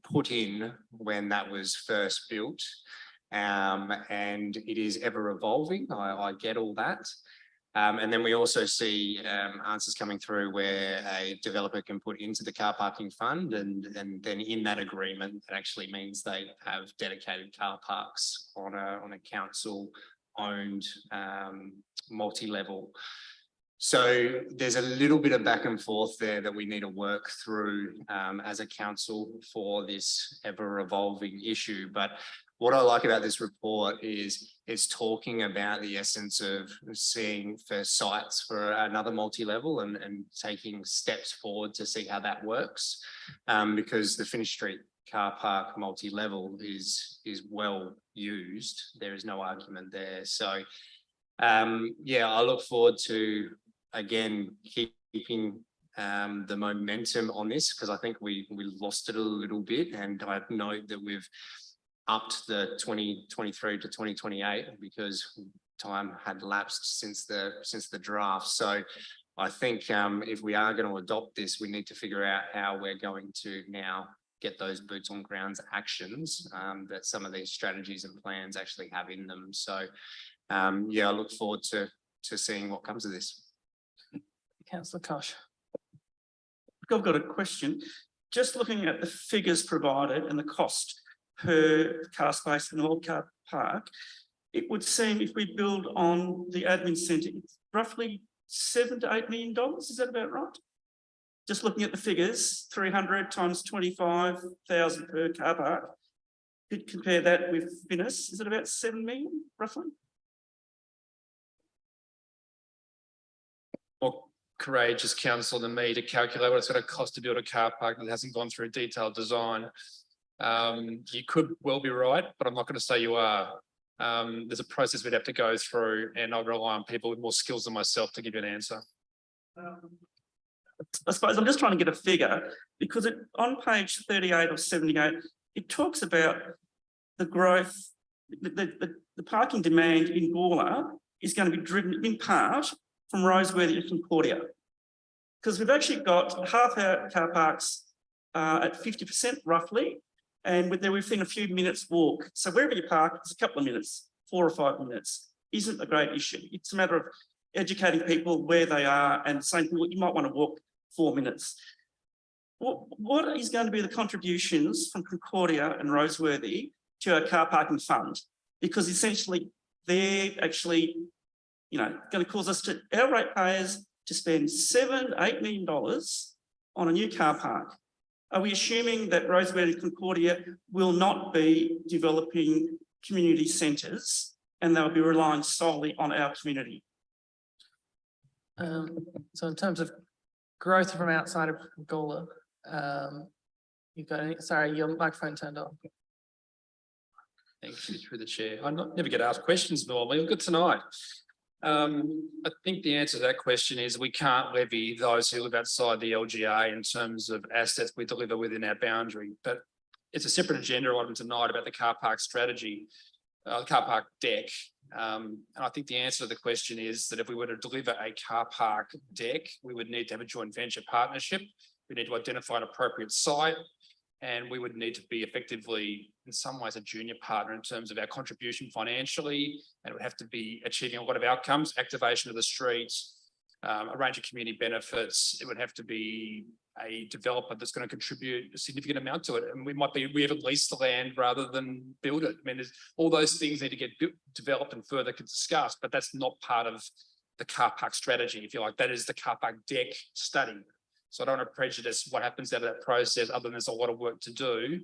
put in when that was first built. And it is ever evolving. I get all that. And then we also see answers coming through where a developer can put into the car parking fund, and then in that agreement, it actually means they have dedicated car parks on a council owned multi-level. So there's a little bit of back and forth there that we need to work through as a council for this ever evolving issue. But what I like about this report is it's talking about the essence of seeing first sites for another multi-level and taking steps forward to see how that works. Because the Finnish Street car park multi-level is well used. There is no argument there. So yeah, I look forward to, again, keeping the momentum on this, because I think we lost it a little bit, and I note that we've upped the 2023 to 2028 because time had lapsed since the draft. So I think if we are going to adopt this, we need to figure out how we're going to now get those boots on grounds actions that some of these strategies and plans actually have in them. So yeah, I look forward to seeing what comes of this. Councillor Kosh. I've got a question. Just looking at the figures provided and the cost per car space in an old car park, it would seem if we build on the admin centre, it's roughly $7 to $8 million. Is that about right? Just looking at the figures, 300 times 25,000 per car park. Could compare that with Finniss. Is it about 7 million roughly? More courageous council than me to calculate what it's going to cost to build a car park that hasn't gone through a detailed design. You could well be right, but I'm not going to say you are. There's a process we'd have to go through, and I'll rely on people with more skills than myself to give you an answer. I suppose I'm just trying to get a figure, because on page 38 of 78, it talks about the growth, the parking demand in Gawler is going to be driven in part from Roseworthy and Concordia. Because we've actually got half our car parks at 50% roughly, and they're within a few minutes walk. So wherever you park, it's a couple of minutes, 4 or 5 minutes, isn't a great issue. It's a matter of educating people where they are and saying, well, you might want to walk 4 minutes. What is going to be the contributions from Concordia and Roseworthy to our car parking fund? Because essentially they're actually, going to cause us to, our ratepayers, to spend $7 to $8 million on a new car park. Are we assuming that Roseworthy and Concordia will not be developing community centres and they'll be relying solely on our community? So in terms of growth from outside of Gawler, you've got any, sorry, your microphone turned on. Thank you, through the chair. I never get asked questions normally. Good tonight. I think the answer to that question is we can't levy those who live outside the LGA in terms of assets we deliver within our boundary. But it's a separate agenda item tonight about the car park strategy, the car park deck. And I think the answer to the question is that if we were to deliver a car park deck, we would need to have a joint venture partnership. We need to identify an appropriate site, and we would need to be effectively, in some ways, a junior partner in terms of our contribution financially. And it would have to be achieving a lot of outcomes, activation of the streets, a range of community benefits. It would have to be a developer that's going to contribute a significant amount to it. And we haven't leased the land rather than build it. I mean, there's all those things need to get developed and further discussed, but that's not part of the car park strategy, if you like. That is the car park deck study. So I don't want to prejudice what happens out of that process, other than there's a lot of work to do,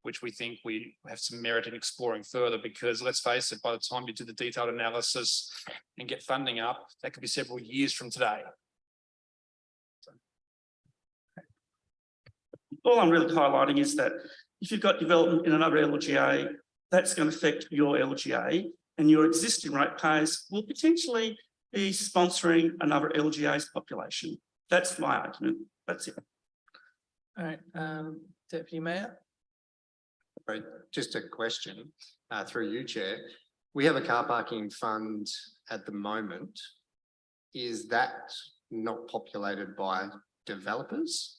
which we think we have some merit in exploring further, because let's face it, by the time you do the detailed analysis and get funding up, that could be several years from today. All I'm really highlighting is that if you've got development in another LGA, that's going to affect your LGA, and your existing ratepayers will potentially be sponsoring another LGA's population. That's my argument. That's it. All right, Deputy Mayor. Right, just a question through you, Chair. We have a car parking fund at the moment. Is that not populated by developers?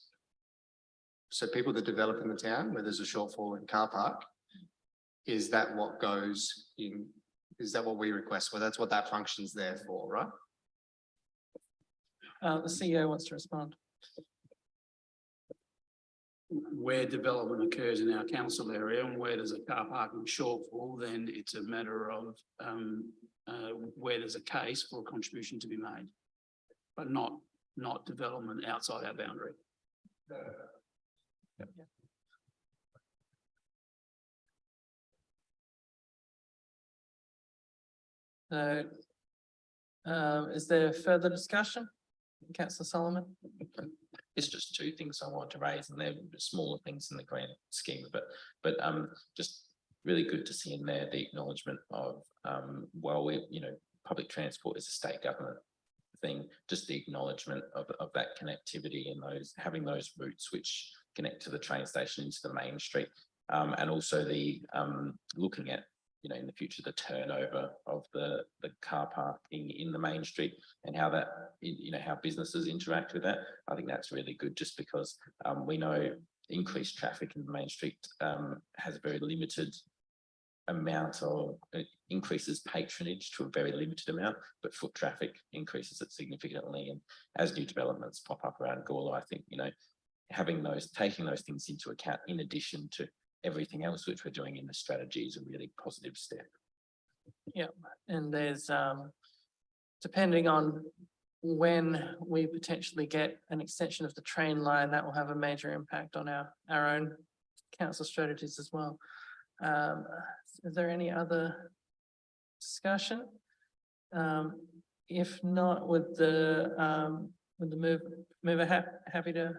So people that develop in the town where there's a shortfall in car park, is that what goes in? Is that what we request? Well, that's what that function's there for, right? The CEO wants to respond. Where development occurs in our council area and where there's a car parking shortfall, then it's a matter of where there's a case for a contribution to be made, but not development outside our boundary. So, is there further discussion? Councillor Solomon? It's just two things I want to raise, and they're smaller things in the grand scheme, but just really good to see in there the acknowledgement of public transport is a state government thing, just the acknowledgement of that connectivity and having those routes which connect to the train station into the main street, and also the looking at in the future the turnover of the car parking in the main street and how that how businesses interact with that. I think that's really good, just because we know increased traffic in the main street has a very limited amount of increases patronage to a very limited amount, but foot traffic increases it significantly. And as new developments pop up around Gawler, I think taking those things into account in addition to everything else which we're doing in the strategy is a really positive step. Yeah, and there's depending on when we potentially get an extension of the train line, that will have a major impact on our own council strategies as well. Is there any other discussion? If not, would the mover happy to?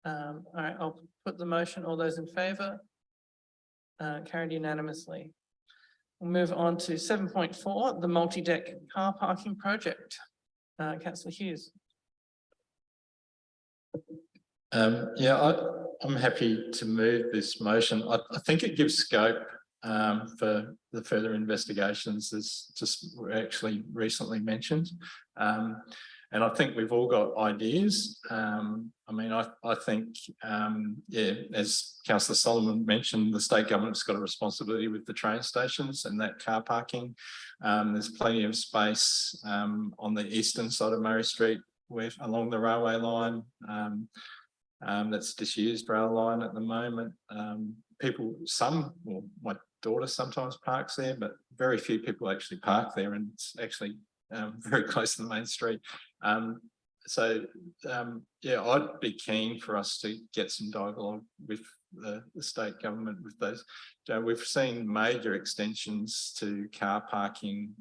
All right, I'll put the motion. All those in favour? Carried unanimously. We'll move on to 7.4, the multi-deck car parking project. Councillor Hughes. I'm happy to move this motion. I think it gives scope for the further investigations, as just were actually recently mentioned. And I think we've all got ideas. I think, as Councillor Solomon mentioned, the state government's got a responsibility with the train stations and that car parking. There's plenty of space on the eastern side of Murray Street, along the railway line. That's disused rail line at the moment. My daughter sometimes parks there, but very few people actually park there, and it's actually very close to the main street. I'd be keen for us to get some dialogue with the state government with those. We've seen major extensions to car parking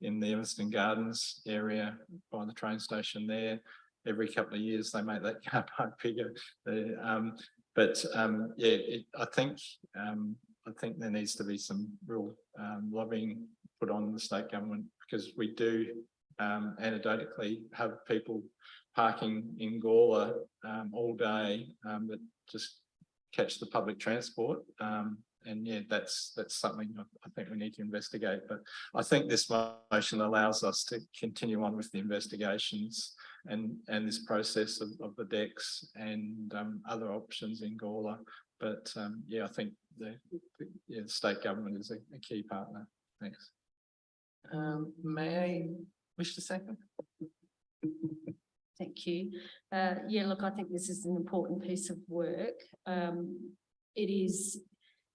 in the Evanston Gardens area by the train station there. Every couple of years they make that car park bigger. I think there needs to be some real lobbying put on the state government, because we do anecdotally have people parking in Gawler all day that just catch the public transport. That's something I think we need to investigate. But I think this motion allows us to continue on with the investigations and this process of the decks and other options in Gawler. But I think the state government is a key partner. Thanks. May I wish to second? Thank you. Yeah, look, I think this is an important piece of work. It is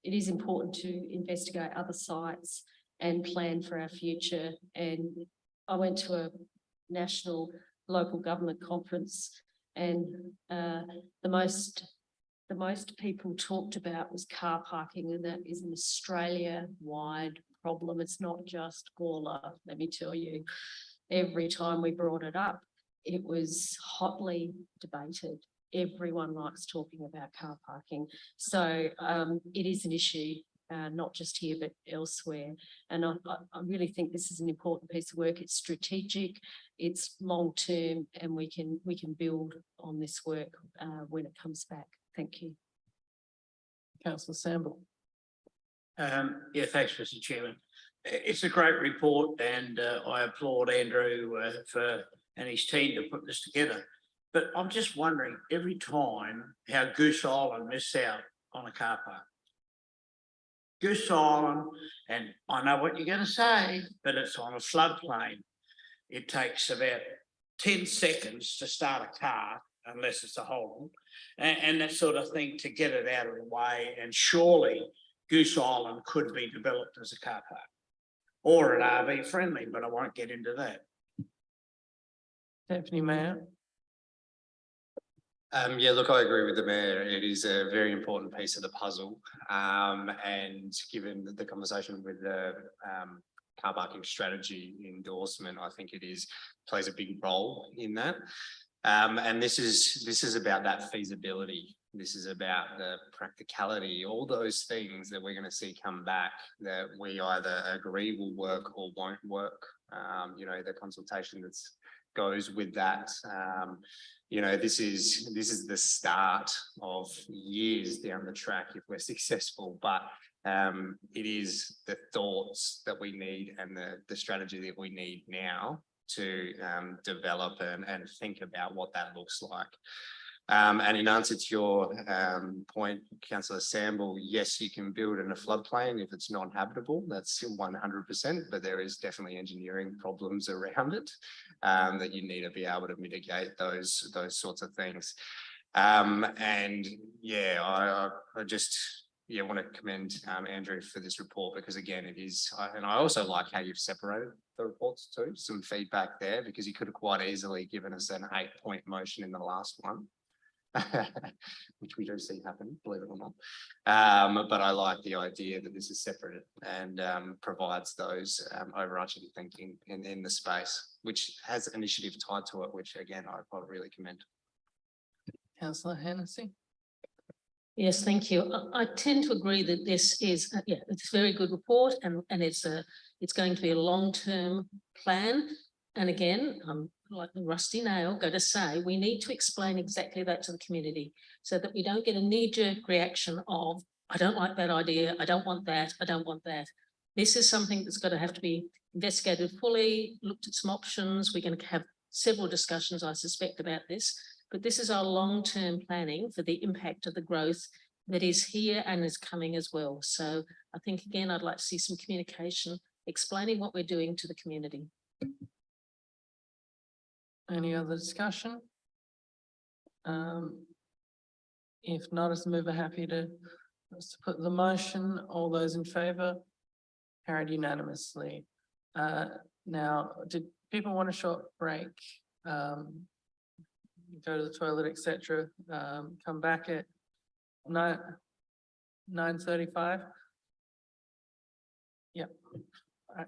important to investigate other sites and plan for our future. And I went to a national local government conference, and the most people talked about was car parking, and that is an Australia-wide problem. It's not just Gawler, let me tell you. Every time we brought it up, it was hotly debated. Everyone likes talking about car parking. So it is an issue, not just here, but elsewhere. And I really think this is an important piece of work. It's strategic, it's long-term, and we can build on this work when it comes back. Thank you. Councillor Sample. Yeah, thanks, Mr. Chairman. It's a great report, and I applaud Andrew and his team to put this together. But I'm just wondering every time how Goose Island miss out on a car park. Goose Island, and I know what you're going to say, but it's on a floodplain. It takes about 10 seconds to start a car, unless it's a Holden, and that sort of thing to get it out of the way. And surely Goose Island could be developed as a car park or an RV friendly, but I won't get into that. Deputy Mayor. Yeah, look, I agree with the mayor. It is a very important piece of the puzzle. And given the conversation with the car parking strategy endorsement, I think plays a big role in that. And this is about that feasibility. This is about the practicality, all those things that we're going to see come back that we either agree will work or won't work. You know, the consultation that goes with that. You know, this is the start of years down the track if we're successful, but it is the thoughts that we need and the strategy that we need now to develop and think about what that looks like. And in answer to your point, Councillor Sample, yes, you can build in a floodplain if it's non-habitable. That's 100%, but there is definitely engineering problems around it that you need to be able to mitigate those sorts of things. And yeah, I just want to commend Andrew for this report, because again, it is, and I also like how you've separated the reports too, some feedback there, because you could have quite easily given us an 8-point motion in the last one. Which we do see happen, believe it or not. But I like the idea that this is separate and provides those overarching thinking in the space, which has initiative tied to it, which again, I really commend. Councillor Hennessy. Yes, thank you. I tend to agree that this is, it's a very good report, and it's going to be a long-term plan. And again, like the rusty nail, got to say, we need to explain exactly that to the community so that we don't get a knee-jerk reaction of, I don't like that idea, I don't want that, I don't want that. This is something that's got to have to be investigated fully, looked at some options. We're going to have several discussions, I suspect, about this, but this is our long-term planning for the impact of the growth that is here and is coming as well. So I think, again, I'd like to see some communication explaining what we're doing to the community. Any other discussion? If not, as a mover, happy to put the motion. All those in favour? Carried unanimously. Now, did people want a short break? Go to the toilet, etc. Come back at 9:35? Yep. All right.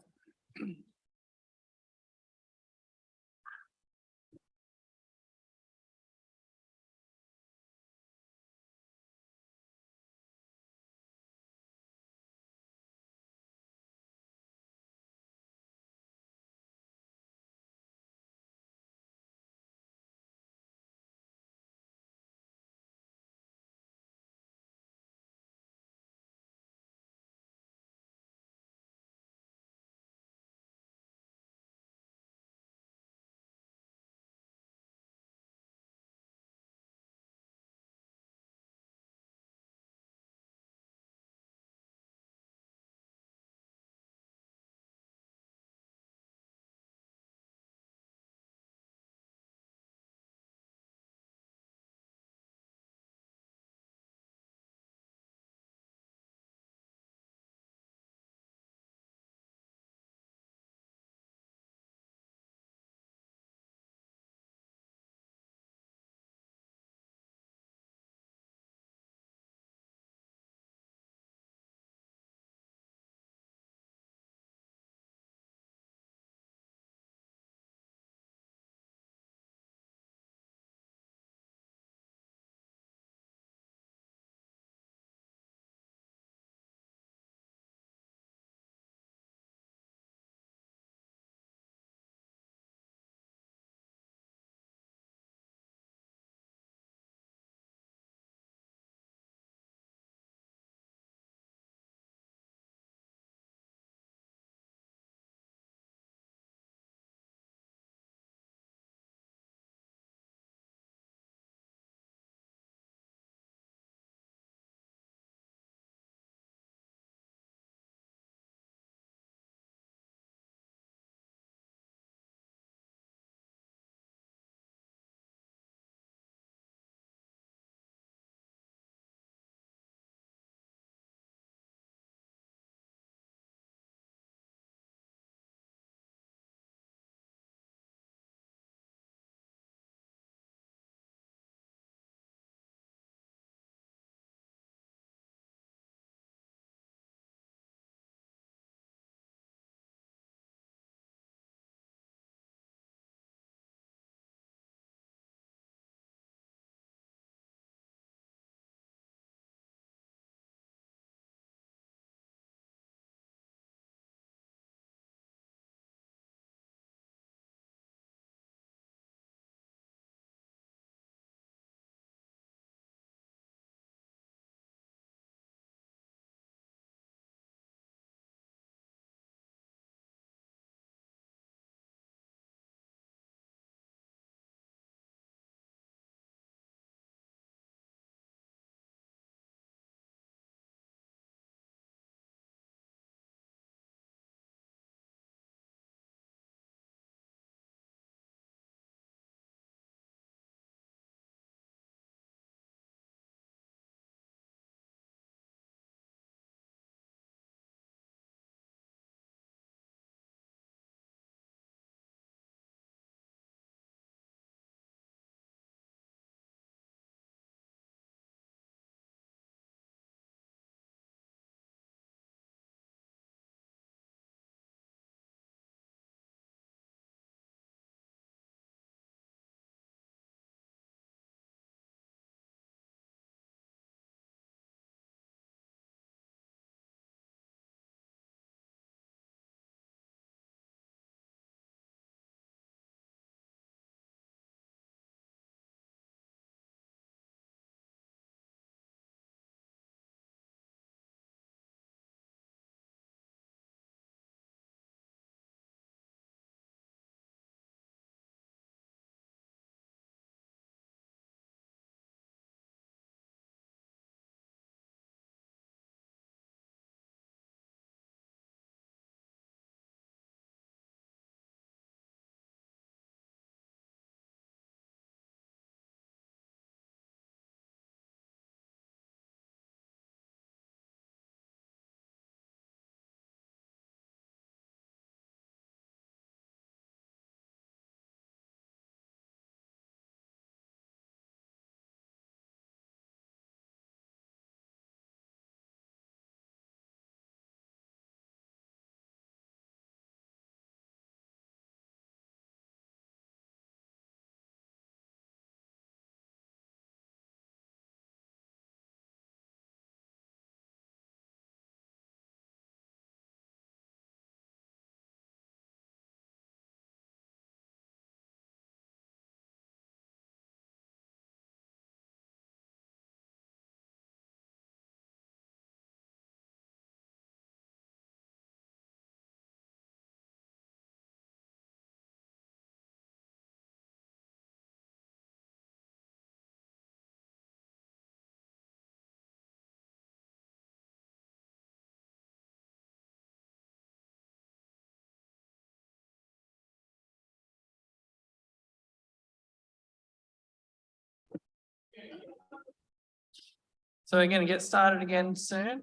So we're going to get started again soon.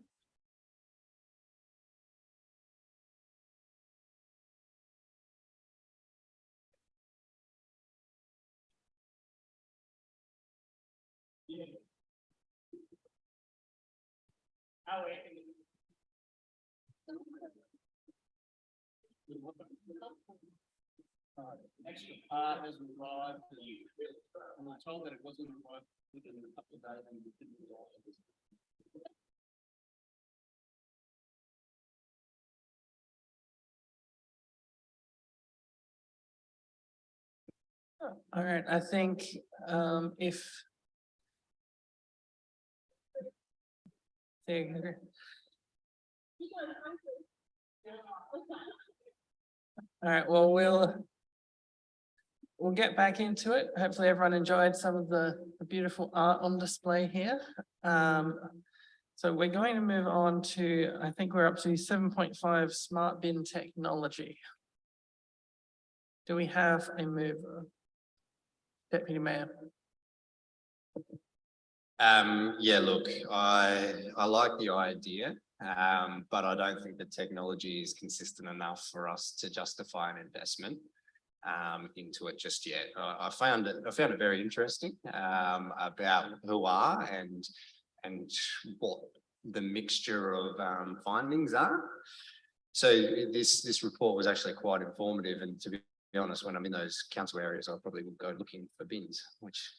Extra part has arrived, and we're told that it wasn't arrived within a couple of days and we didn't arrive. All right, I think if there you go. All right, well, we'll get back into it. Hopefully everyone enjoyed some of the beautiful art on display here. So we're going to move on to, I think we're up to 7.5 smart bin technology. Do we have a mover? Deputy Mayor. Yeah, look, I like the idea, but I don't think the technology is consistent enough for us to justify an investment into it just yet. I found it very interesting about who are and what the mixture of findings are. So this report was actually quite informative, and to be honest, when I'm in those council areas, I probably will go looking for bins, which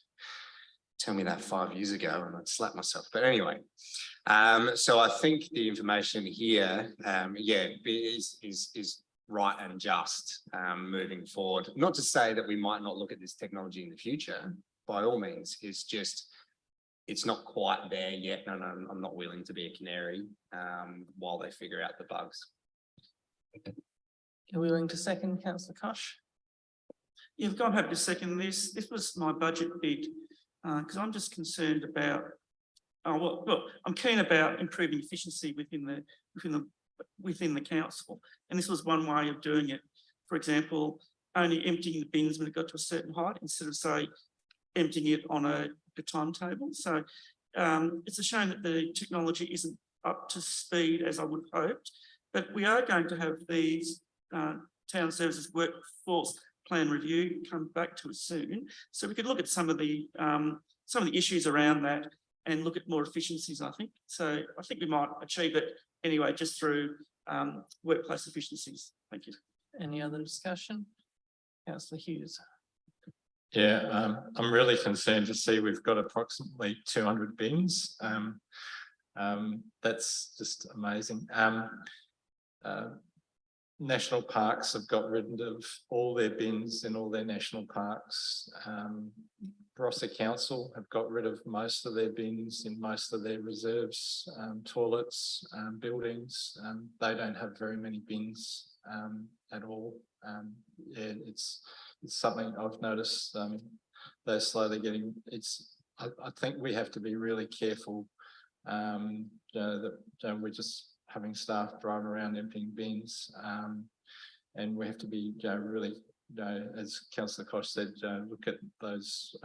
tell me that 5 years ago and I'd slap myself. But anyway, so I think the information here, yeah, is right and just moving forward. Not to say that we might not look at this technology in the future, by all means. It's just, it's not quite there yet, and I'm not willing to be a canary while they figure out the bugs. You're willing to second, Councillor Koch? Yeah, I'm happy to second this. This was my budget bid, because I'm just concerned about, well, look, I'm keen about improving efficiency within the council, and this was one way of doing it. For example, only emptying the bins when it got to a certain height instead of, say, emptying it on a timetable. So it's a shame that the technology isn't up to speed as I would have hoped, but we are going to have these town services workforce plan review come back to us soon, so we could look at some of the issues around that and look at more efficiencies, I think. So I think we might achieve it anyway, just through workplace efficiencies. Thank you. Any other discussion? Councillor Hughes. Yeah, I'm really concerned to see we've got approximately 200 bins. That's just amazing. National parks have got rid of all their bins in all their national parks. Barossa Council have got rid of most of their bins in most of their reserves, toilets, buildings. They don't have very many bins at all. Yeah, it's something I've noticed. They're slowly getting. I think we have to be really careful. That we're just having staff driving around emptying bins, and we have to be really, as Councillor Koch said, look at those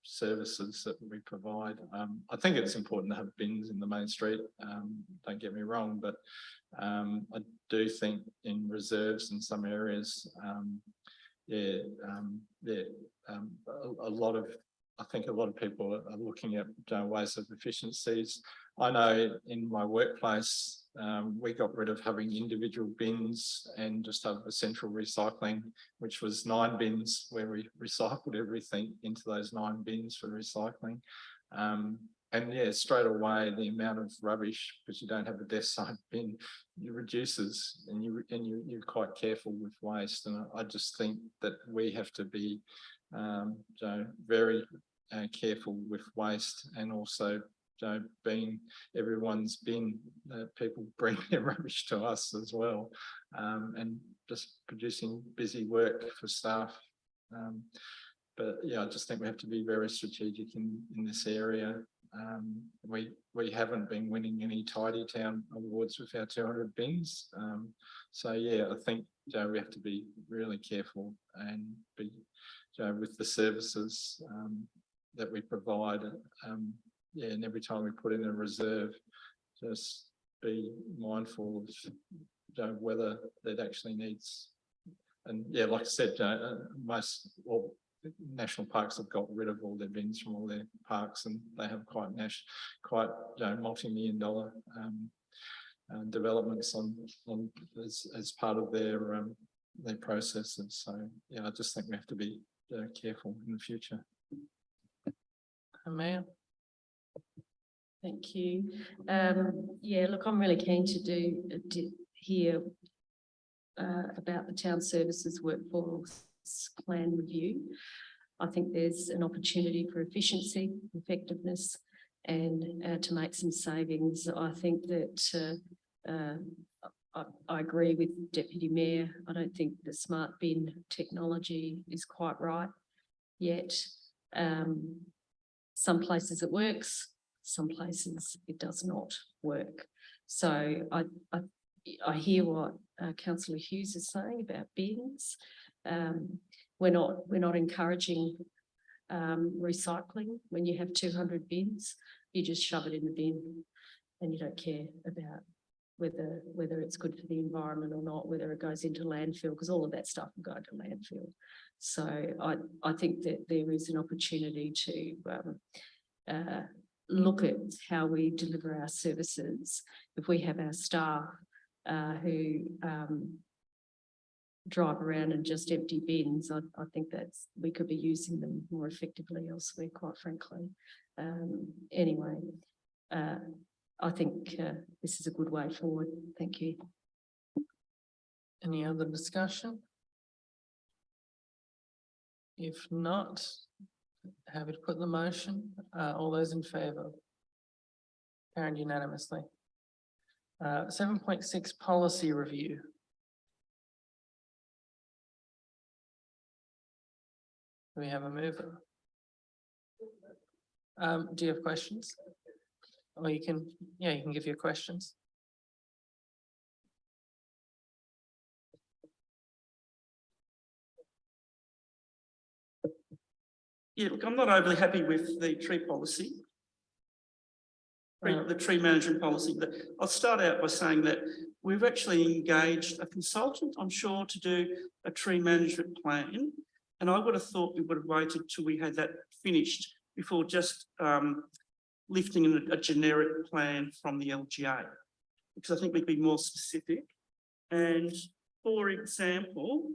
services that we provide. I think it's important to have bins in the main street, don't get me wrong, but I do think in reserves in some areas, I think a lot of people are looking at ways of efficiencies. I know in my workplace, we got rid of having individual bins and just have a central recycling, which was 9 bins where we recycled everything into those 9 bins for recycling. And yeah, straight away, the amount of rubbish, because you don't have a desk side bin, it reduces, and you're quite careful with waste. And I just think that we have to be very careful with waste, and also being everyone's bin, people bring their rubbish to us as well, and just producing busy work for staff. But yeah, I just think we have to be very strategic in this area. We haven't been winning any Tidy Town awards with our 200 bins. So yeah, I think we have to be really careful and be with the services that we provide. yeah, and every time we put in a reserve, just be mindful of, you know, whether it actually needs. And yeah, like I said, most, well, national parks have got rid of all their bins from all their parks, and they have quite you know, multi-million dollar developments on as part of their processes. So yeah, I just think we have to be careful in the future. Ma'am. Thank you. Yeah, look, I'm really keen to hear about the town services workforce plan review. I think there's an opportunity for efficiency, effectiveness, and to make some savings. I think that I agree with Deputy Mayor. I don't think the smart bin technology is quite right yet. Some places it works, some places it does not work. So I hear what Councillor Hughes is saying about bins. We're not encouraging recycling. When you have 200 bins, you just shove it in the bin and you don't care about whether it's good for the environment or not, whether it goes into landfill, because all of that stuff will go into landfill. So I think that there is an opportunity to look at how we deliver our services. If we have our staff who drive around and just empty bins, I think we could be using them more effectively elsewhere, quite frankly. Anyway, I think this is a good way forward. Thank you. Any other discussion? If not, happy to put the motion. All those in favour? Carried unanimously. 7.6 policy review. Do we have a mover? Do you have questions? Or you can give your questions. Yeah, look, I'm not overly happy with the tree policy. The tree management policy. I'll start out by saying that we've actually engaged a consultant, I'm sure, to do a tree management plan. And I would have thought we would have waited till we had that finished before just lifting a generic plan from the LGA, because I think we'd be more specific. And for example,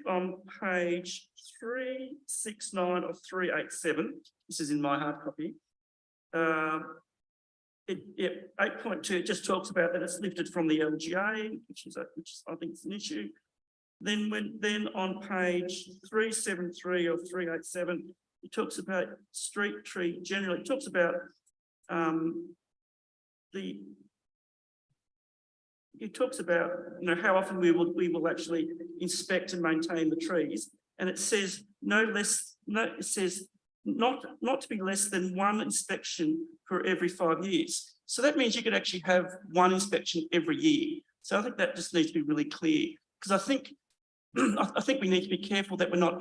on page 369 of 387, this is in my hard copy, 8.2 just talks about that it's lifted from the LGA, which I think is an issue. Then on page 373 of 387, it talks about street tree generally. It talks about how often we will actually inspect and maintain the trees, and it says it says not to be less than one inspection for every 5 years. So that means you could actually have one inspection every year. So I think that just needs to be really clear, because I think we need to be careful that we're not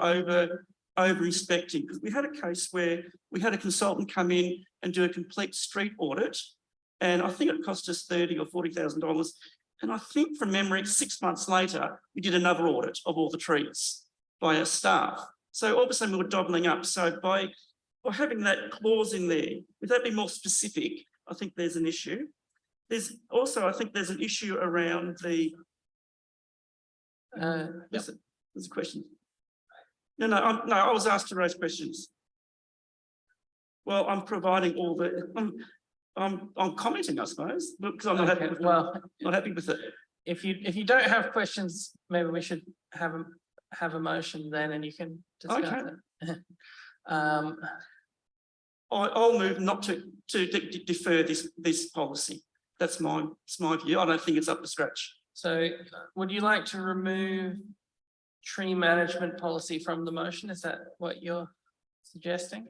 over inspecting, because we had a case where we had a consultant come in and do a complete street audit, and I think it cost us $30,000 or $40,000. And I think from memory, 6 months later, we did another audit of all the trees by our staff. So all of a sudden we were doubling up. So by having that clause in there, without being more specific, I think there's an issue. There's also, I think there's an issue around the. There's a question. No, I was asked to raise questions. Well, I'm providing all the. I'm commenting, I suppose, because I'm not happy with not happy with it. If you don't have questions, maybe we should have a motion then, and you can discuss it. I'll move not to defer this policy. That's my view. I don't think it's up to scratch. So would you like to remove tree management policy from the motion? Is that what you're suggesting?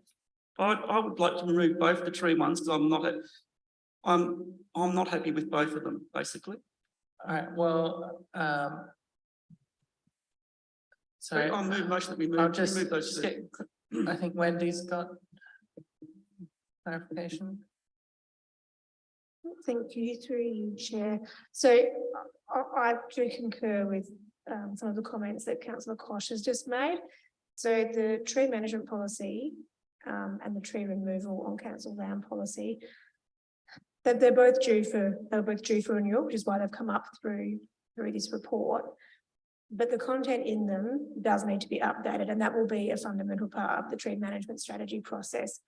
I would like to remove both the tree ones, because I'm not happy with both of them, basically. All right, well, sorry. I'll move motion that we move. I'll just remove those two. I think Wendy's got. clarification? Thank you, through you, Chair. So I do concur with some of the comments that Councillor Kosh has just made. So the tree management policy and the tree removal on council land policy, that they're both due for renewal, which is why they've come up through this report. But the content in them does need to be updated, and that will be a fundamental part of the tree management strategy process.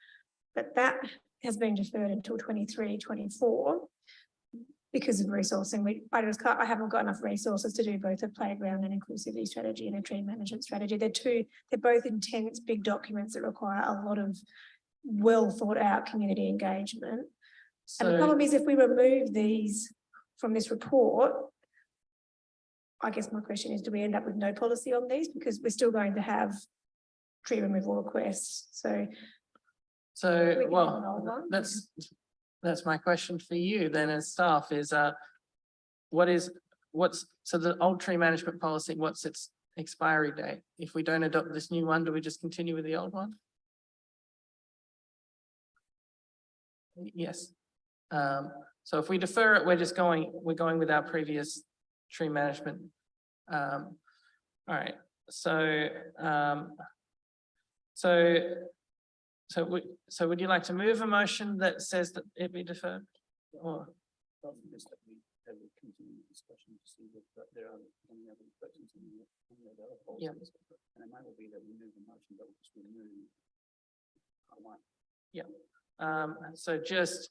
But that has been deferred until 23-24 because of resourcing. I haven't got enough resources to do both a playground and inclusivity strategy and a tree management strategy. They're both intense, big documents that require a lot of well thought out community engagement. And the problem is, if we remove these from this report, I guess my question is, do we end up with no policy on these? Because we're still going to have tree removal requests. So well, that's my question for you then as staff is, so the old tree management policy, what's its expiry date? If we don't adopt this new one, do we just continue with the old one? Yes. So if we defer it, we're going with our previous tree management. All right, so would you like to move a motion that says that it be deferred? Or yeah. Yeah. So just,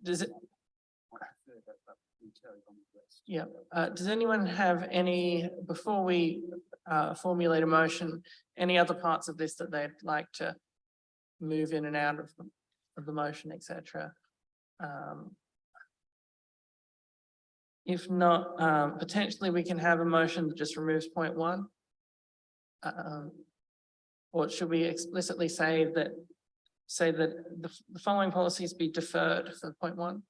does it? Yeah. Does anyone have any, before we formulate a motion, any other parts of this that they'd like to move in and out of the motion, etc.? If not, potentially we can have a motion that just removes point 1. Or should we explicitly say that the following policies be deferred for point 1?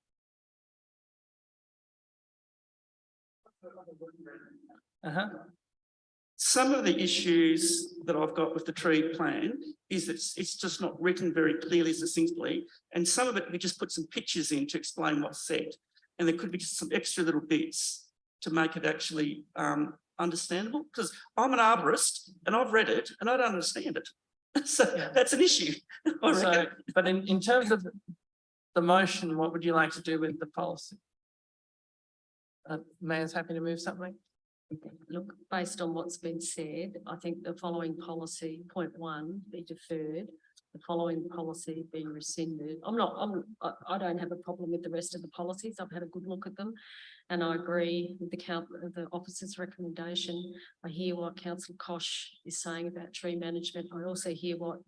Some of the issues that I've got with the tree plan is that it's just not written very clearly, succinctly, and some of it we just put some pictures in to explain what's said, and there could be just some extra little bits to make it actually understandable. Because I'm an arborist and I've read it and I don't understand it, so that's an issue. So, but in terms of the motion, what would you like to do with the policy? Mayor's happy to move something. Look, based on what's been said, I think the following policy, point 1, be deferred, the following policy be rescinded. I don't have a problem with the rest of the policies. I've had a good look at them and I agree with the officer's recommendation. I hear what Councillor Kosh is saying about tree management. I also hear what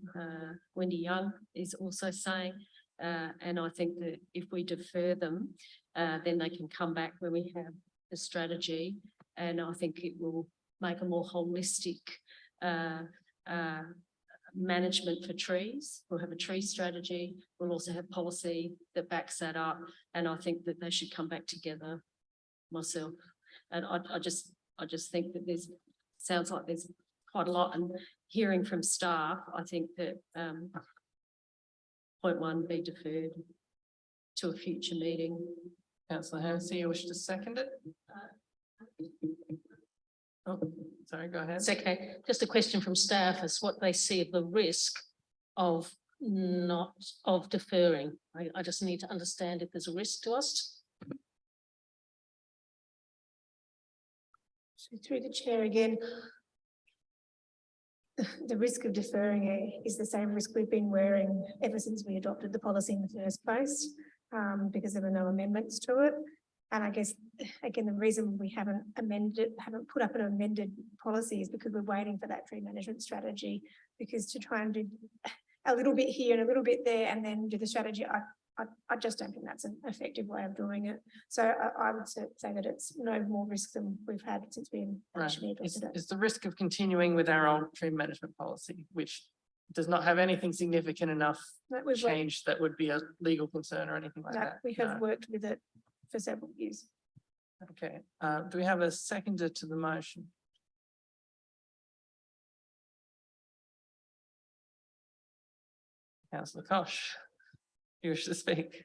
Wendy Young is also saying. And I think that if we defer them, then they can come back when we have the strategy. And I think it will make a more holistic management for trees. We'll have a tree strategy. We'll also have policy that backs that up. And I think that they should come back together myself. And I just think that sounds like there's quite a lot. And hearing from staff, I think that point 1 be deferred to a future meeting. Councillor Hennessy, you wish to second it? Oh, sorry, go ahead. It's okay. Just a question from staff as what they see of the risk of deferring. I just need to understand if there's a risk to us. So through the chair again, the risk of deferring is the same risk we've been wearing ever since we adopted the policy in the first place, because there were no amendments to it. And I guess, again, the reason we haven't put up an amended policy is because we're waiting for that tree management strategy, because to try and do a little bit here and a little bit there and then do the strategy, I just don't think that's an effective way of doing it. So I would say that it's no more risk than we've had since we initially adopted it. Is the risk of continuing with our old tree management policy, which does not have anything significant enough change that would be a legal concern or anything like that? We have worked with it for several years. Okay, do we have a seconder to the motion? Councillor Kosh. You wish to speak?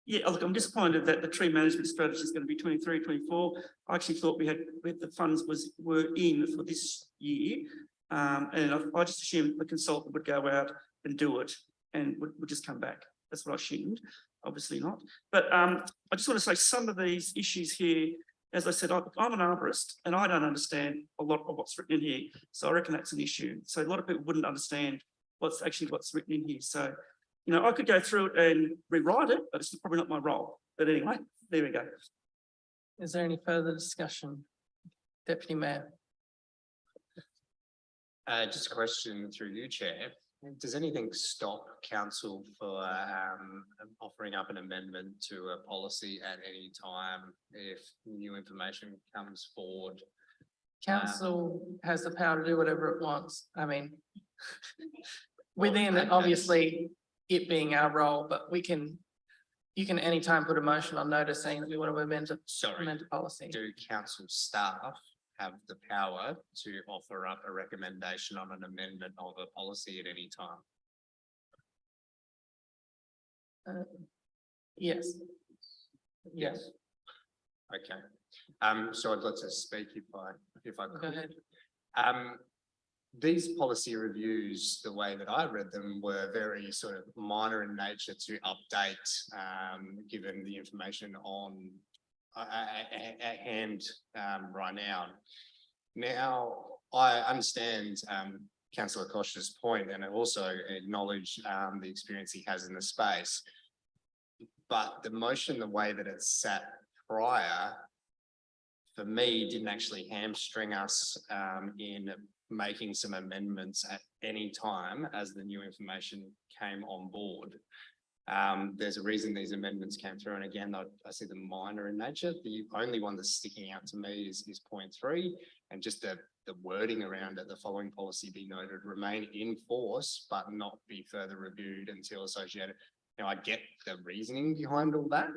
Yeah, look, I'm disappointed that the tree management strategy is going to be 23, 24. I actually thought the funds were in for this year. And I just assumed the consultant would go out and do it and would just come back. That's what I assumed, obviously not. But I just want to say some of these issues here, as I said, I'm an arborist and I don't understand a lot of what's written in here. So I reckon that's an issue. So a lot of people wouldn't understand what's written in here. So, you know, I could go through it and rewrite it, but it's probably not my role. But anyway, there we go. Is there any further discussion? Deputy Mayor. Just a question through you, Chair. Does anything stop council for offering up an amendment to a policy at any time if new information comes forward? Council has the power to do whatever it wants. I mean, within obviously it being our role, but you can anytime put a motion on notice saying that we want to amend a policy. Do council staff have the power to offer up a recommendation on an amendment of a policy at any time? Yes. Yes. Okay. So I'd like to speak if I could. Go ahead. These policy reviews, the way that I read them, were very sort of minor in nature to update, given the information on at hand right now. Now, I understand Councillor Koch's point, and I also acknowledge the experience he has in the space. But the motion, the way that it's sat prior, for me, didn't actually hamstring us in making some amendments at any time as the new information came on board. There's a reason these amendments came through, and again, I see them minor in nature. The only one that's sticking out to me is point 3, and just the wording around it. The following policy be noted remain in force, but not be further reviewed until associated. Now, I get the reasoning behind all that.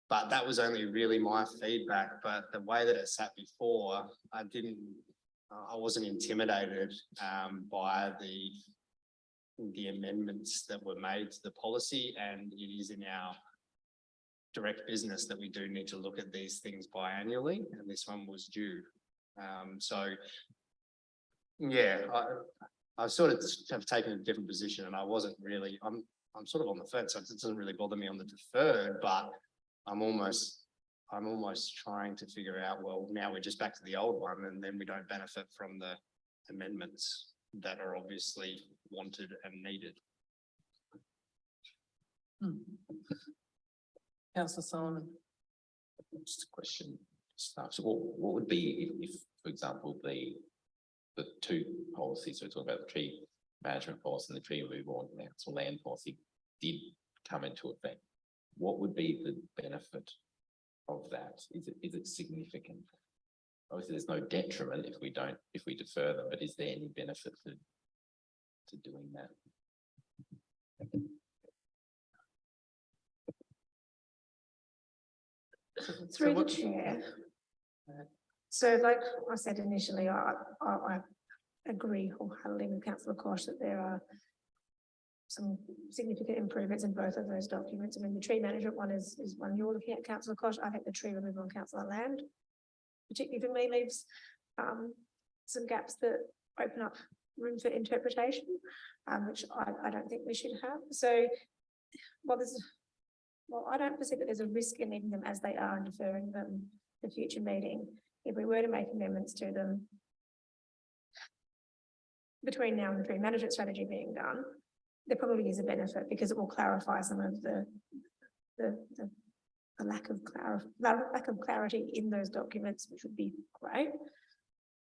But that was only really my feedback. But the way that it sat before, I wasn't intimidated by the amendments that were made to the policy, and it is in our direct business that we do need to look at these things biannually, and this one was due. So yeah, I sort of have taken a different position, and I wasn't really, I'm sort of on the fence. It doesn't really bother me on the deferred, but I'm almost trying to figure out, well, now we're just back to the old one, and then we don't benefit from the amendments that are obviously wanted and needed. Councillor Solomon. Just a question. So what would be if, for example, the two policies, so we're talking about the tree management policy and the tree removal and council land policy, did come into effect? What would be the benefit of that? Is it significant? Obviously, there's no detriment if we defer them, but is there any benefit to doing that? Through the chair. So like I said initially, I agree wholeheartedly with Councillor Koch that there are some significant improvements in both of those documents. I mean, the tree management one is one you're looking at, Councillor Koch. I think the tree removal on Councillor Land, particularly for me, leaves some gaps that open up room for interpretation, which I don't think we should have. So, I don't perceive that there's a risk in leaving them as they are and deferring them to future meeting. If we were to make amendments to them between now and the tree management strategy being done, there probably is a benefit because it will clarify some of the lack of clarity in those documents, which would be great.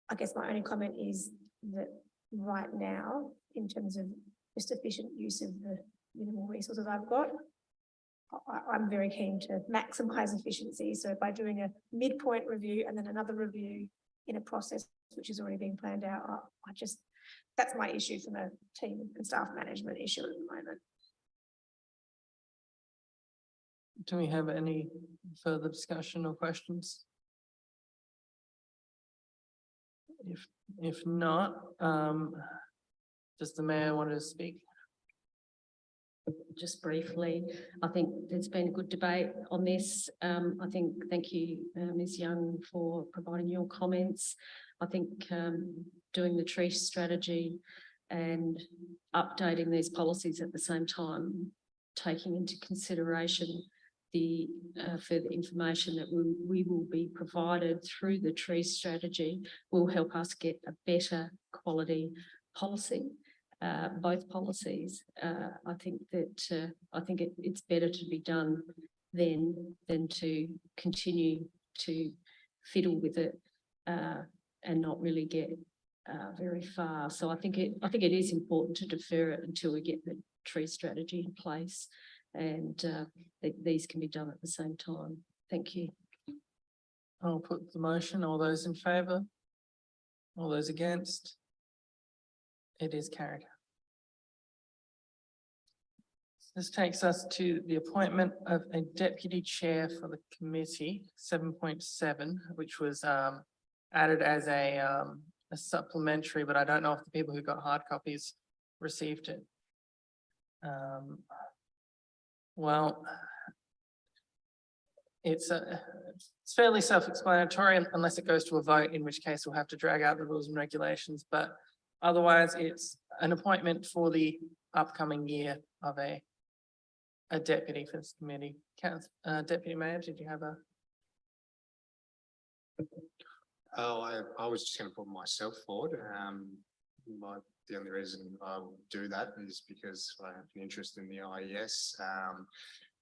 I guess my only comment is that right now, in terms of just efficient use of the minimal resources I've got, I'm very keen to maximize efficiency. So by doing a midpoint review and then another review in a process which is already being planned out, that's my issue from a team and staff management issue at the moment. Do we have any further discussion or questions? If not, Does the mayor want to speak? Just briefly, I think there's been a good debate on this. I think, thank you, Ms Young, for providing your comments. I think doing the tree strategy and updating these policies at the same time, taking into consideration the further information that we will be provided through the tree strategy will help us get a better quality policy. Both policies, I think that it's better to be done than to continue to fiddle with it and not really get very far. So I think it is important to defer it until we get the tree strategy in place, and these can be done at the same time. Thank you. I'll put the motion. All those in favour? All those against? It is carried. This takes us to the appointment of a deputy chair for the committee, 7.7, which was added as a supplementary, but I don't know if the people who got hard copies received it. Well, it's fairly self-explanatory unless it goes to a vote, in which case we'll have to drag out the rules and regulations, but otherwise it's an appointment for the upcoming year of a deputy for this committee. Deputy Mayor, did you have a? Oh, I was just going to put myself forward. The only reason I will do that is because I have an interest in the IES,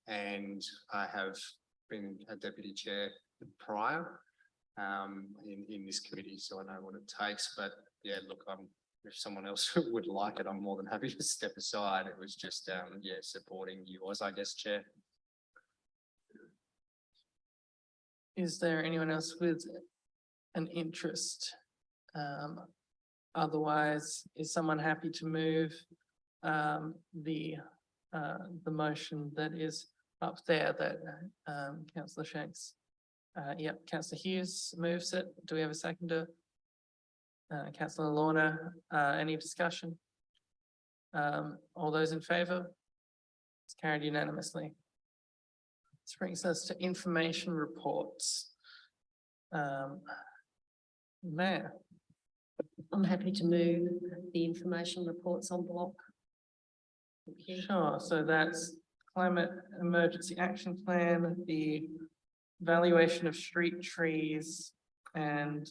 and I have been a deputy chair prior in this committee, so I know what it takes. But yeah, look, if someone else would like it, I'm more than happy to step aside. It was just yeah, supporting yours, I guess, Chair. Is there anyone else with an interest? Otherwise, is someone happy to move the motion that is up there that Councillor Shanks? Yep, Councillor Hughes moves it. Do we have a seconder? Councillor Lorna, any discussion? All those in favour? It's carried unanimously. This brings us to information reports. Mayor. I'm happy to move the information reports en bloc. Thank you. Sure, so that's climate emergency action plan, the valuation of street trees, and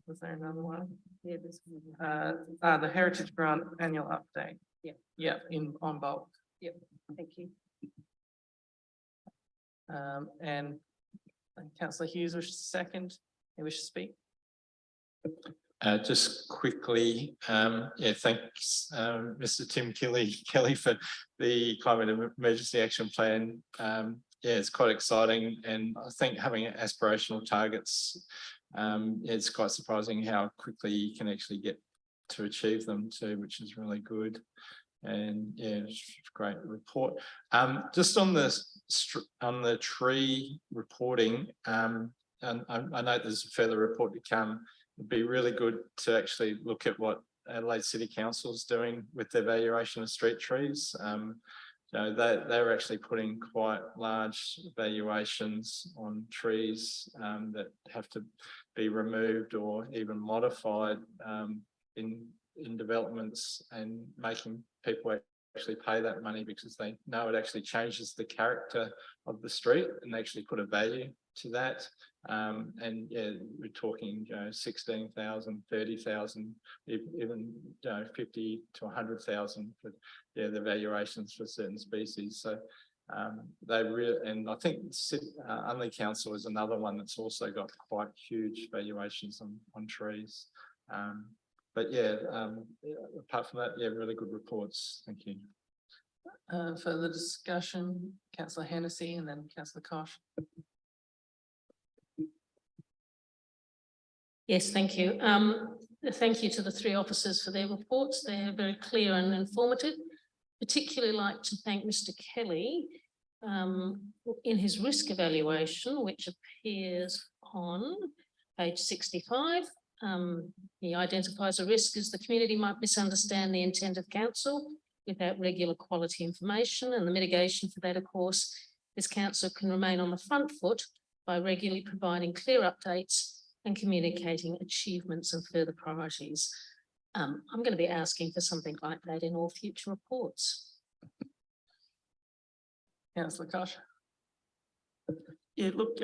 was there another one? Yeah, there's one. The Heritage Grant annual update. Yeah. Yeah, on bulk. Yep, thank you. And Councillor Hughes wishes to second. He wishes to speak. Just quickly, yeah, thanks, Mr. Tim Kelly for the climate emergency action plan. Yeah, it's quite exciting, and I think having aspirational targets, it's quite surprising how quickly you can actually get to achieve them too, which is really good. And yeah, it's a great report. Just on the tree reporting, and I know there's a further report to come. It'd be really good to actually look at what Adelaide City Council is doing with their valuation of street trees. You know, they're actually putting quite large valuations on trees that have to be removed or even modified in developments, and making people actually pay that money because they know it actually changes the character of the street, and they actually put a value to that. And yeah, we're talking, you know, 16,000, 30,000, even, you know, 50 to 100,000 for yeah, the valuations for certain species. So they really, and I think Unley Council is another one that's also got quite huge valuations on trees. But yeah, apart from that, yeah, really good reports. Thank you. Further discussion, Councillor Hennessy and then Councillor Kosh. Yes, thank you. Thank you to the three officers for their reports. They're very clear and informative. Particularly like to thank Mr. Kelly in his risk evaluation, which appears on page 65. He identifies a risk as the community might misunderstand the intent of council without regular quality information, and the mitigation for that, of course, is council can remain on the front foot by regularly providing clear updates and communicating achievements and further priorities. I'm going to be asking for something like that in all future reports. Councillor Koch. Yeah, look,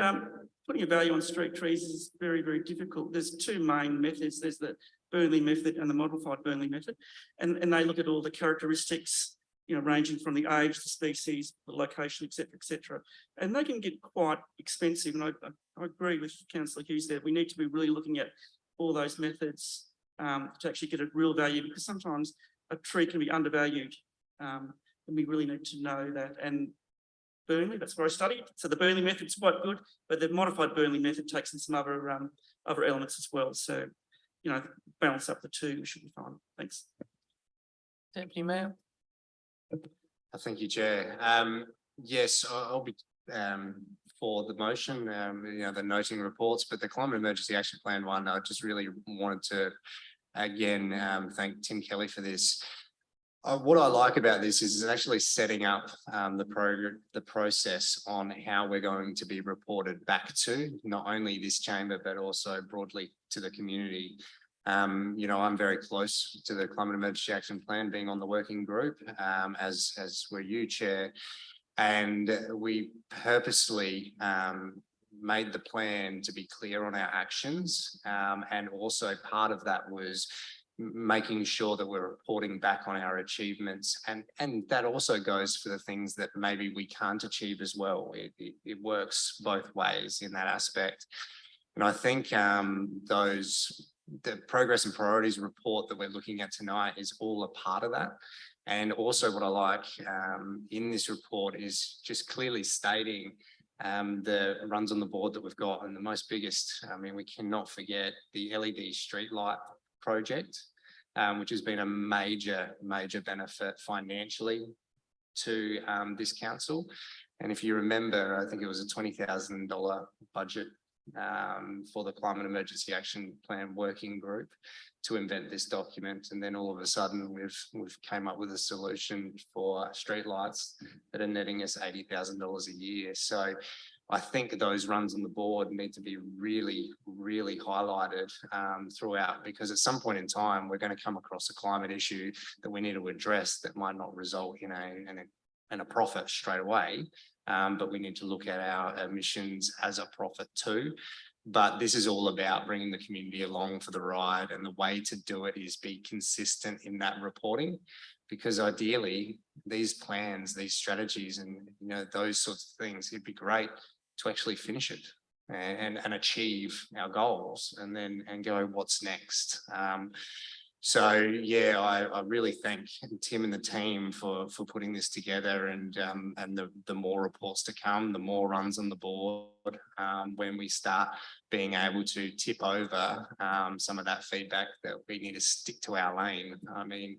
putting a value on street trees is very, very difficult. There's two main methods. There's the Burnley method and the modified Burnley method. And they look at all the characteristics, you know, ranging from the age, the species, the location, et cetera. And they can get quite expensive. And I agree with Councillor Hughes there. We need to be really looking at all those methods to actually get a real value, because sometimes a tree can be undervalued. And we really need to know that. And Burnley, that's where I studied. So the Burnley method is quite good, but the modified Burnley method takes in some other elements as well. So, you know, balance up the two, we should be fine. Thanks. Deputy Mayor. Thank you, Chair. Yes, I'll be for the motion, you know, the noting reports, but the Climate Emergency Action Plan one, I just really wanted to again thank Tim Kelly for this. What I like about this is it's actually setting up the process on how we're going to be reported back to not only this chamber, but also broadly to the community. You know, I'm very close to the Climate Emergency Action Plan, being on the working group, as were you, Chair. And we purposely made the plan to be clear on our actions. And also part of that was making sure that we're reporting back on our achievements, and that also goes for the things that maybe we can't achieve as well. It works both ways in that aspect. And I think the progress and priorities report that we're looking at tonight is all a part of that. And also what I like in this report is just clearly stating the runs on the board that we've got, and the most biggest, I mean, we cannot forget the LED streetlight project, which has been a major benefit financially to this council. And if you remember, I think it was a $20,000 budget for the Climate Emergency Action Plan Working Group to invent this document. And then all of a sudden we've came up with a solution for streetlights that are netting us $80,000 a year. So I think those runs on the board need to be really highlighted throughout, because at some point in time, we're going to come across a climate issue that we need to address that might not result in a profit straight away. But we need to look at our emissions as a profit too. But this is all about bringing the community along for the ride. And the way to do it is be consistent in that reporting, because ideally these plans, these strategies, and you know, those sorts of things, it'd be great to actually finish it and achieve our goals, and go, what's next? So yeah, I really thank Tim and the team for putting this together, and the more reports to come, the more runs on the board, when we start being able to tip over some of that feedback that we need to stick to our lane. I mean,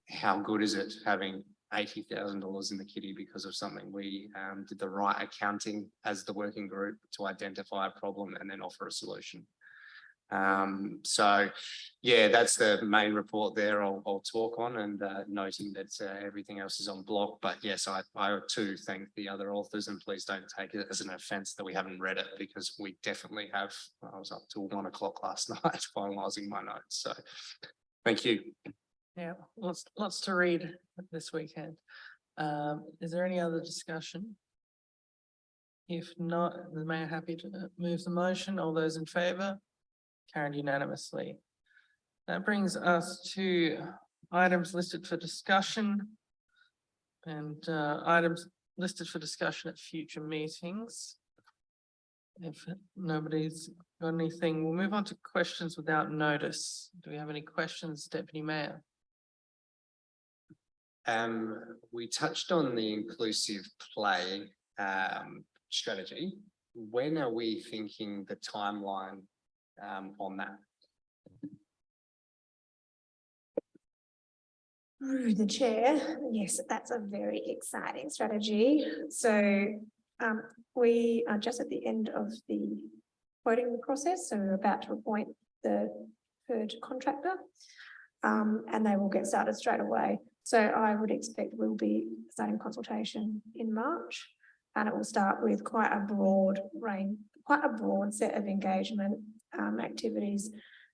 how good is it having $80,000 in the kitty because of something we did the right accounting as the working group to identify a problem and then offer a solution? So yeah, that's the main report there I'll talk on, and noting that everything else is on block. But yes, I too thank the other authors, and please don't take it as an offence that we haven't read it, because we definitely have. I was up till 1 o'clock last night finalising my notes. So thank you. Yeah, lots to read this weekend. Is there any other discussion? If not, the mayor happy to move the motion. All those in favour? Carried unanimously. That brings us to items listed for discussion, and items listed for discussion at future meetings. If nobody's got anything, we'll move on to questions without notice. Do we have any questions, Deputy Mayor? We touched on the inclusive play strategy. When are we thinking the timeline on that? Through the chair, yes, that's a very exciting strategy. So we are just at the end of the voting process, so we're about to appoint the third contractor. And they will get started straight away. So I would expect we'll be starting consultation in March. And it will start with quite a broad set of engagement activities,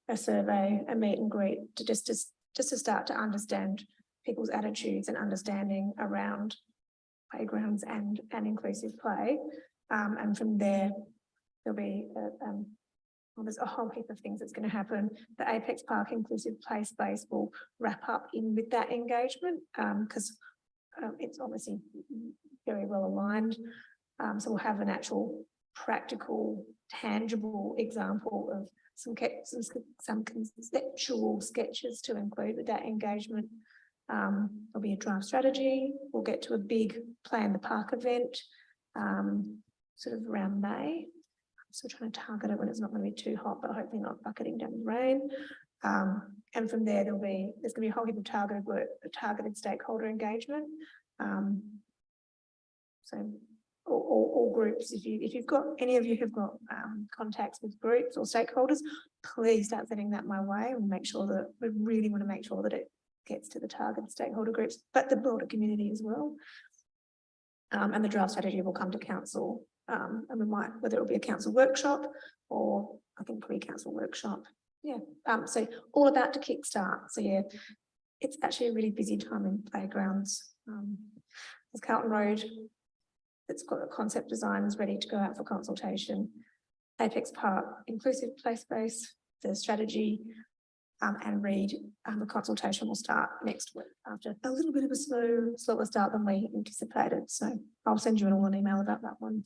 a survey, a meet and greet, just to start to understand people's attitudes and understanding around playgrounds and inclusive play. And from there, there'll be there's a whole heap of things that's going to happen. The Apex Park Inclusive Play Space will wrap up in with that engagement because it's obviously very well aligned. So we'll have an actual practical, tangible example of some conceptual sketches to include with that engagement. There'll be a draft strategy. We'll get to a big Plan the Park event sort of around May. So trying to target it when it's not going to be too hot, but hopefully not bucketing down with rain. And from there, there's going to be a whole heap of targeted work, targeted stakeholder engagement. So all groups, if you've got any of you who've got contacts with groups or stakeholders, please start sending that my way and make sure that we really want to make sure that it gets to the target stakeholder groups, but the broader community as well. And the draft strategy will come to council. And we might, whether it'll be a council workshop or I think pre-council workshop. Yeah. So all about to kickstart. So yeah, it's actually a really busy time in playgrounds. There's Carlton Road, it's got a concept design is ready to go out for consultation. Apex Park Inclusive Play Space, the strategy, and Reed, the consultation will start next week after a little bit of a slower start than we anticipated. So I'll send you all an email about that one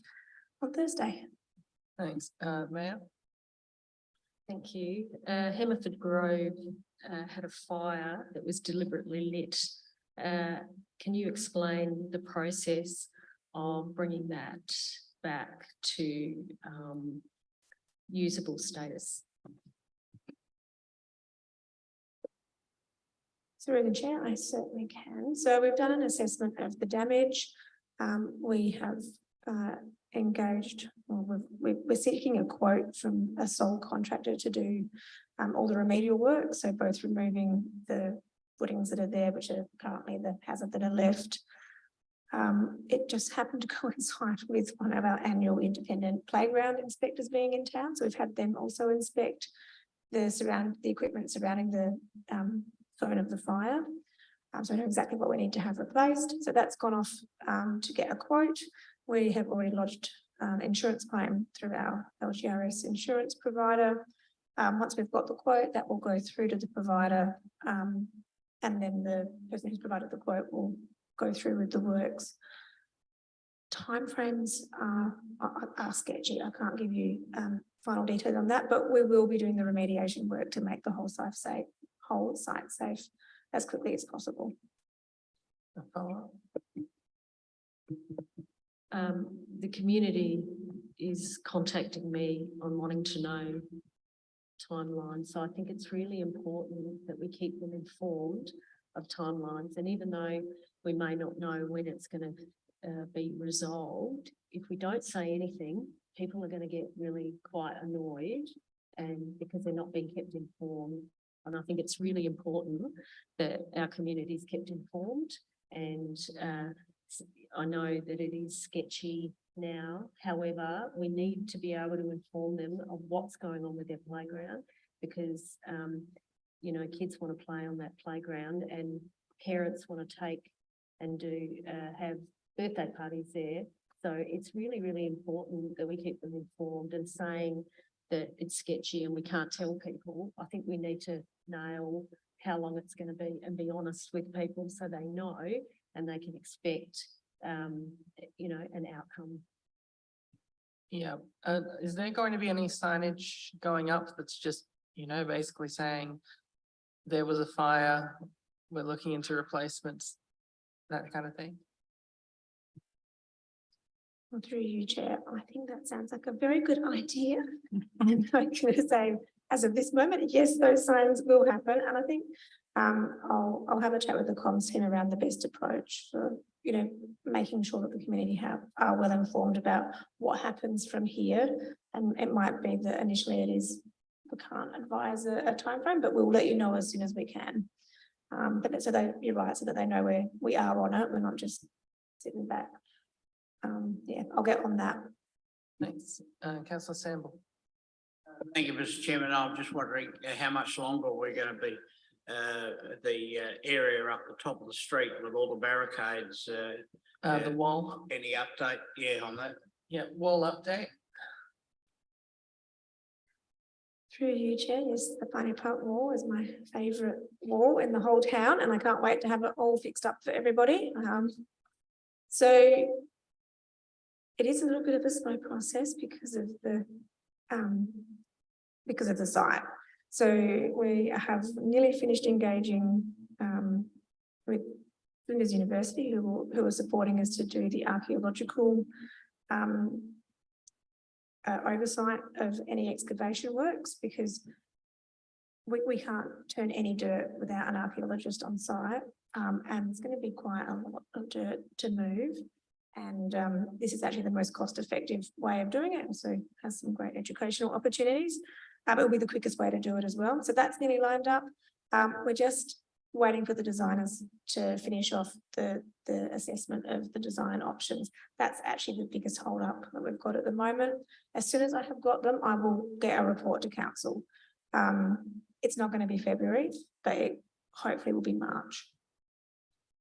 on Thursday. Thanks, Mayor. Thank you. Hemmerford Grove had a fire that was deliberately lit. Can you explain the process of bringing that back to usable status? Through the chair, I certainly can. So we've done an assessment of the damage. We have engaged, or we're seeking a quote from a sole contractor to do all the remedial work. So both removing the footings that are there, which are currently the hazard that are left. It just happened to coincide with one of our annual independent playground inspectors being in town. So we've had them also inspect the equipment surrounding the zone of the fire. So I know exactly what we need to have replaced. So that's gone off to get a quote. We have already lodged insurance claim through our LGRS insurance provider. Once we've got the quote, that will go through to the provider, and then the person who's provided the quote will go through with the works. Timeframes are sketchy. I can't give you final details on that, but we will be doing the remediation work to make the whole site safe as quickly as possible. The community is contacting me on wanting to know timelines. So I think it's really important that we keep them informed of timelines. And even though we may not know when it's going to be resolved, if we don't say anything, people are going to get really quite annoyed, and because they're not being kept informed. And I think it's really important that our community is kept informed. And I know that it is sketchy now. However, we need to be able to inform them of what's going on with their playground, because, you know, kids want to play on that playground and parents want to take and have birthday parties there. So it's really, really important that we keep them informed, and saying that it's sketchy and we can't tell people. I think we need to nail how long it's going to be and be honest with people so they know and they can expect, you know, an outcome. Yeah. Is there going to be any signage going up that's just, you know, basically saying there was a fire, we're looking into replacements, that kind of thing? Well, through you, Chair, I think that sounds like a very good idea. And I'm going to say, as of this moment, yes, those signs will happen. And I think I'll have a chat with the comms team around the best approach for, you know, making sure that the community are well informed about what happens from here. And it might be that initially it is we can't advise a timeframe, but we'll let you know as soon as we can. But so they, you're right, so that they know where we are on it, we're not just sitting back. Yeah, I'll get on that. Thanks, councillor Sample. Thank you, Mr. Chairman. I'm just wondering how much longer we're going to be the area up the top of the street with all the barricades. The wall, Any update? Yeah, on that. yeah, wall update. Through you, Chair, yes, the Pioneer Park wall is my favourite wall in the whole town, and I can't wait to have it all fixed up for everybody. So it is a little bit of a slow process because of the site. So we have nearly finished engaging with Flinders University, who are supporting us to do the archaeological oversight of any excavation works, because we can't turn any dirt without an archaeologist on site. And it's going to be quite a lot of dirt to move. And this is actually the most cost-effective way of doing it. So has some great educational opportunities. It will be the quickest way to do it as well. So that's nearly lined up. We're just waiting for the designers to finish off the assessment of the design options. That's actually the biggest hold-up that we've got at the moment. As soon as I have got them, I will get a report to council. It's not going to be February, but it hopefully will be March.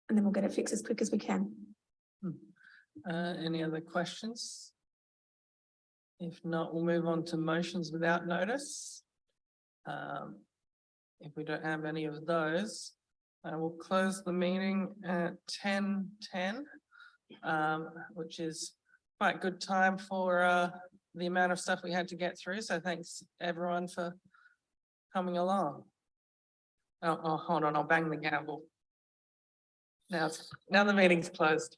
And then we'll get it fixed as quick as we can. Any other questions? If not, we'll move on to motions without notice. If we don't have any of those, I will close the meeting at 10:10, which is quite good time for the amount of stuff we had to get through. So thanks everyone for coming along. Oh, hold on, I'll bang the gavel. Now the meeting's closed.